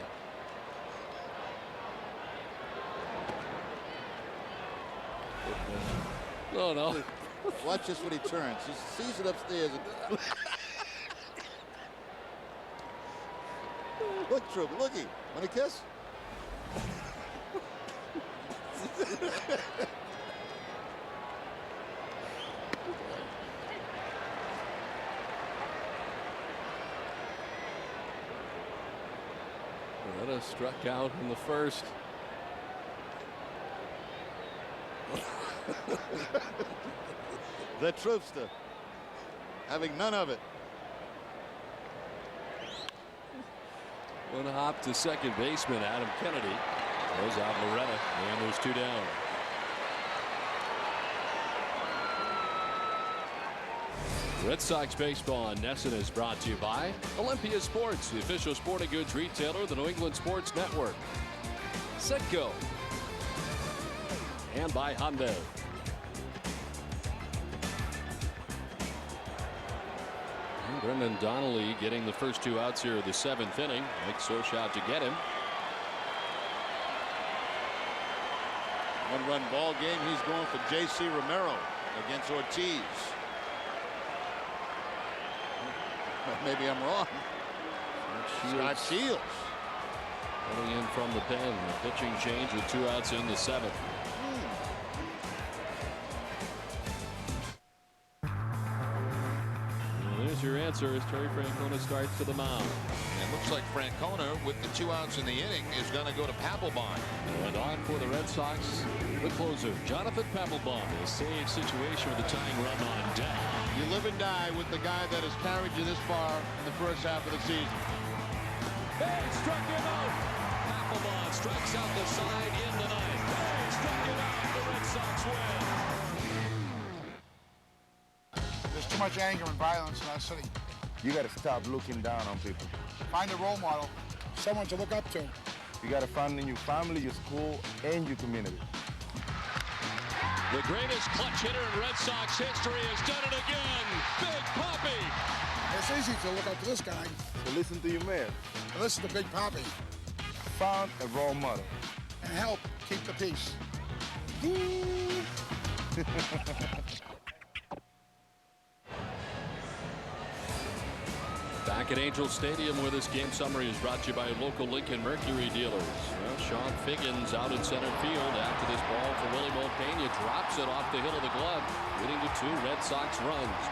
No. Watch this when he turns. He sees it upstairs. And look, Troop, looky. Want a kiss? Loretta struck out in the first. The Troopster having none of it. One hop to second baseman Adam Kennedy. Throws out Loretta, and there's 2 down. Red Sox baseball on Nesson is brought to you by Olympia Sports, the official sporting goods retailer of the New England Sports Network. Citgo. And by Hyundai. And Brendan Donnelly getting the first 2 outs here of the 7th inning. Mike Soch out to get him. One-run ball game. He's going for J.C. Romero against Ortiz. Maybe I'm wrong. Scott Shields. Coming in from the pen. A pitching change with 2 outs in the 7th. There's your answer as Terry Francona starts to the mound. And looks like Francona, with the 2 outs in the inning, is going to go to Papelbon. And on for the Red Sox, the closer, Jonathan Papelbon. A save situation with the tying run on deck. You live and die with the guy that has carried you this far in the first half of the season. Hey, struck him out. Papelbon strikes out the side in the ninth. Hey, struck him out. The Red Sox win. There's too much anger and violence in our city. You got to stop looking down on people. Find a role model, someone to look up to. You got to find in your family, your school, and your community. The greatest clutch hitter in Red Sox history has done it again. Big Papi. It's easy to look up to this guy. So listen to your man. And listen to Big Papi. Found a role model. And help keep the peace. Back at Angel Stadium, where this game summary is brought to you by local Lincoln Mercury dealers. Well, Sean Figgins out in center field after this ball for Willie Montpena. Drops it off the hill of the glove, leading to 2 Red Sox runs.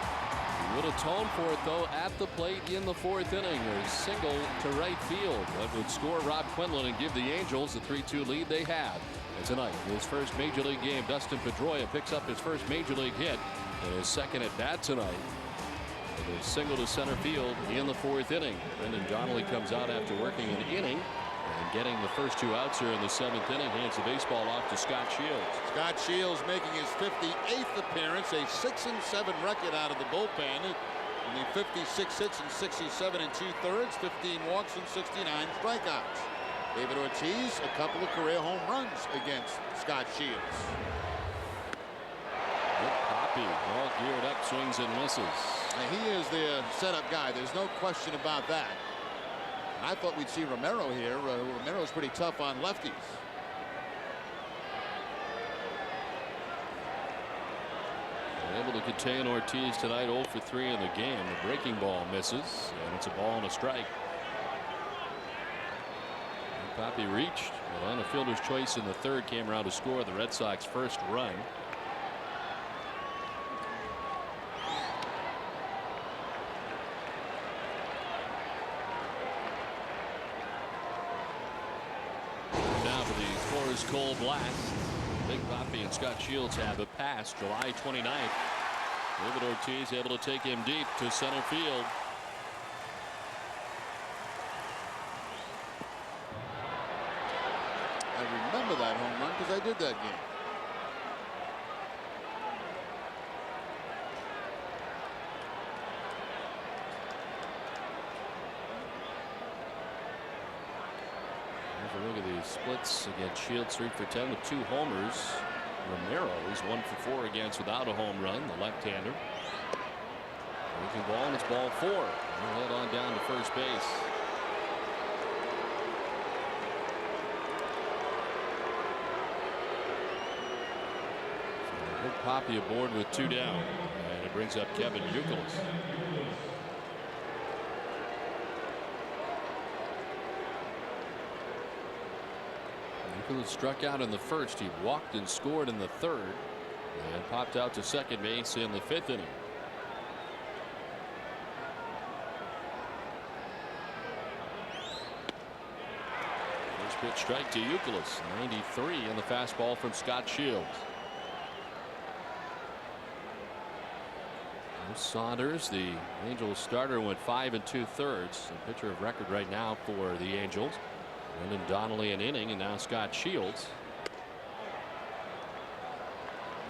He would atone for it, though, at the plate in the 4th inning. A single to right field that would score Rob Quinlan and give the Angels the 3-2 lead they had. And tonight, in his first Major League game, Dustin Pedroia picks up his first Major League hit and his second at bat tonight. With a single to center field in the 4th inning. Brendan Donnelly comes out after working an inning and getting the first 2 outs here in the 7th inning. Hands the baseball off to Scott Shields. Scott Shields making his 58th appearance, a 6-7 record out of the bullpen. Only 56 hits and 67 2/3, 15 walks and 69 strikeouts. David Ortiz, a couple of career home runs against Scott Shields. Papi all geared up, swings and misses. And he is the setup guy. There's no question about that. And I thought we'd see Romero here. Romero's pretty tough on lefties. Able to contain Ortiz tonight. 0 for 3 in the game. The breaking ball misses, and it's a ball and a strike. And Papi reached, but on a fielder's choice in the 3rd, came around to score the Red Sox first run. Now for the Forest Cold blast. Big Papi and Scott Shields have a pass July 29th. David Ortiz able to take him deep to center field. I remember that home run because I did that game. Here's a look at these splits against Shields. 3 for 10 with 2 homers. Romero, he's 1 for 4 against without a home run, the left-hander. Breaking ball, and it's ball 4. He'll head on down to first base. So Big Papi aboard with 2 down, and it brings up Kevin Youkilis. Youkilis struck out in the first. He walked and scored in the third, and popped out to second base in the 5th inning. First pitch strike to Youkilis. 93 in the fastball from Scott Shields. Saunders, the Angels starter, went 5 2/3. The pitcher of record right now for the Angels. Brendan Donnelly an inning, and now Scott Shields.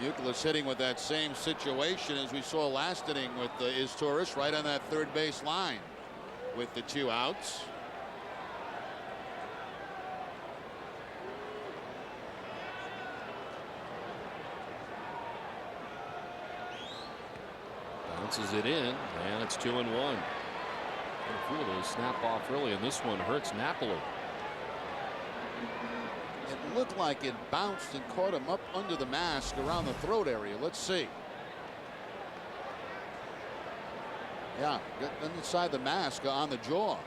Youkilis hitting with that same situation as we saw last inning with Izturis, right on that third base line with the 2 outs. Bounces it in, and it's 2-1. A few of those snap off early, and this one hurts Napoli. It looked like it bounced and caught him up under the mask around the throat area. Let's see. Yeah, got inside the mask on the jaw.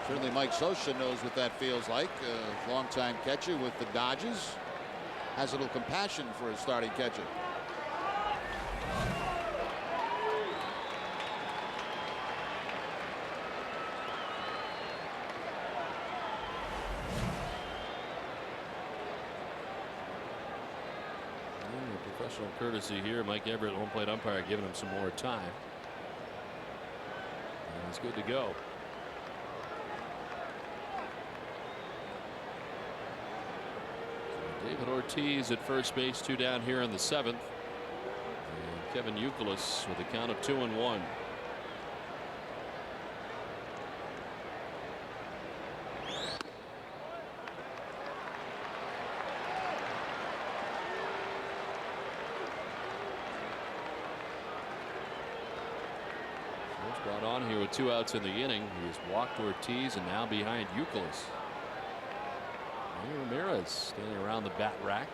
Certainly Mike Scioscia knows what that feels like. A longtime catcher with the Dodgers. Has a little compassion for his starting catcher. Professional courtesy here. Mike Everett, home plate umpire, giving him some more time. And he's good to go. David Ortiz at first base, 2 down here in the 7th. And Kevin Youkilis with a count of 2-1. Brought on here with 2 outs in the inning. He's walked Ortiz and now behind Youkilis. Ramirez standing around the bat rack.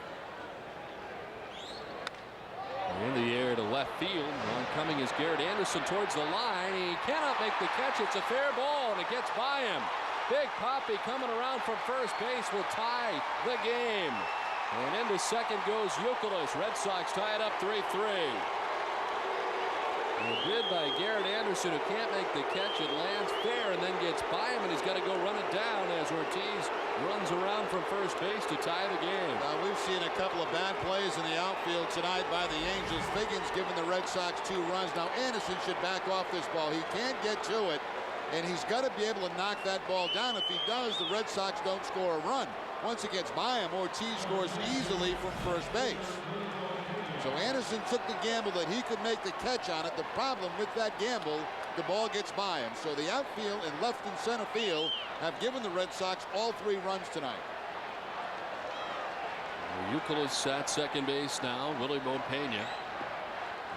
In the air to left field. Oncoming is Garrett Anderson towards the line. He cannot make the catch. It's a fair ball, and it gets by him. Big Papi coming around from first base will tie the game. And into second goes Youkilis. Red Sox tie it up 3-3. A bid by Garrett Anderson, who can't make the catch. It lands fair and then gets by him, and he's got to go run it down as Ortiz runs around from first base to tie the game. Now, we've seen a couple of bad plays in the outfield tonight by the Angels. Figgins giving the Red Sox 2 runs. Now Anderson should back off this ball. He can't get to it, and he's got to be able to knock that ball down. If he does, the Red Sox don't score a run. Once it gets by him, Ortiz scores easily from first base. So Anderson took the gamble that he could make the catch on it. The problem with that gamble, the ball gets by him. So the outfield and left and center field have given the Red Sox all 3 runs tonight. Youkilis at second base now. Willie Montpena.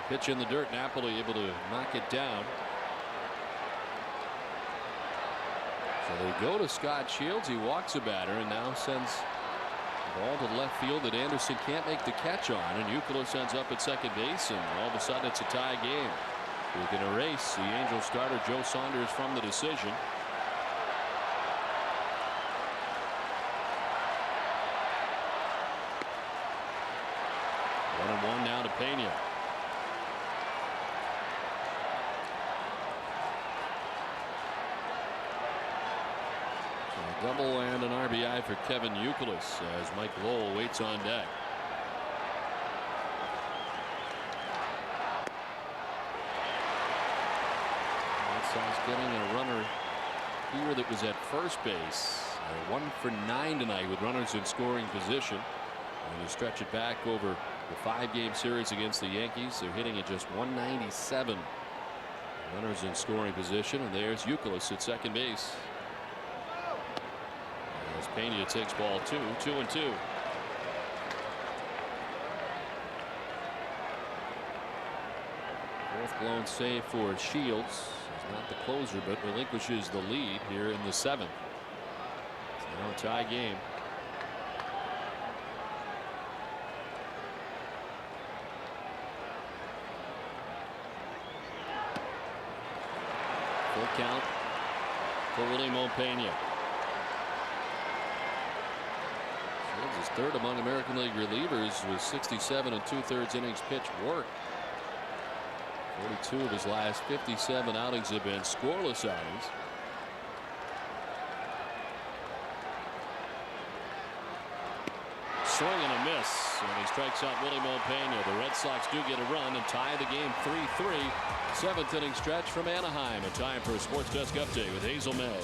Pitch in the dirt. Napoli able to knock it down. So they go to Scott Shields. He walks a batter and now sends ball to left field that Anderson can't make the catch on, and Youkilis ends up at second base, and all of a sudden it's a tie game. We can erase the Angels starter Joe Saunders from the decision. 1-1 now to Pena. So a double and an RBI for Kevin Youkilis as Mike Lowell waits on deck. Sounds getting a runner here that was at first base. 1 for 9 tonight with runners in scoring position. And you stretch it back over the 5-game series against the Yankees. They're hitting at just 197. Runners in scoring position, and there's Youkilis at second base. As Pena takes ball 2, 2-2. Fourth blown save for Shields. He's not the closer, but relinquishes the lead here in the 7th. It's now a tie game. Full count for Willie Pena. Shields is third among American League relievers with 67 2/3 innings pitched work. 42 of his last 57 outings have been scoreless outings. Swing and a miss, and he strikes out Willie Pena. The Red Sox do get a run and tie the game 3-3. 7th inning stretch from Anaheim. A time for a Sports Desk update with Hazel May.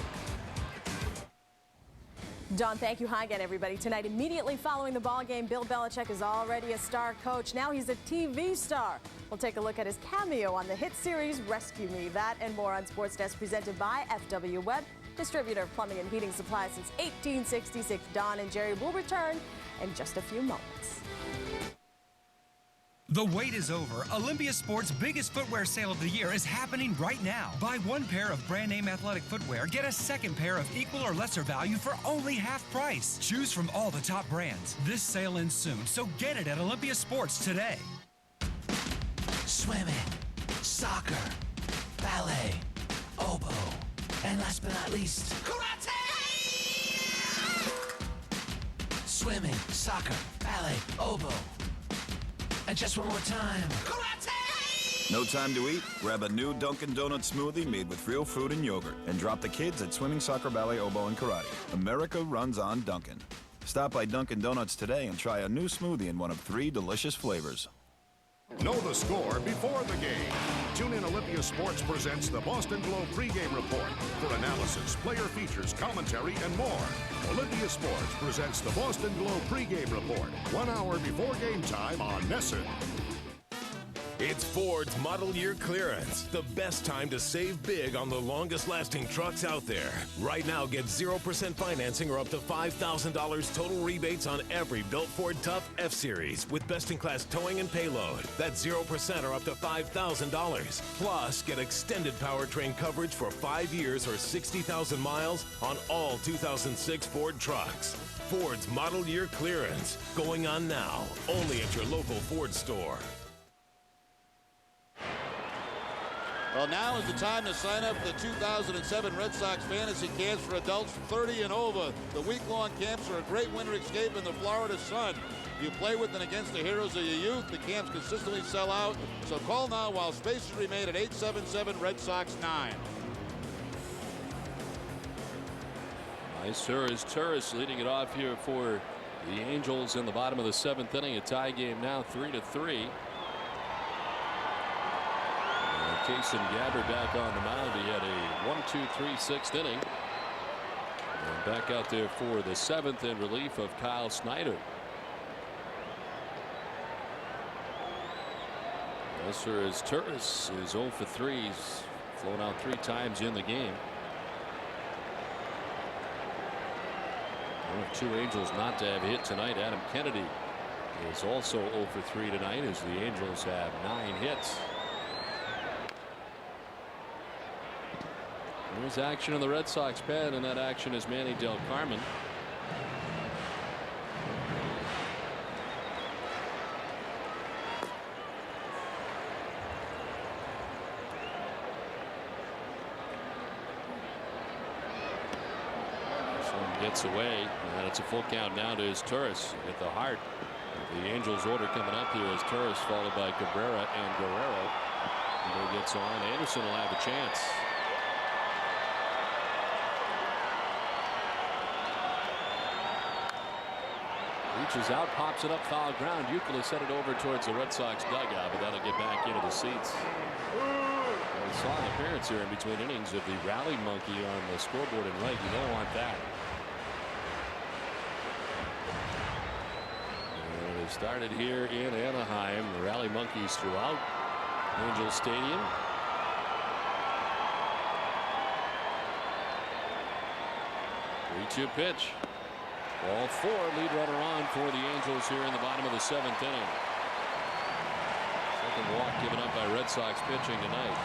Don, thank you. Hi again, everybody. Tonight, immediately following the ball game, Bill Belichick is already a star coach. Now he's a TV star. We'll take a look at his cameo on the hit series Rescue Me. That and more on Sports Desk, presented by FW Webb, distributor of plumbing and heating supplies since 1866. Don and Jerry will return in just a few moments. The wait is over. Olympia Sports' biggest footwear sale of the year is happening right now. Buy 1 pair of brand name athletic footwear, get a 2nd pair of equal or lesser value for only half price. Choose from all the top brands. This sale ends soon, so get it at Olympia Sports today. Swimming, soccer, ballet, oboe, and last but not least, karate! Swimming, soccer, ballet, oboe. And just one more time. Karate! No time to eat? Grab a new Dunkin' Donuts smoothie made with real fruit and yogurt. And drop the kids at swimming, soccer, ballet, oboe, and karate. America runs on Dunkin'. Stop by Dunkin' Donuts today and try a new smoothie in one of 3 delicious flavors. Know the score before the game. Tune in. Olympia Sports presents the Boston Globe pregame report for analysis, player features, commentary, and more. Olympia Sports presents the Boston Globe pregame report 1 hour before game time on NESN. It's Ford's model year clearance. The best time to save big on the longest lasting trucks out there. Right now, get 0% financing or up to $5,000 total rebates on every built Ford Tough F-Series with best-in-class towing and payload. That's 0% or up to $5,000. Plus, get extended powertrain coverage for 5 years or 60,000 miles on all 2006 Ford trucks. Ford's model year clearance. Going on now. Only at your local Ford store. Well, now is the time to sign up for the 2007 Red Sox fantasy camps for adults 30 and over. The week-long camps are a great winter escape in the Florida sun. You play with and against the heroes of your youth. The camps consistently sell out. So call now while spaces remain at 877 Red Sox 9. Nice Turris leading it off here for the Angels in the bottom of the 7th inning. A tie game now 3-3. Jason Gabbard back on the mound. He had a 1-2-3 6th inning. And back out there for the 7th in relief of Kyle Snyder. As far as Turris is 0 for 3. He's flown out 3 times in the game. One of 2 Angels not to have hit tonight. Adam Kennedy is also 0 for 3 tonight as the Angels have 9 hits. There's action in the Red Sox pen, and that action is Manny Del Carmen. This one gets away, and it's a full count now to his Turris at the heart. The Angels order coming up here is Torres followed by Cabrera and Guerrero. He gets on. Anderson will have a chance. Reaches out, pops it up, foul ground. Euclid set it over towards the Red Sox dugout, but that'll get back into the seats. We saw an appearance here in between innings of the rally monkey on the scoreboard in right. You don't want that. And it started here in Anaheim. The rally monkeys throughout Angel Stadium. Three-two pitch. Ball four, lead runner on for the Angels here in the bottom of the 7th inning. Second walk given up by Red Sox pitching tonight.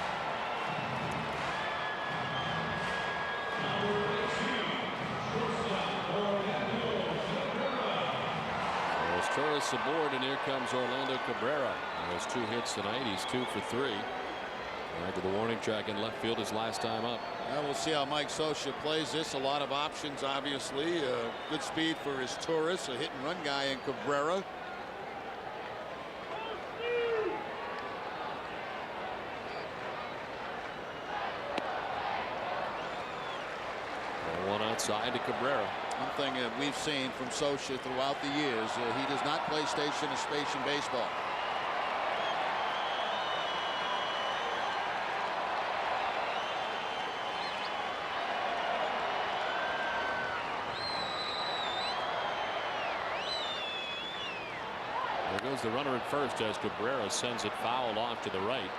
There's Torres aboard, and here comes Orlando Cabrera. Those 2 hits tonight. He's 2 for 3. Right to the warning track in left field his last time up. Well, we'll see how Mike Scioscia plays this. A lot of options, obviously. Good speed for his Torres, a hit and run guy in Cabrera. One outside to Cabrera. One thing that we've seen from Scioscia throughout the years, he does not play station to station baseball. There goes the runner at first as Cabrera sends it foul off to the right.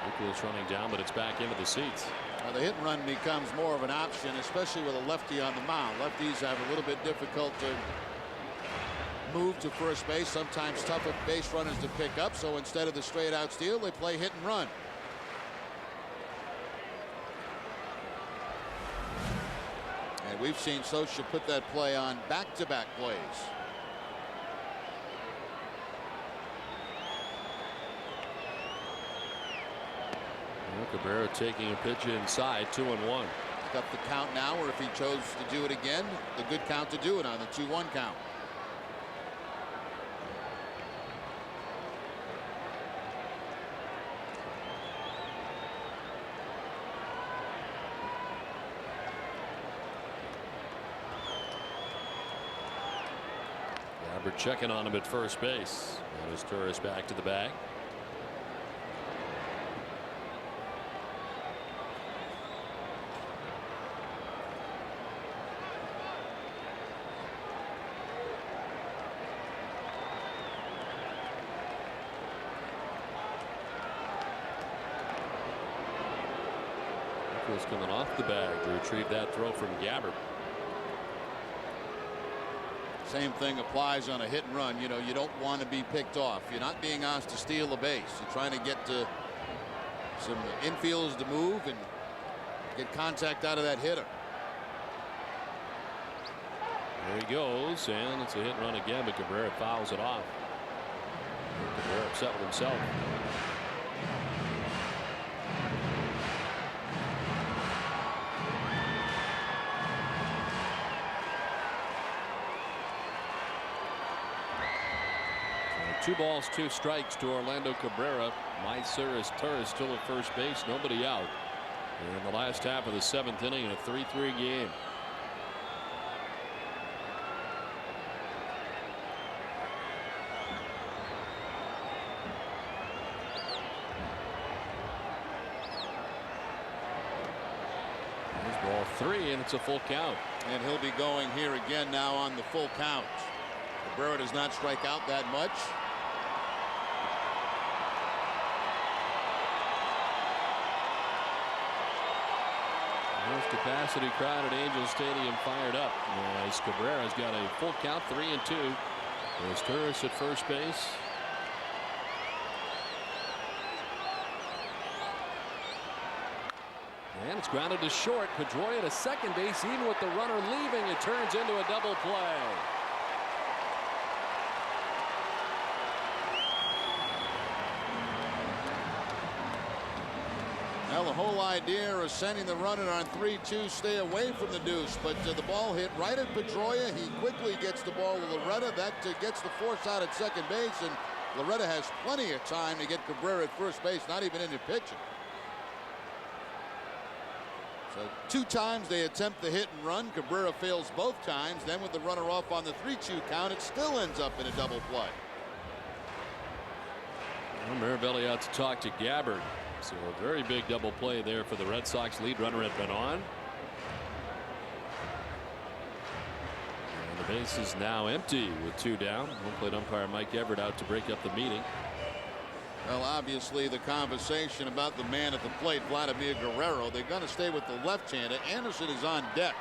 Euclid's running down, but it's back into the seats. The hit and run becomes more of an option, especially with a lefty on the mound. Lefties have a little bit difficult to move to first base, sometimes tougher base runners to pick up, so instead of the straight out steal, they play hit and run. And we've seen Scioscia put that play on back-to-back plays. Cabrera taking a pitch inside, 2-1. Got the count now, or if he chose to do it again, the good count to do it on the 2-1 count. Robert checking on him at first base. And his Torres back to the bag. Coming off the bag to retrieve that throw from Gabbert. Same thing applies on a hit and run. You know, you don't want to be picked off. You're not being asked to steal a base. You're trying to get to some infielders to move and get contact out of that hitter. There he goes, and it's a hit and run again, but Cabrera fouls it off. Cabrera upset with himself. Two balls, 2 strikes to Orlando Cabrera. Torres still at first base, nobody out. And in the last half of the 7th inning in a 3-3 game. There's ball 3, and it's a full count. And he'll be going here again now on the full count. Cabrera does not strike out that much. Capacity crowd at Angel Stadium fired up as Cabrera's got a full count, 3-2. There's Torres at first base. And it's grounded to short. Pedroia to second base. Even with the runner leaving, it turns into a double play. whole idea of sending the runner on 3-2, stay away from the deuce. But the ball hit right at Pedroia. He quickly gets the ball to Loretta. That gets the force out at second base. And Loretta has plenty of time to get Cabrera at first base, not even into pitching. So 2 times they attempt the hit and run. Cabrera fails both times. Then with the runner off on the 3-2 count, it still ends up in a double play. Well, Mirabelli out to talk to Gabbard. So a very big double play there for the Red Sox. Lead runner had been on. And the base is now empty with 2 down. Home plate umpire Mike Everett out to break up the meeting. Well, obviously the conversation about the man at the plate, Vladimir Guerrero, they're going to stay with the left-hander. Anderson is on deck.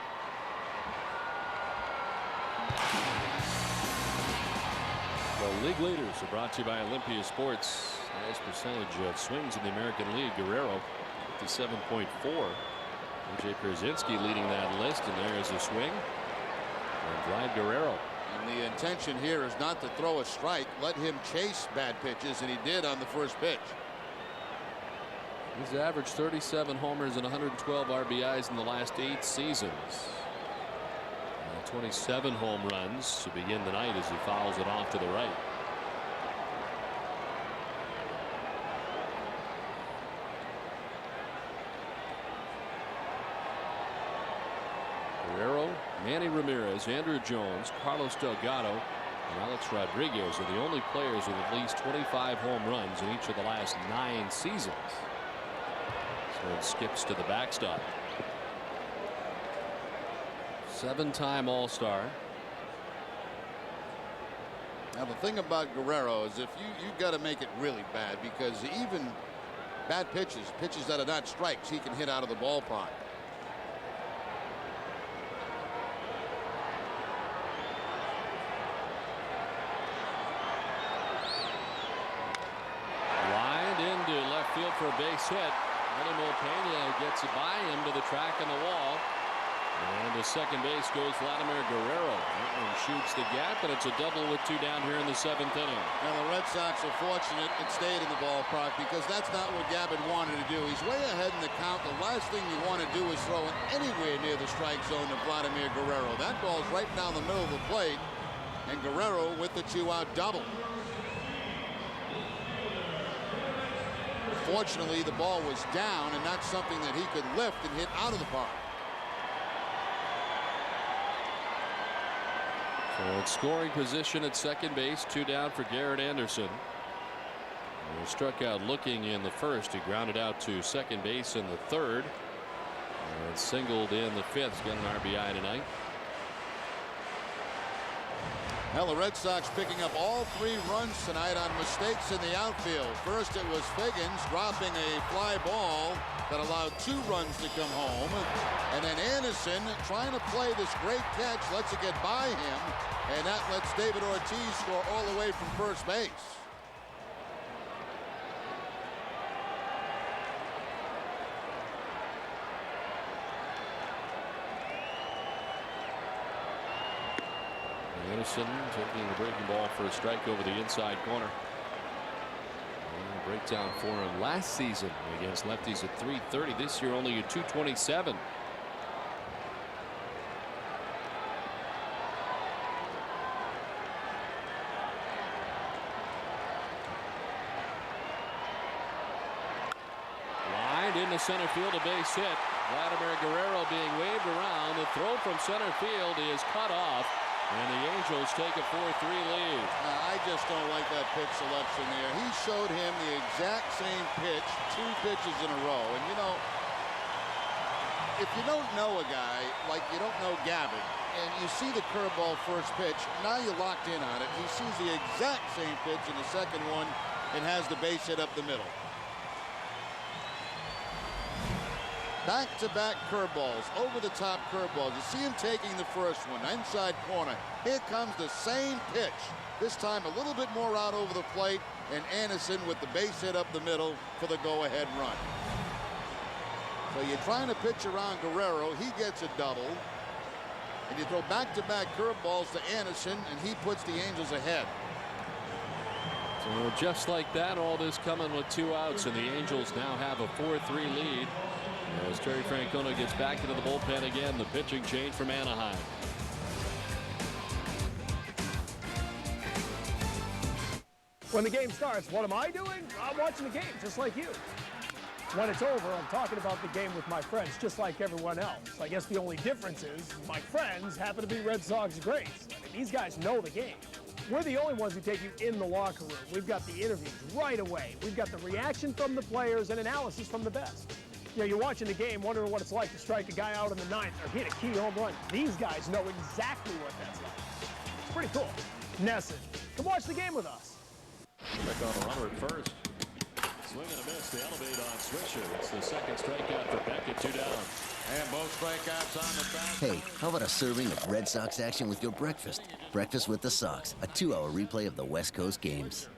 The league leaders are brought to you by Olympia Sports. Highest percentage of swings in the American League. Guerrero 57.4. AJ Pierzynski leading that list, and there is a swing. And Vlad Guerrero. And the intention here is not to throw a strike. Let him chase bad pitches, and he did on the first pitch. He's averaged 37 homers and 112 RBIs in the last 8 seasons. 27 home runs to begin the night as he fouls it off to the right. Guerrero, Manny Ramirez, Andrew Jones, Carlos Delgado, and Alex Rodriguez are the only players with at least 25 home runs in each of the last 9 seasons. So it skips to the backstop. 7-time All-Star. Now the thing about Guerrero is if you got to make it really bad, because even bad pitches that are not strikes, he can hit out of the ballpark. Lined into left field for a base hit. Animo Pena gets it by him to the track on the wall. And to second base goes Vladimir Guerrero. That one shoots the gap, and it's a double with 2 down here in the 7th inning. Now the Red Sox are fortunate it stayed in the ballpark, because that's not what Gabbard wanted to do. He's way ahead in the count. The last thing you want to do is throw it anywhere near the strike zone to Vladimir Guerrero. That ball's right down the middle of the plate, and Guerrero with the 2-out double. Fortunately, the ball was down and not something that he could lift and hit out of the park. So it's scoring position at second base. 2 down for Garrett Anderson. He struck out looking in the first. He grounded out to second base in the 3rd. And singled in the 5th. He's got an RBI tonight. Well, the Red Sox picking up all 3 runs tonight on mistakes in the outfield. First, it was Figgins dropping a fly ball that allowed 2 runs to come home. And then Anderson trying to play this great catch, lets it get by him, and that lets David Ortiz score all the way from first base. Anderson taking the breaking ball for a strike over the inside corner. Breakdown for him last season against lefties at 330. This year only at 227. Lined into center field, a base hit. Vladimir Guerrero being waved around. The throw from center field is cut off. And the Angels take a 4-3 lead. I just don't like that pitch selection there. He showed him the exact same pitch 2 pitches in a row. And, you know, if you don't know a guy, like you don't know Gabbard, and you see the curveball first pitch, now you're locked in on it. He sees the exact same pitch in the second one and has the base hit up the middle. Back-to-back curveballs, over-the-top curveballs. You see him taking the first one, inside corner. Here comes the same pitch. This time a little bit more out over the plate, and Anderson with the base hit up the middle for the go-ahead run. So you're trying to pitch around Guerrero. He gets a double. And you throw back-to-back curveballs to Anderson, and he puts the Angels ahead. So just like that, all this coming with 2 outs, and the Angels now have a 4-3 lead. As Terry Francona gets back into the bullpen again, the pitching change from Anaheim. When the game starts, what am I doing? I'm watching the game, just like you. When it's over, I'm talking about the game with my friends, just like everyone else. I guess the only difference is my friends happen to be Red Sox greats. I mean, these guys know the game. We're the only ones who take you in the locker room. We've got the interviews right away. We've got the reaction from the players and analysis from the best. You know, you're watching the game, wondering what it's like to strike a guy out in the ninth or hit a key home run. These guys know exactly what that's like. It's pretty cool. Nesson, come watch the game with us. Back on a runner at first. Swing and a miss. They elevate on Swisher. It's the second strikeout for Beckett. 2 down. And both strikeouts on the back. Hey, how about a serving of Red Sox action with your breakfast? Breakfast with the Sox, a 2-hour replay of the West Coast games.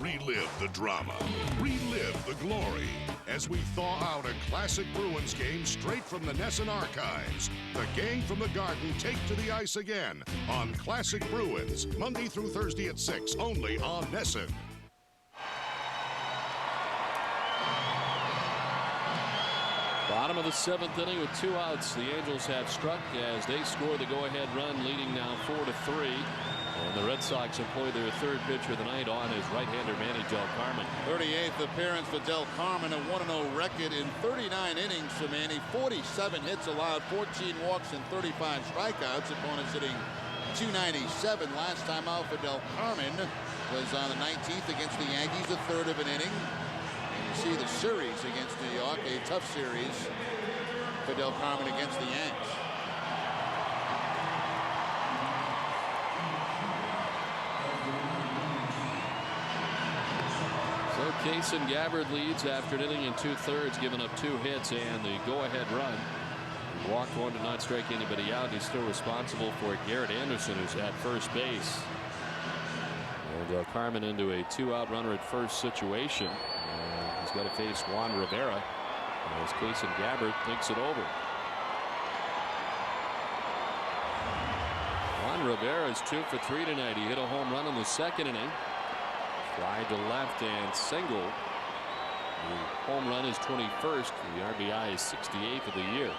Relive the drama. Relive the glory. As we thaw out a classic Bruins game straight from the Nesson archives. The Gang from the Garden take to the ice again on Classic Bruins. Monday through Thursday at 6, only on Nesson. Bottom of the 7th inning with 2 outs. The Angels have struck as they score the go-ahead run, leading now 4-3. And the Red Sox employ their 3rd pitcher of the night on his right-hander Manny Del Carmen. 38th appearance for Del Carmen, a 1-0 record in 39 innings for Manny. 47 hits allowed, 14 walks, and 35 strikeouts. Opponents hitting .297 last time out for Del Carmen was on the 19th against the Yankees, a 3rd of an inning. See the series against New York, a tough series for Del Carmen against the Yanks. So Kaysen Gabbard leads after an inning and 2/3, giving up 2 hits and the go-ahead run. He walked 1 to not strike anybody out. He's still responsible for Garrett Anderson, who's at first base. And Del Carmen into a 2-out runner at first situation. He's got to face Juan Rivera as Kaysen Gabbard thinks it over. Juan Rivera is 2 for 3 tonight. He hit a home run in the 2nd inning. Fly to left and single. The home run is 21st. The RBI is 68th of the year.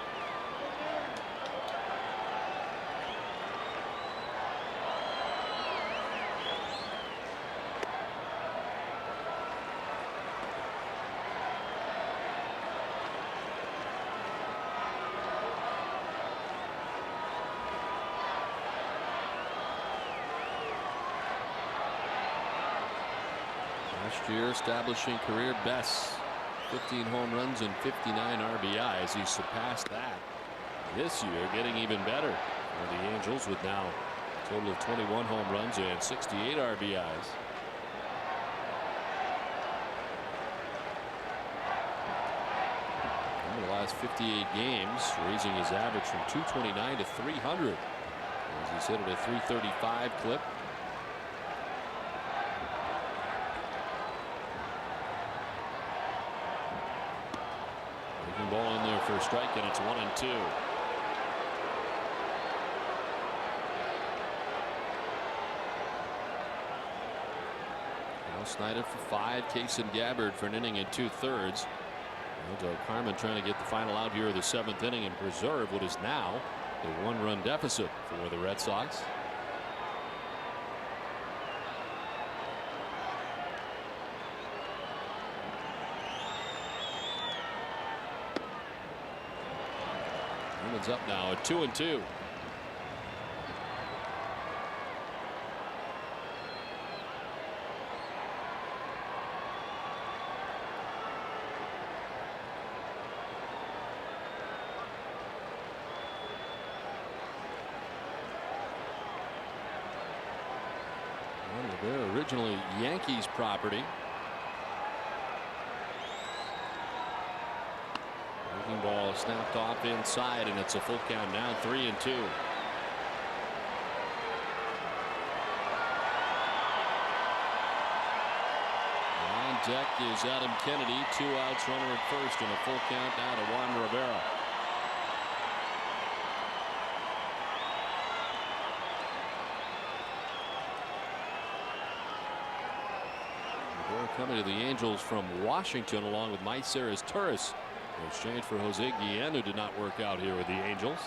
Last year establishing career best, 15 home runs and 59 RBIs. He surpassed that this year, getting even better for the Angels with now a total of 21 home runs and 68 RBIs. In the last 58 games, raising his average from 229 to 300 as he's hit at a 335 clip. Ball in there for a strike, and it's 1-2. Now Snyder for 5, Kaysen Gabbard for an inning and 2/3. Del Carmen trying to get the final out here of the 7th inning and preserve what is now a 1-run deficit for the Red Sox. It's up now at 2-2. They're originally Yankees property. Ball snapped off inside, and it's a full count now, 3-2. On deck is Adam Kennedy, 2 outs, runner at first, and a full count now to Juan Rivera. They're coming to the Angels from Washington along with Maiceres Turris in exchange for Jose Guillen, who did not work out here with the Angels.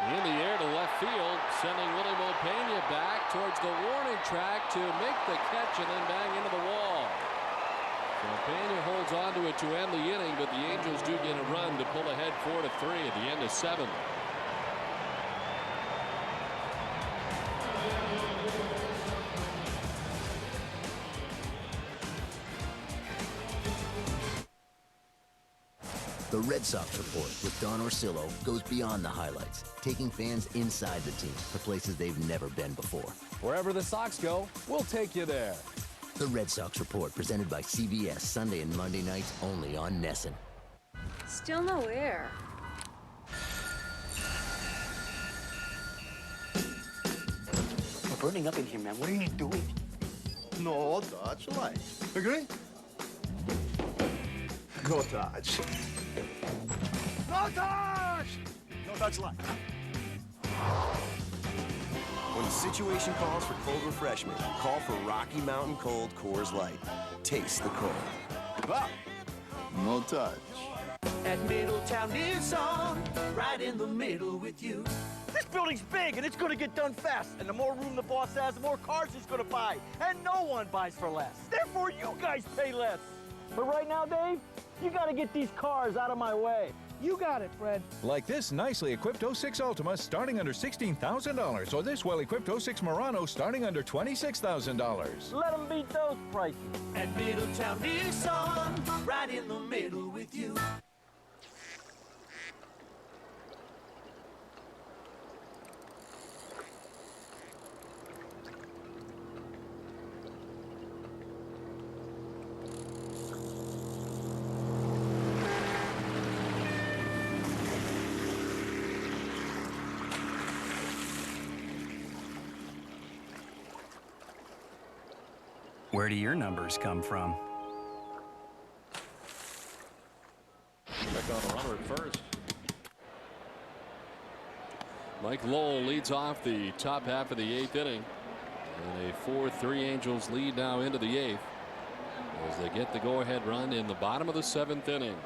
In the air to left field, sending Willie Mopena back towards the warning track to make the catch and then bang into the wall. Mopena holds on to it to end the inning, but the Angels do get a run to pull ahead 4-3 at the end of 7. The Red Sox Report with Don Orsillo goes beyond the highlights, taking fans inside the team to places they've never been before. Wherever the Sox go, we'll take you there. The Red Sox Report, presented by CBS, Sunday and Monday nights only on NESN. Still no air. We're burning up in here, man. What are you doing? No touch light. Agree? No touch. No touch! No touch light. When the situation calls for cold refreshment, call for Rocky Mountain Cold Coors Light. Taste the cold. Ah, no touch. At Middletown Nissan, right in the middle with you. This building's big and it's gonna get done fast. And the more room the boss has, the more cars he's gonna buy. And no one buys for less. Therefore, you guys pay less. But right now, Dave, you gotta get these cars out of my way. You got it, Fred. Like this nicely equipped 06 Ultima starting under $16,000, or this well-equipped 06 Murano starting under $26,000. Let them beat those prices. At Middletown Nissan, right in the middle with you. Where do your numbers come from? Check on a runner at first. Mike Lowell leads off the top half of the 8th inning. And a 4-3 Angels lead now into the 8th as they get the go-ahead run in the bottom of the 7th inning.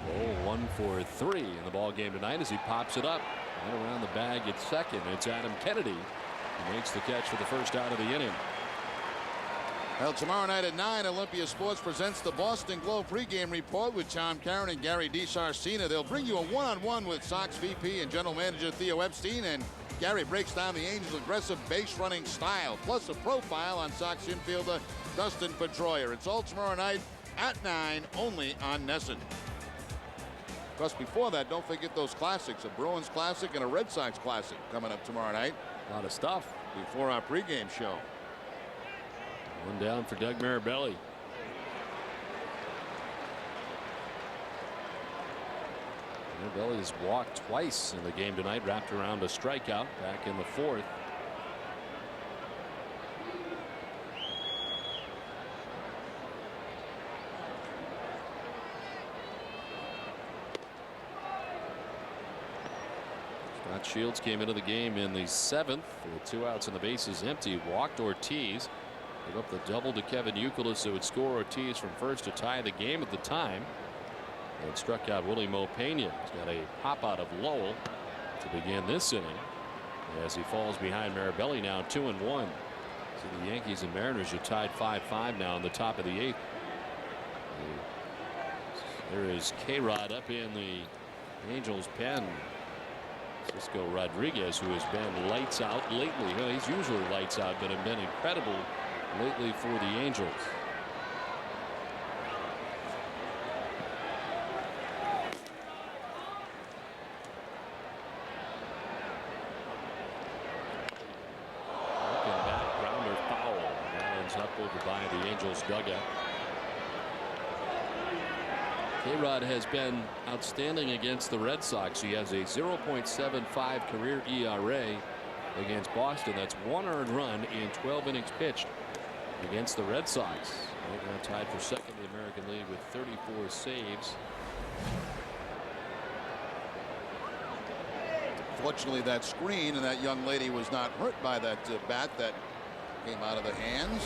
Lowell 1 for 3 in the ball game tonight as he pops it up right around the bag at second. It's Adam Kennedy who makes the catch for the first out of the inning. Well, tomorrow night at 9, Olympia Sports presents the Boston Globe pregame report with Tom Caron and Gary DiSarcina. They'll bring you a one-on-one with Sox VP and General Manager Theo Epstein, and Gary breaks down the Angels' aggressive base-running style, plus a profile on Sox infielder Dustin Pedoria. It's all tomorrow night at 9, only on NESN. Plus, before that, don't forget those classics, a Bruins Classic and a Red Sox Classic coming up tomorrow night. A lot of stuff before our pregame show. One down for Doug Mirabelli. Mirabelli has walked twice in the game tonight, wrapped around a strikeout back in the 4th. Scott Shields came into the game in the 7th with 2 outs and the bases empty. Walked Ortiz. Gave up the double to Kevin Youkilis, who would score Ortiz from first to tie the game at the time. And struck out Willie Mopena. He's got a pop out of Lowell to begin this inning as he falls behind Mirabelli now 2-1. So the Yankees and Mariners are tied 5-5 now in the top of the 8th. There is K-Rod up in the Angels pen. Cisco Rodriguez, who has been lights out lately. You know, he's usually lights out, but have been incredible lately for the Angels. Looking back, grounder foul. That ends up over by the Angels dugout. K-Rod has been outstanding against the Red Sox. He has a 0.75 career ERA against Boston. That's 1 earned run in 12 innings pitched against the Red Sox. Right now tied for second in the American League with 34 saves. Fortunately, that screen and that young lady was not hurt by that bat that came out of the hands.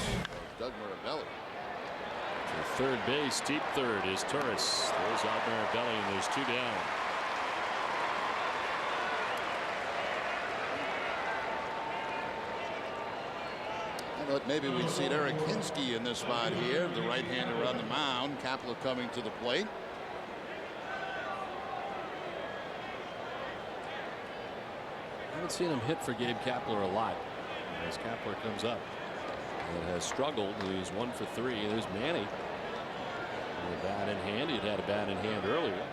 Doug Mirabelli. To third base, deep third is Turris. Throws out Mirabelli, and there's 2 down. I thought maybe we'd see Eric Hinsky in this spot here, the right-hander on the mound. Kapler coming to the plate. I haven't seen him hit for Gabe Kapler a lot as Kapler comes up and has struggled. He's 1 for 3. There's Manny with a bat in hand. He'd had a bat in hand earlier.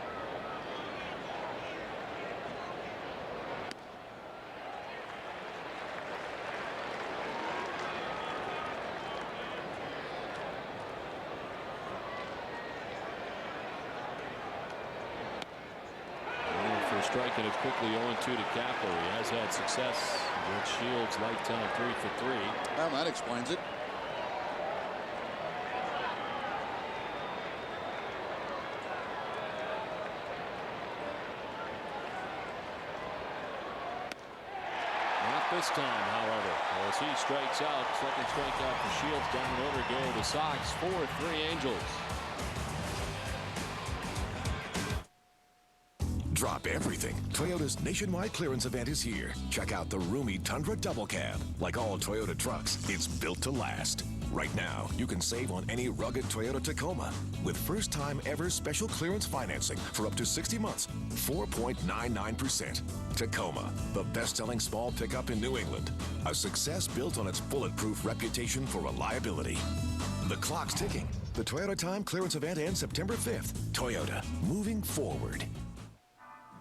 Striking it quickly 0-2 to Kapler. He has had success against Shields. Lifetime 3 for 3. Well, that explains it. Not this time, however, as he strikes out. Second strikeout for Shields. Down and over go the Sox. 4-3 Angels. Drop everything. Toyota's nationwide clearance event is here. Check out the roomy Tundra Double Cab. Like all Toyota trucks, it's built to last. Right now, you can save on any rugged Toyota Tacoma with first-time ever special clearance financing for up to 60 months, 4.99%. Tacoma, the best-selling small pickup in New England. A success built on its bulletproof reputation for reliability. The clock's ticking. The Toyota Time clearance event ends September 5th. Toyota, moving forward.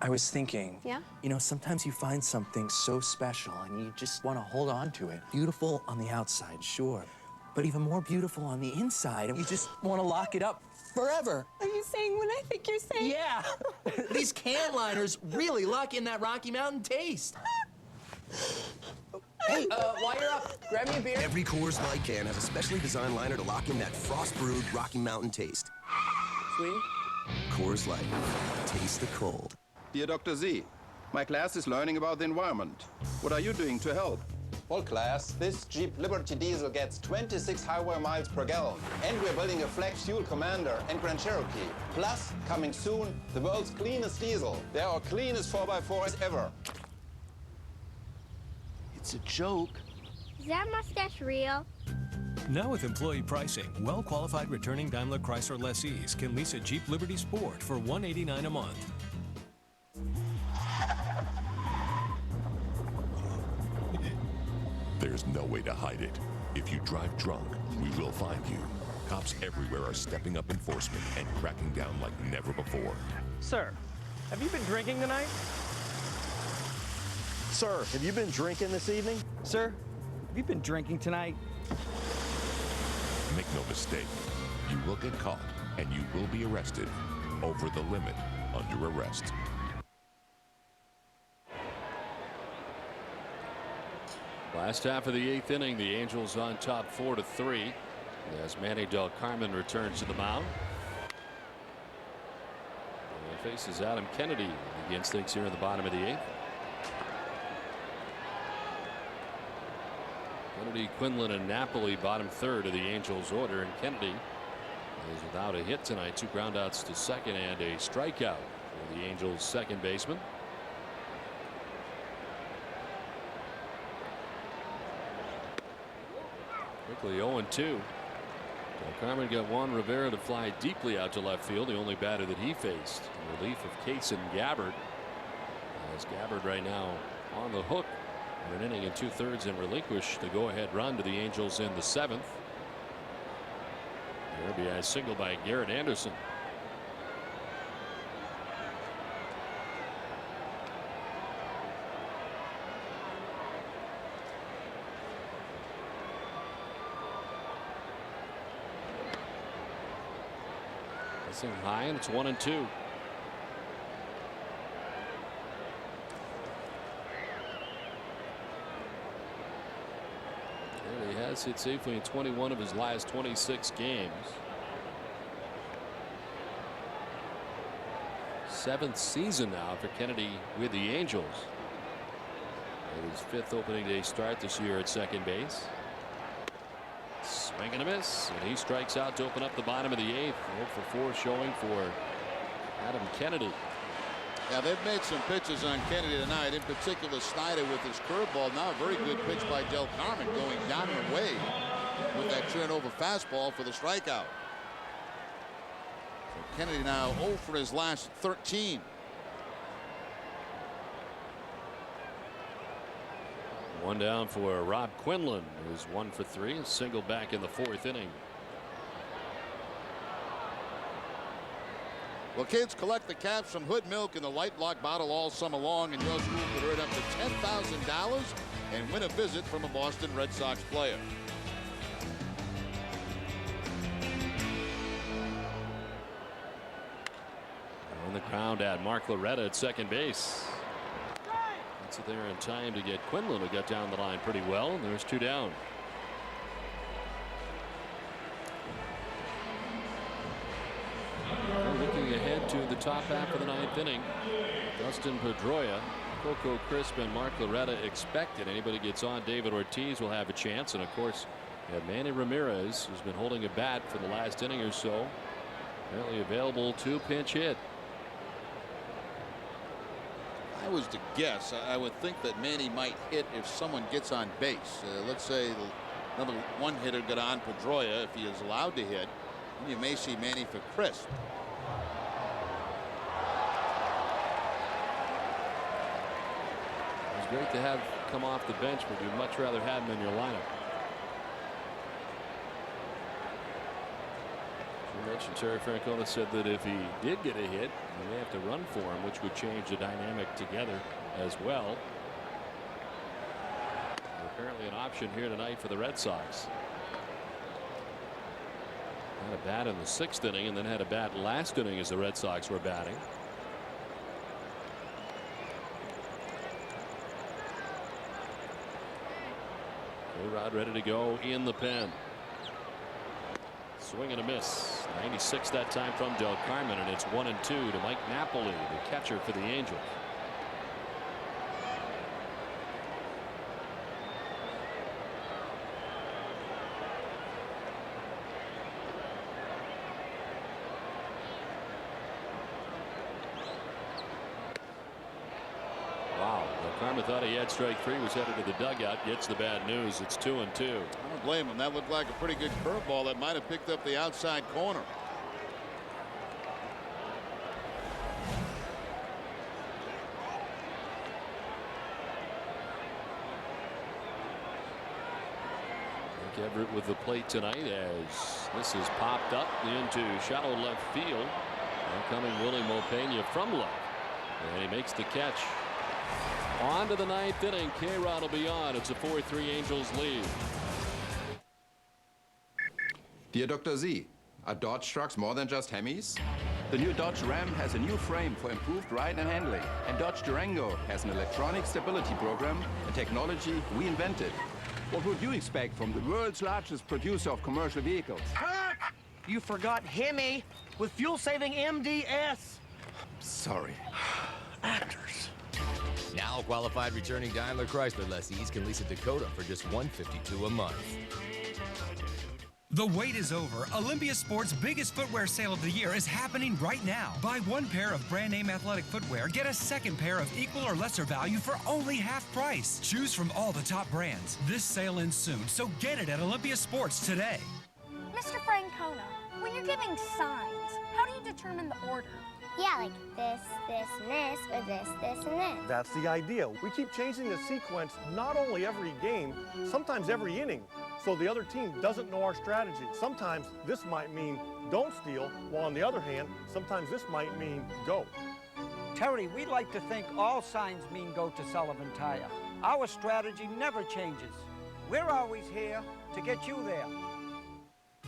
I was thinking, Yeah? you know, sometimes you find something so special and you just want to hold on to it. Beautiful on the outside, sure, but even more beautiful on the inside, and you just want to lock it up forever. Are you saying what I think you're saying? Yeah! These can liners really lock in that Rocky Mountain taste. Hey, while you're up, grab me a beer. Every Coors Light can has a specially designed liner to lock in that frost-brewed Rocky Mountain taste. Sweet. Coors Light. Taste the cold. Dear Dr. Z, my class is learning about the environment. What are you doing to help? Well, class, this Jeep Liberty diesel gets 26 highway miles per gallon. And we're building a Flex Fuel Commander and Grand Cherokee. Plus, coming soon, the world's cleanest diesel. They're our cleanest 4x4s ever. It's a joke. Is that mustache real? Now with employee pricing, well-qualified returning Daimler Chrysler lessees can lease a Jeep Liberty Sport for $189 a month. There's no way to hide it. If you drive drunk, we will find you. Cops everywhere are stepping up enforcement and cracking down like never before. Sir, have you been drinking tonight? Sir, have you been drinking this evening? Sir, have you been drinking tonight? Make no mistake, you will get caught and you will be arrested. Over the limit, under arrest. Last half of the 8th inning, the Angels on top 4-3 as Manny Del Carmen returns to the mound. And faces Adam Kennedy. Begins things here in the bottom of the 8th. Kennedy, Quinlan, and Napoli bottom third of the Angels order, and Kennedy is without a hit tonight. 2 groundouts to second and a strikeout for the Angels second baseman. Quickly 0-2. Del Carmen got Juan Rivera to fly deeply out to left field, the only batter that he faced in relief of Case and Gabbard. As Gabbard right now on the hook for an inning and 2/3 and relinquished the go-ahead run to the Angels in the 7th. The RBI single by Garrett Anderson. High, and it's 1-2. And he has hit safely in 21 of his last 26 games. 7th season now for Kennedy with the Angels. His 5th opening day start this year at second base. Swing and a miss, and he strikes out to open up the bottom of the 8th. 0 for 4 showing for Adam Kennedy. Yeah, they've made some pitches on Kennedy tonight, in particular Snyder with his curveball. Now a very good pitch by Del Carmen going down and away with that turnover fastball for the strikeout. So Kennedy now 0 for his last 13. One down for Rob Quinlan, who's 1 for 3, a single back in the 4th inning. Well, kids, collect the caps from Hood Milk in the Light Block bottle all summer long, and your school could earn up to $10,000 and win a visit from a Boston Red Sox player. On the ground at Mark Loretta at second base. Gets it there in time to get Quinlan, who got down the line pretty well, and there's 2 down. Looking ahead to the top half of the 9th inning, Dustin Pedroia, Coco Crisp, and Mark Loretta expected. Anybody gets on, David Ortiz will have a chance, and of course you have Manny Ramirez, who's been holding a bat for the last inning or so, apparently available to pinch hit. I was to guess, I would think that Manny might hit if someone gets on base. Let's say the number 1 hitter got on Pedroia, if he is allowed to hit. And you may see Manny for Crisp. It's great to have come off the bench, but you'd much rather have him in your lineup. You mentioned Terry Francona said that if he did get a hit, you may have to run for him, which would change the dynamic together as well. Apparently an option here tonight for the Red Sox. Had a bat in the 6th inning and then had a bat last inning as the Red Sox were batting. Rod ready to go in the pen. Swing and a miss. 96 that time from Del Carmen, and it's 1-2 to Mike Napoli, the catcher for the Angels. Wow, Del Carmen thought he had strike 3, was headed to the dugout, gets the bad news. It's 2-2. I don't blame him. That looked like a pretty good curveball that might have picked up the outside corner. Nick Everett with the plate tonight as this is popped up into shallow left field. Now coming Willie Mopena from left, and he makes the catch. On to the 9th inning. K-Rod will be on. It's a 4-3 Angels lead. Dear Dr. Z, are Dodge trucks more than just Hemis? The new Dodge Ram has a new frame for improved ride and handling, and Dodge Durango has an electronic stability program, a technology we invented. What would you expect from the world's largest producer of commercial vehicles? Kirk! You forgot Hemi with fuel-saving MDS. Sorry. Actors. Now qualified returning Daimler Chrysler lessees can lease a Dakota for just $152 a month. The wait is over. Olympia Sports' biggest footwear sale of the year is happening right now. Buy 1 pair of brand name athletic footwear, get a 2nd pair of equal or lesser value for only half price. Choose from all the top brands. This sale ends soon, so get it at Olympia Sports today. Mr. Francona, when you're giving signs, how do you determine the order? Yeah, like this, this, and this, or this, this, and this. That's the idea. We keep changing the sequence not only every game, sometimes every inning, so the other team doesn't know our strategy. Sometimes this might mean don't steal, while on the other hand, sometimes this might mean go. Terry, we like to think all signs mean go to Sullivan Tire. Our strategy never changes. We're always here to get you there.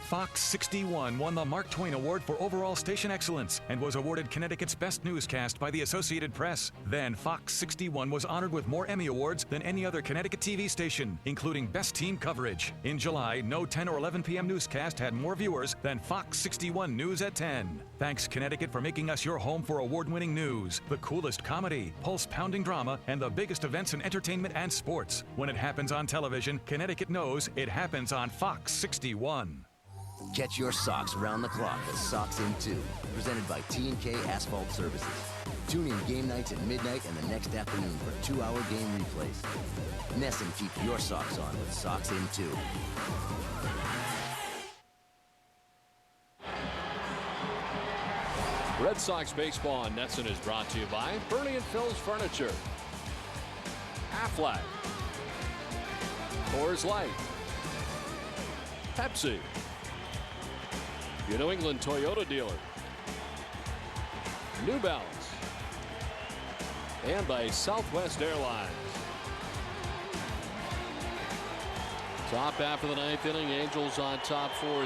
Fox 61 won the Mark Twain Award for Overall Station Excellence and was awarded Connecticut's Best Newscast by the Associated Press. Then Fox 61 was honored with more Emmy Awards than any other Connecticut TV station, including Best Team Coverage. In July, no 10 or 11 p.m. newscast had more viewers than Fox 61 News at 10. Thanks, Connecticut, for making us your home for award-winning news, the coolest comedy, pulse-pounding drama, and the biggest events in entertainment and sports. When it happens on television, Connecticut knows it happens on Fox 61. Catch your socks round the clock with Socks in 2, presented by T&K Asphalt Services. Tune in game nights at midnight and the next afternoon for 2-hour game replays. Nesson keeps your socks on with Socks in 2. Red Sox baseball on Nesson is brought to you by Bernie and Phil's Furniture, Aflac, Coors Light, Pepsi, your New England Toyota dealer, New Balance, and by Southwest Airlines. Top half of the ninth inning, Angels on top 4-3.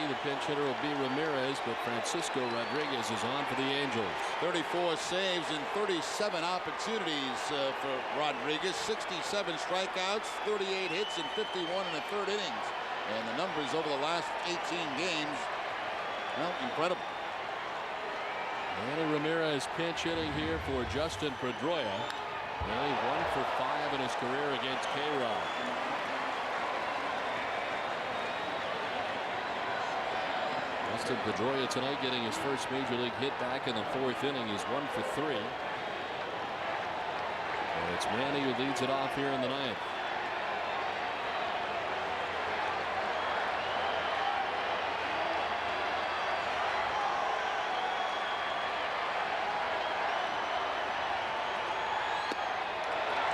The pinch hitter will be Ramirez, but Francisco Rodriguez is on for the Angels. 34 saves and 37 opportunities for Rodriguez. 67 strikeouts, 38 hits, and 51 in the third innings. And the numbers over the last 18 games, well, incredible. Manny Ramirez pinch hitting here for Dustin Pedoria. Manny 1 for 5 in his career against K-Rod. Dustin Pedoria tonight getting his first major league hit back in the fourth inning. He's 1 for 3. And it's Manny who leads it off here in the ninth.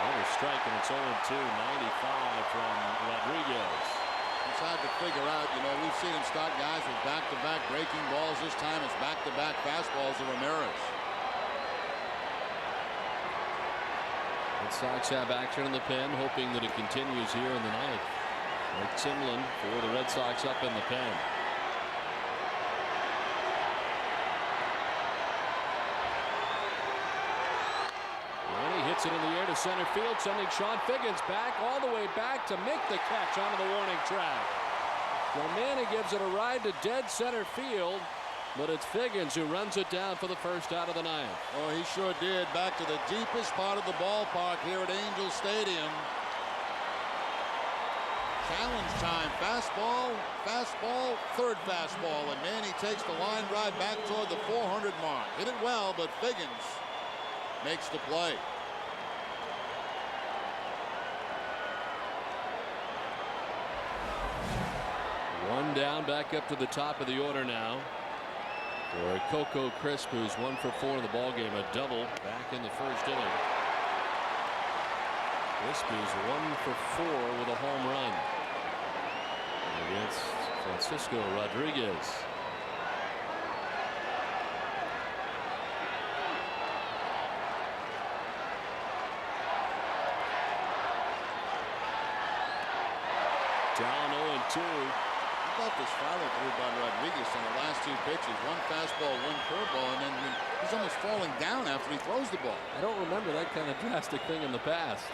Another strike, and it's 0-2, 95 from Rodriguez. It's hard to figure out. You know, we've seen him start guys with back-to-back breaking balls. This time it's back-to-back fastballs to Ramirez. Red Sox have action in the pen, hoping that it continues here in the ninth. Mike Timlin for the Red Sox up in the pen. And he hits it in the air to center field, sending Sean Figgins back all the way back to make the catch onto the warning track. Manny gives it a ride to dead center field, but it's Figgins who runs it down for the first out of the ninth. Oh, he sure did. Back to the deepest part of the ballpark here at Angel Stadium. Challenge time. Fastball, fastball, third fastball, and Manny takes the line drive back toward the 400 mark. Hit it well, but Figgins makes the play. One down, back up to the top of the order now for Coco Crisp, who's 1 for 4 in the ballgame, a double back in the first inning. Crisp is 1 for 4 with a home run against Francisco Rodriguez. Down 0-2. How about this follow-through by Rodriguez on the last 2 pitches? 1 fastball, 1 curveball, and then he's almost falling down after he throws the ball. I don't remember that kind of drastic thing in the past.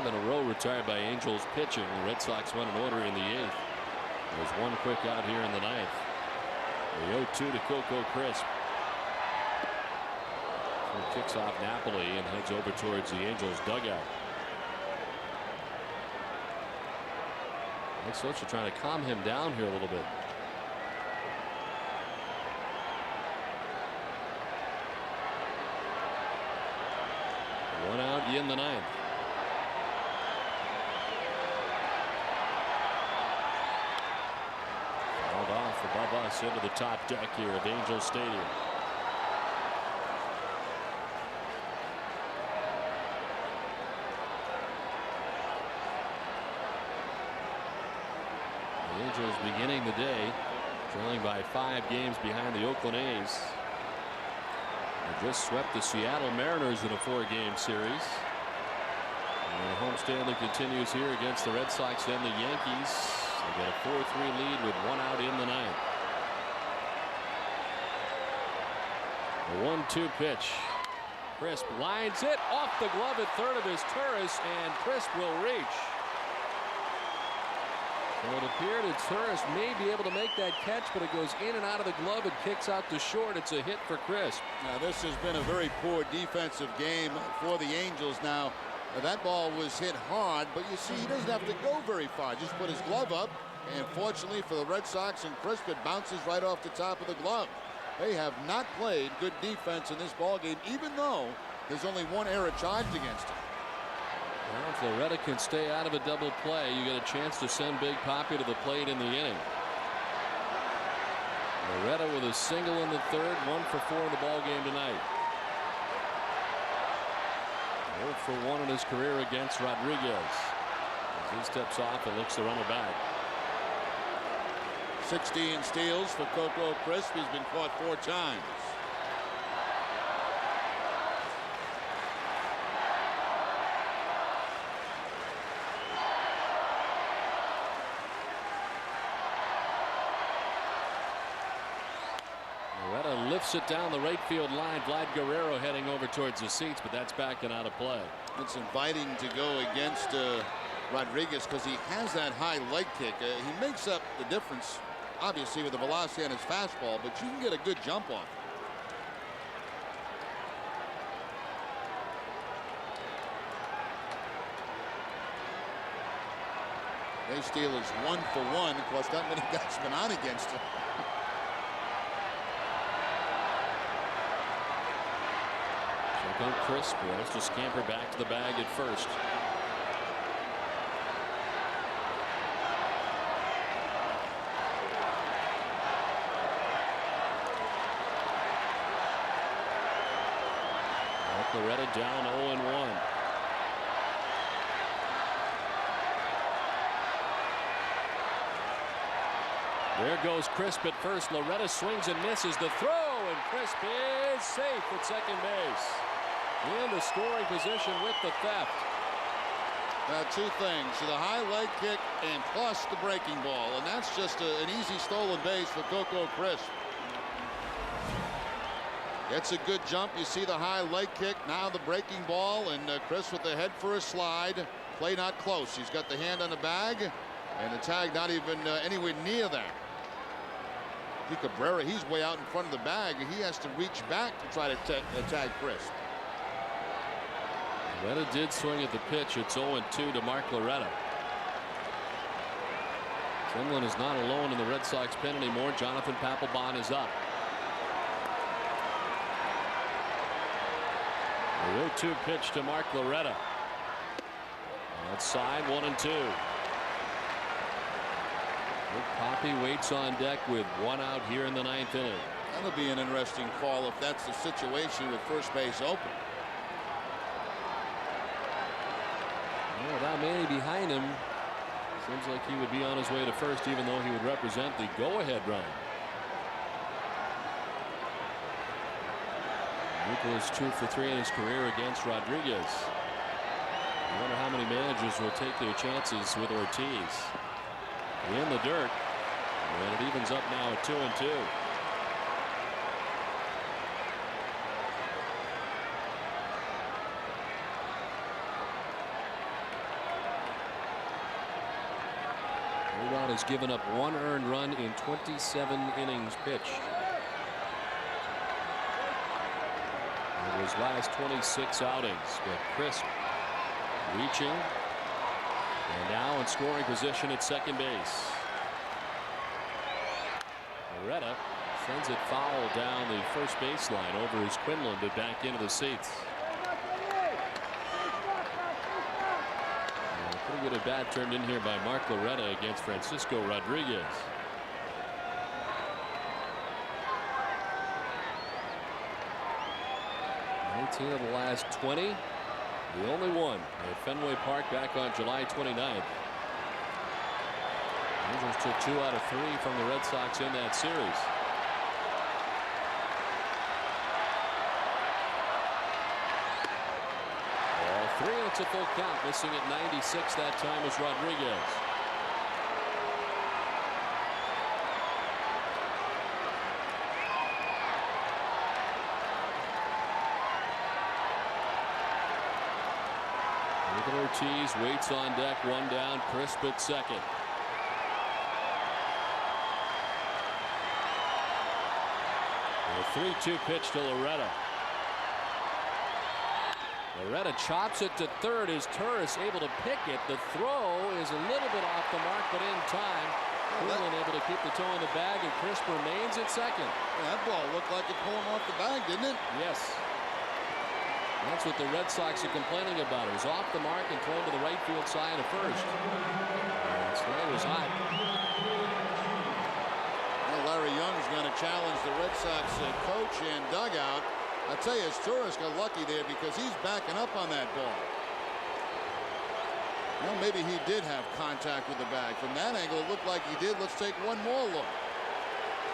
5 in a row retired by Angels pitching. The Red Sox went in order in the 8th. There's 1 quick out here in the 9th. The 0-2 to Coco Crisp. He kicks off Napoli and heads over towards the Angels dugout. Mike Socha trying to calm him down here a little bit. One out in the 9th. Fouled off above us into the top deck here of Angel Stadium. The Angels beginning the day trailing by 5 games behind the Oakland A's. They just swept the Seattle Mariners in a 4-game series. And the homestand continues here against the Red Sox and the Yankees. They got a 4-3 lead with 1 out in the 9th. The 1-2 pitch. Crisp lines it off the glove at third of his Turris, and Crisp will reach. So it appeared that Turris may be able to make that catch, but it goes in and out of the glove and kicks out to short. It's a hit for Crisp. Now this has been a very poor defensive game for the Angels. Now that ball was hit hard, but you see he doesn't have to go very far. Just put his glove up, and fortunately for the Red Sox and Crisp, it bounces right off the top of the glove. They have not played good defense in this ball game, even though there's only 1 error charged against him. Well, if Loretta can stay out of a double play, you get a chance to send Big Papi to the plate in the inning. Loretta with a single in the 3rd, 1 for 4 in the ball game tonight. 0 for 1 in his career against Rodriguez. As he steps off and looks the runner back. 16 steals for Coco Crisp. He's been caught 4 times. Loretta lifts it down the right field line. Vlad Guerrero heading over towards the seats, but that's back and out of play. It's inviting to go against Rodriguez because he has that high leg kick. He makes up the difference, obviously, with the velocity on his fastball, but you can get a good jump on. Base steal is 1 for 1. Of course, that many guys been on against him. Check on Crisp. He has to scamper back to the bag at first. Loretta down 0-1. There goes Crisp at first. Loretta swings and misses the throw, and Crisp is safe at second base. In the scoring position with the theft. Two things, the high leg kick and plus the breaking ball, and that's just an easy stolen base for Coco Crisp. It's a good jump. You see the high leg kick, now the breaking ball, and Crisp with the head for a slide. Play not close. He's got the hand on the bag, and the tag not even anywhere near that. Cabrera, he's way out in front of the bag, and he has to reach back to try to tag Crisp. Loretta did swing at the pitch. It's 0-2 to Mark Loretta. Finland is not alone in the Red Sox pen anymore. Jonathan Papelbon is up. The 0-2 pitch to Mark Loretta. Outside, 1-2. Big Papi waits on deck with 1 out here in the 9th inning. That'll be an interesting call if that's the situation with first base open. Well, without Manny behind him, seems like he would be on his way to first, even though he would represent the go-ahead run. Nicholas 2 for 3 in his career against Rodriguez. I wonder how many managers will take their chances with Ortiz. In the dirt, and it evens up now at 2-2. Rod has given up 1 earned run in 27 innings pitched. In his last 26 outings, but Crisp reaching, and now in scoring position at second base. Loretta sends it foul down the first baseline over his Quinlan, but back into the seats. Pretty good at bat turned in here by Mark Loretta against Francisco Rodriguez. 19 of the last 20. The only one at Fenway Park back on July 29th. Angels took 2 out of 3 from the Red Sox in that series. It's a full count. Missing at 96 that time was Rodriguez. Ortiz waits on deck, one down, crisp at second. A 3-2 pitch to Loretta. Loretta chops it to third. Is Turris able to pick it? The throw is a little bit off the mark, but in time. Cleveland able to keep the toe in the bag, and Crisp remains at second. Yeah, that ball looked like it pulling off the bag, didn't it? Yes. That's what the Red Sox are complaining about. It was off the mark and thrown to the right field side of first. Snyder's hot. Well, Larry Young's going to challenge the Red Sox coach and dugout. I tell you, Turris got lucky there because he's backing up on that ball. Well, maybe he did have contact with the bag. From that angle, it looked like he did. Let's take one more look.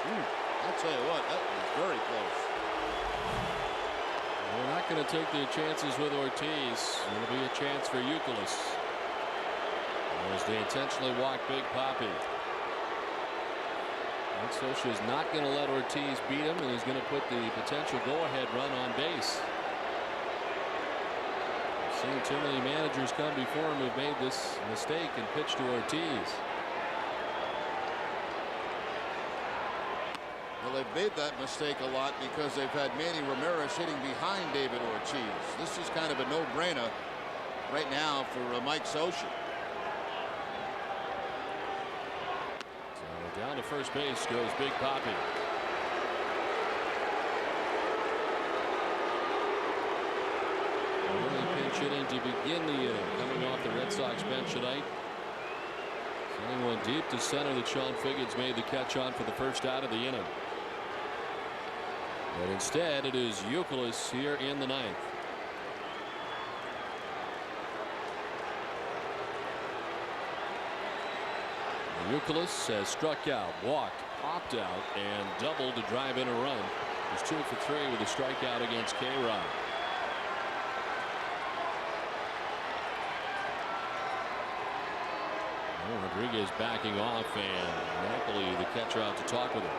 I'll tell you what, that was very close. They're not going to take their chances with Ortiz. It'll be a chance for Youkilis as they intentionally walk Big Papi. Scioscia is not going to let Ortiz beat him, and he's going to put the potential go-ahead run on base. I've seen too many managers come before him who've made this mistake and pitched to Ortiz. Well, they've made that mistake a lot because they've had Manny Ramirez hitting behind David Ortiz. This is kind of a no-brainer right now for Mike Scioscia. So down to first base goes Big Papi. Early pinch hitting to begin the inning, coming off the Red Sox bench tonight. Sending one deep to center that Sean Figgins made the catch on for the first out of the inning. But instead, it is Youkilis here in the ninth. Youkilis has struck out, walked, popped out, and doubled to drive in a run. He's 2 for 3 with a strikeout against K-Rod. Rodriguez backing off, and Napoli, the catcher, out to talk with him.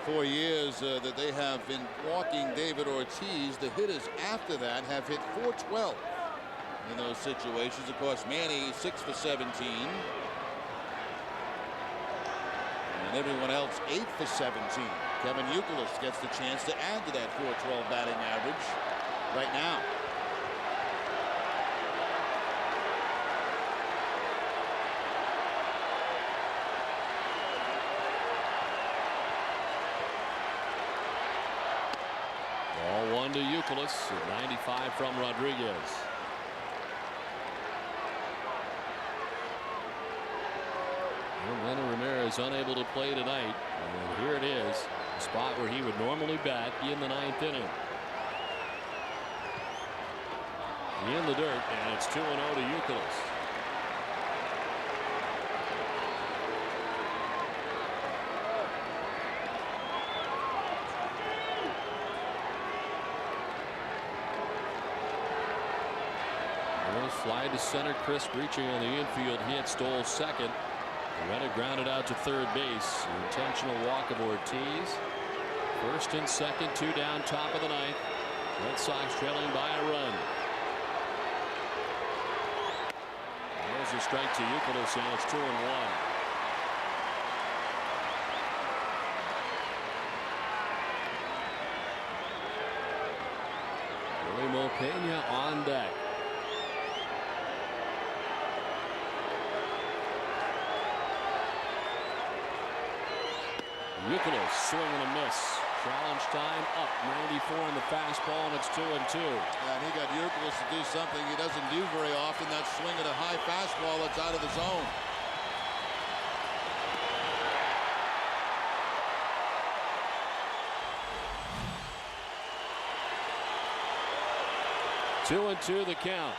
4 years that they have been walking David Ortiz, the hitters after that have hit .412 in those situations. Of course, Manny 6 for 17, and everyone else 8 for 17. Kevin Youkilis gets the chance to add to that .412 batting average right now. To Youkilis, 95 from Rodriguez. Leonard Ramirez unable to play tonight, and here it is, a spot where he would normally bat in the ninth inning. In the dirt, and it's 2-0 to Youkilis. Fly to center. Crisp reaching on the infield hit, stole second. Loretta grounded out to third base. An intentional walk of Ortiz. First and second, 2 down, top of the ninth. Red Sox trailing by a run. There's a strike to Youkilis, and it's 2-1. Willie Pena on deck. Youkilis swing and a miss. Challenge time up. 94 on the fastball, and it's 2-2. And he got Youkilis to do something he doesn't do very often. That swing at a high fastball that's out of the zone. Two and two the count.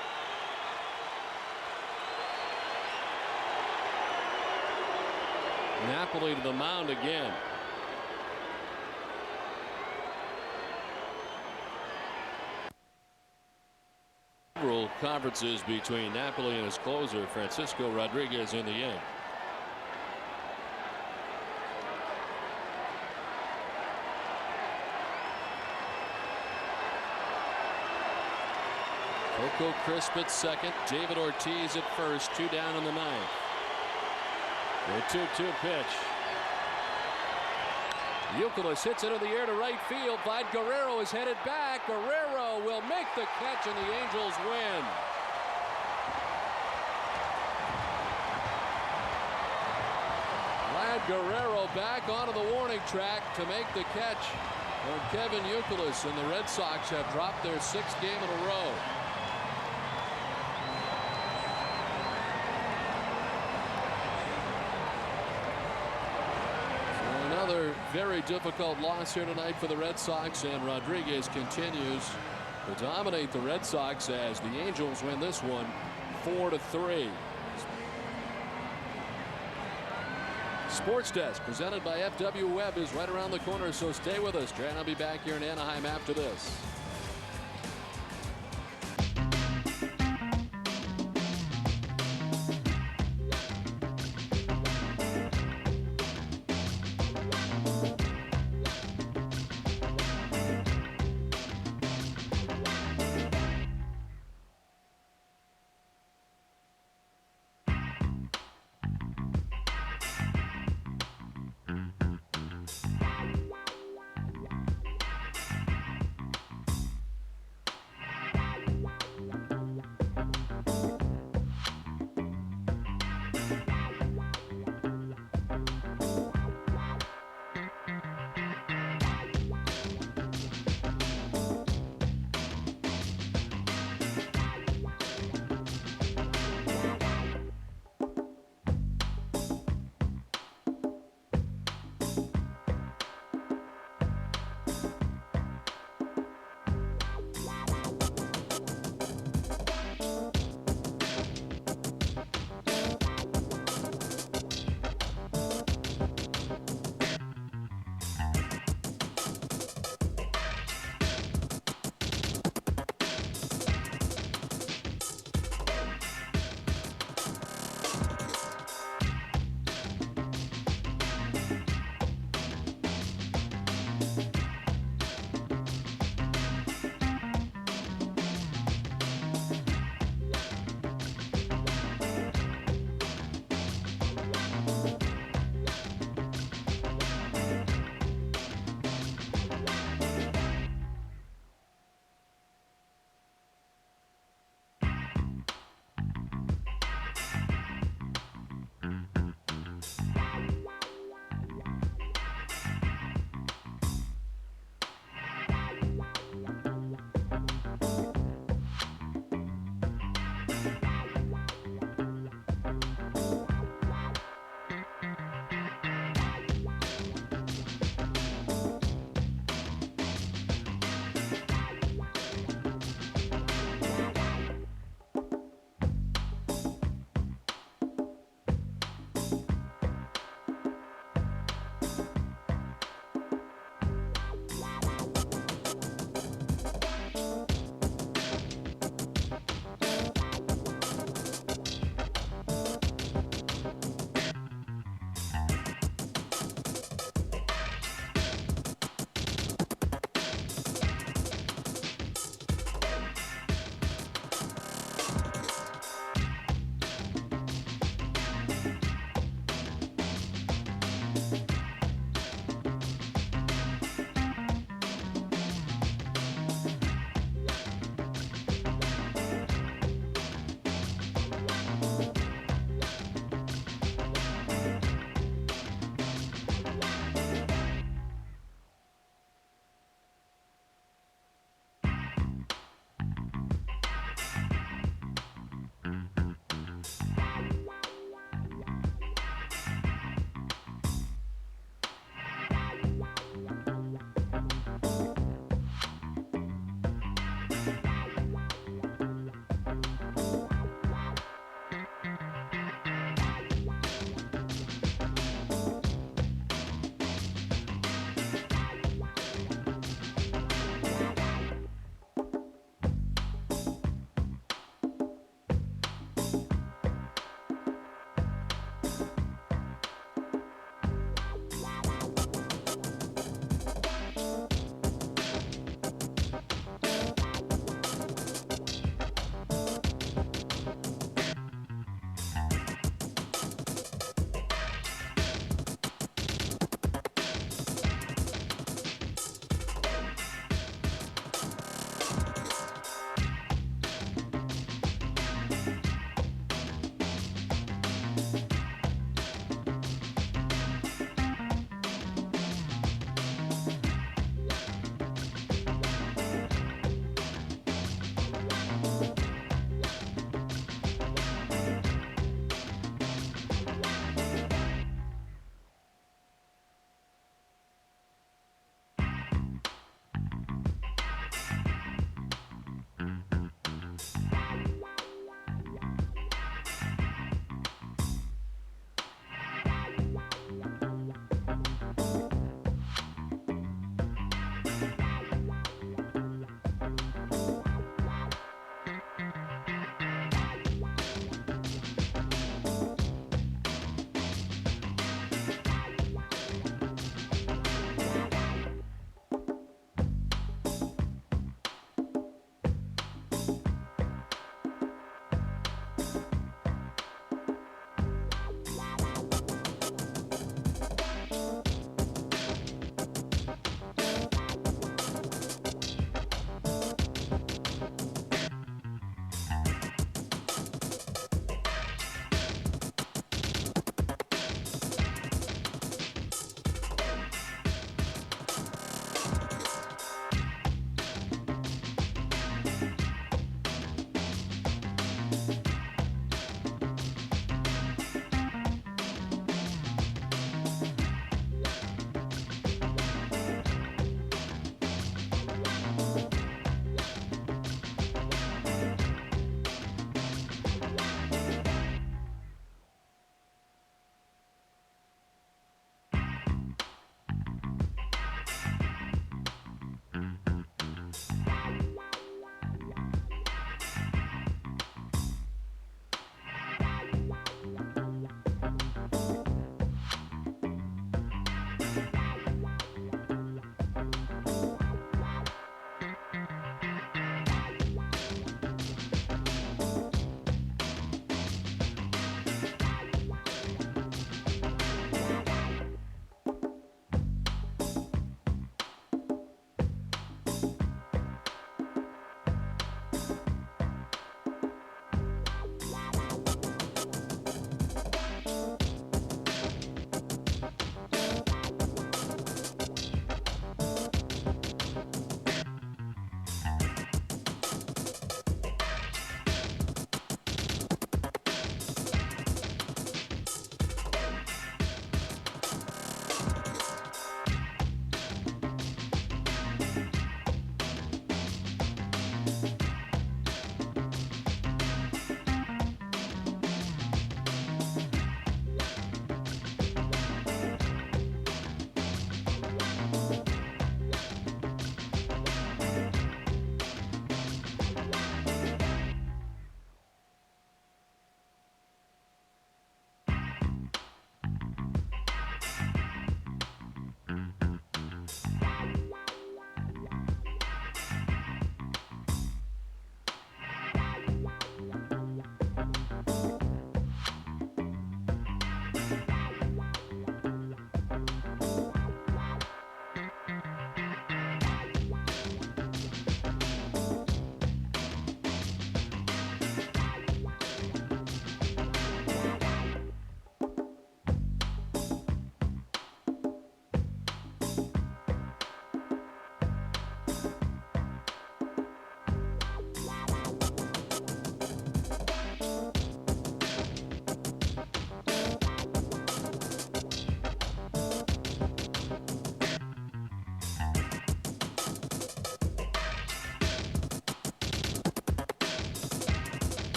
Napoli to the mound again. conferences between Napoli and his closer Francisco Rodriguez in the end. Coco Crisp at second, David Ortiz at first, 2 down in the 9th. The 2-2 pitch. Youkilis hits it in the air to right field. Vlad Guerrero is headed back. Guerrero will make the catch and the Angels win. Vlad Guerrero back onto the warning track to make the catch on Kevin Youkilis, and the Red Sox have dropped their 6th game in a row. Another very difficult loss here tonight for the Red Sox, and Rodriguez continues to dominate the Red Sox as the Angels win this one 4-3. Sports Desk presented by FW Webb is right around the corner, so stay with us. Trey and I'll be back here in Anaheim after this.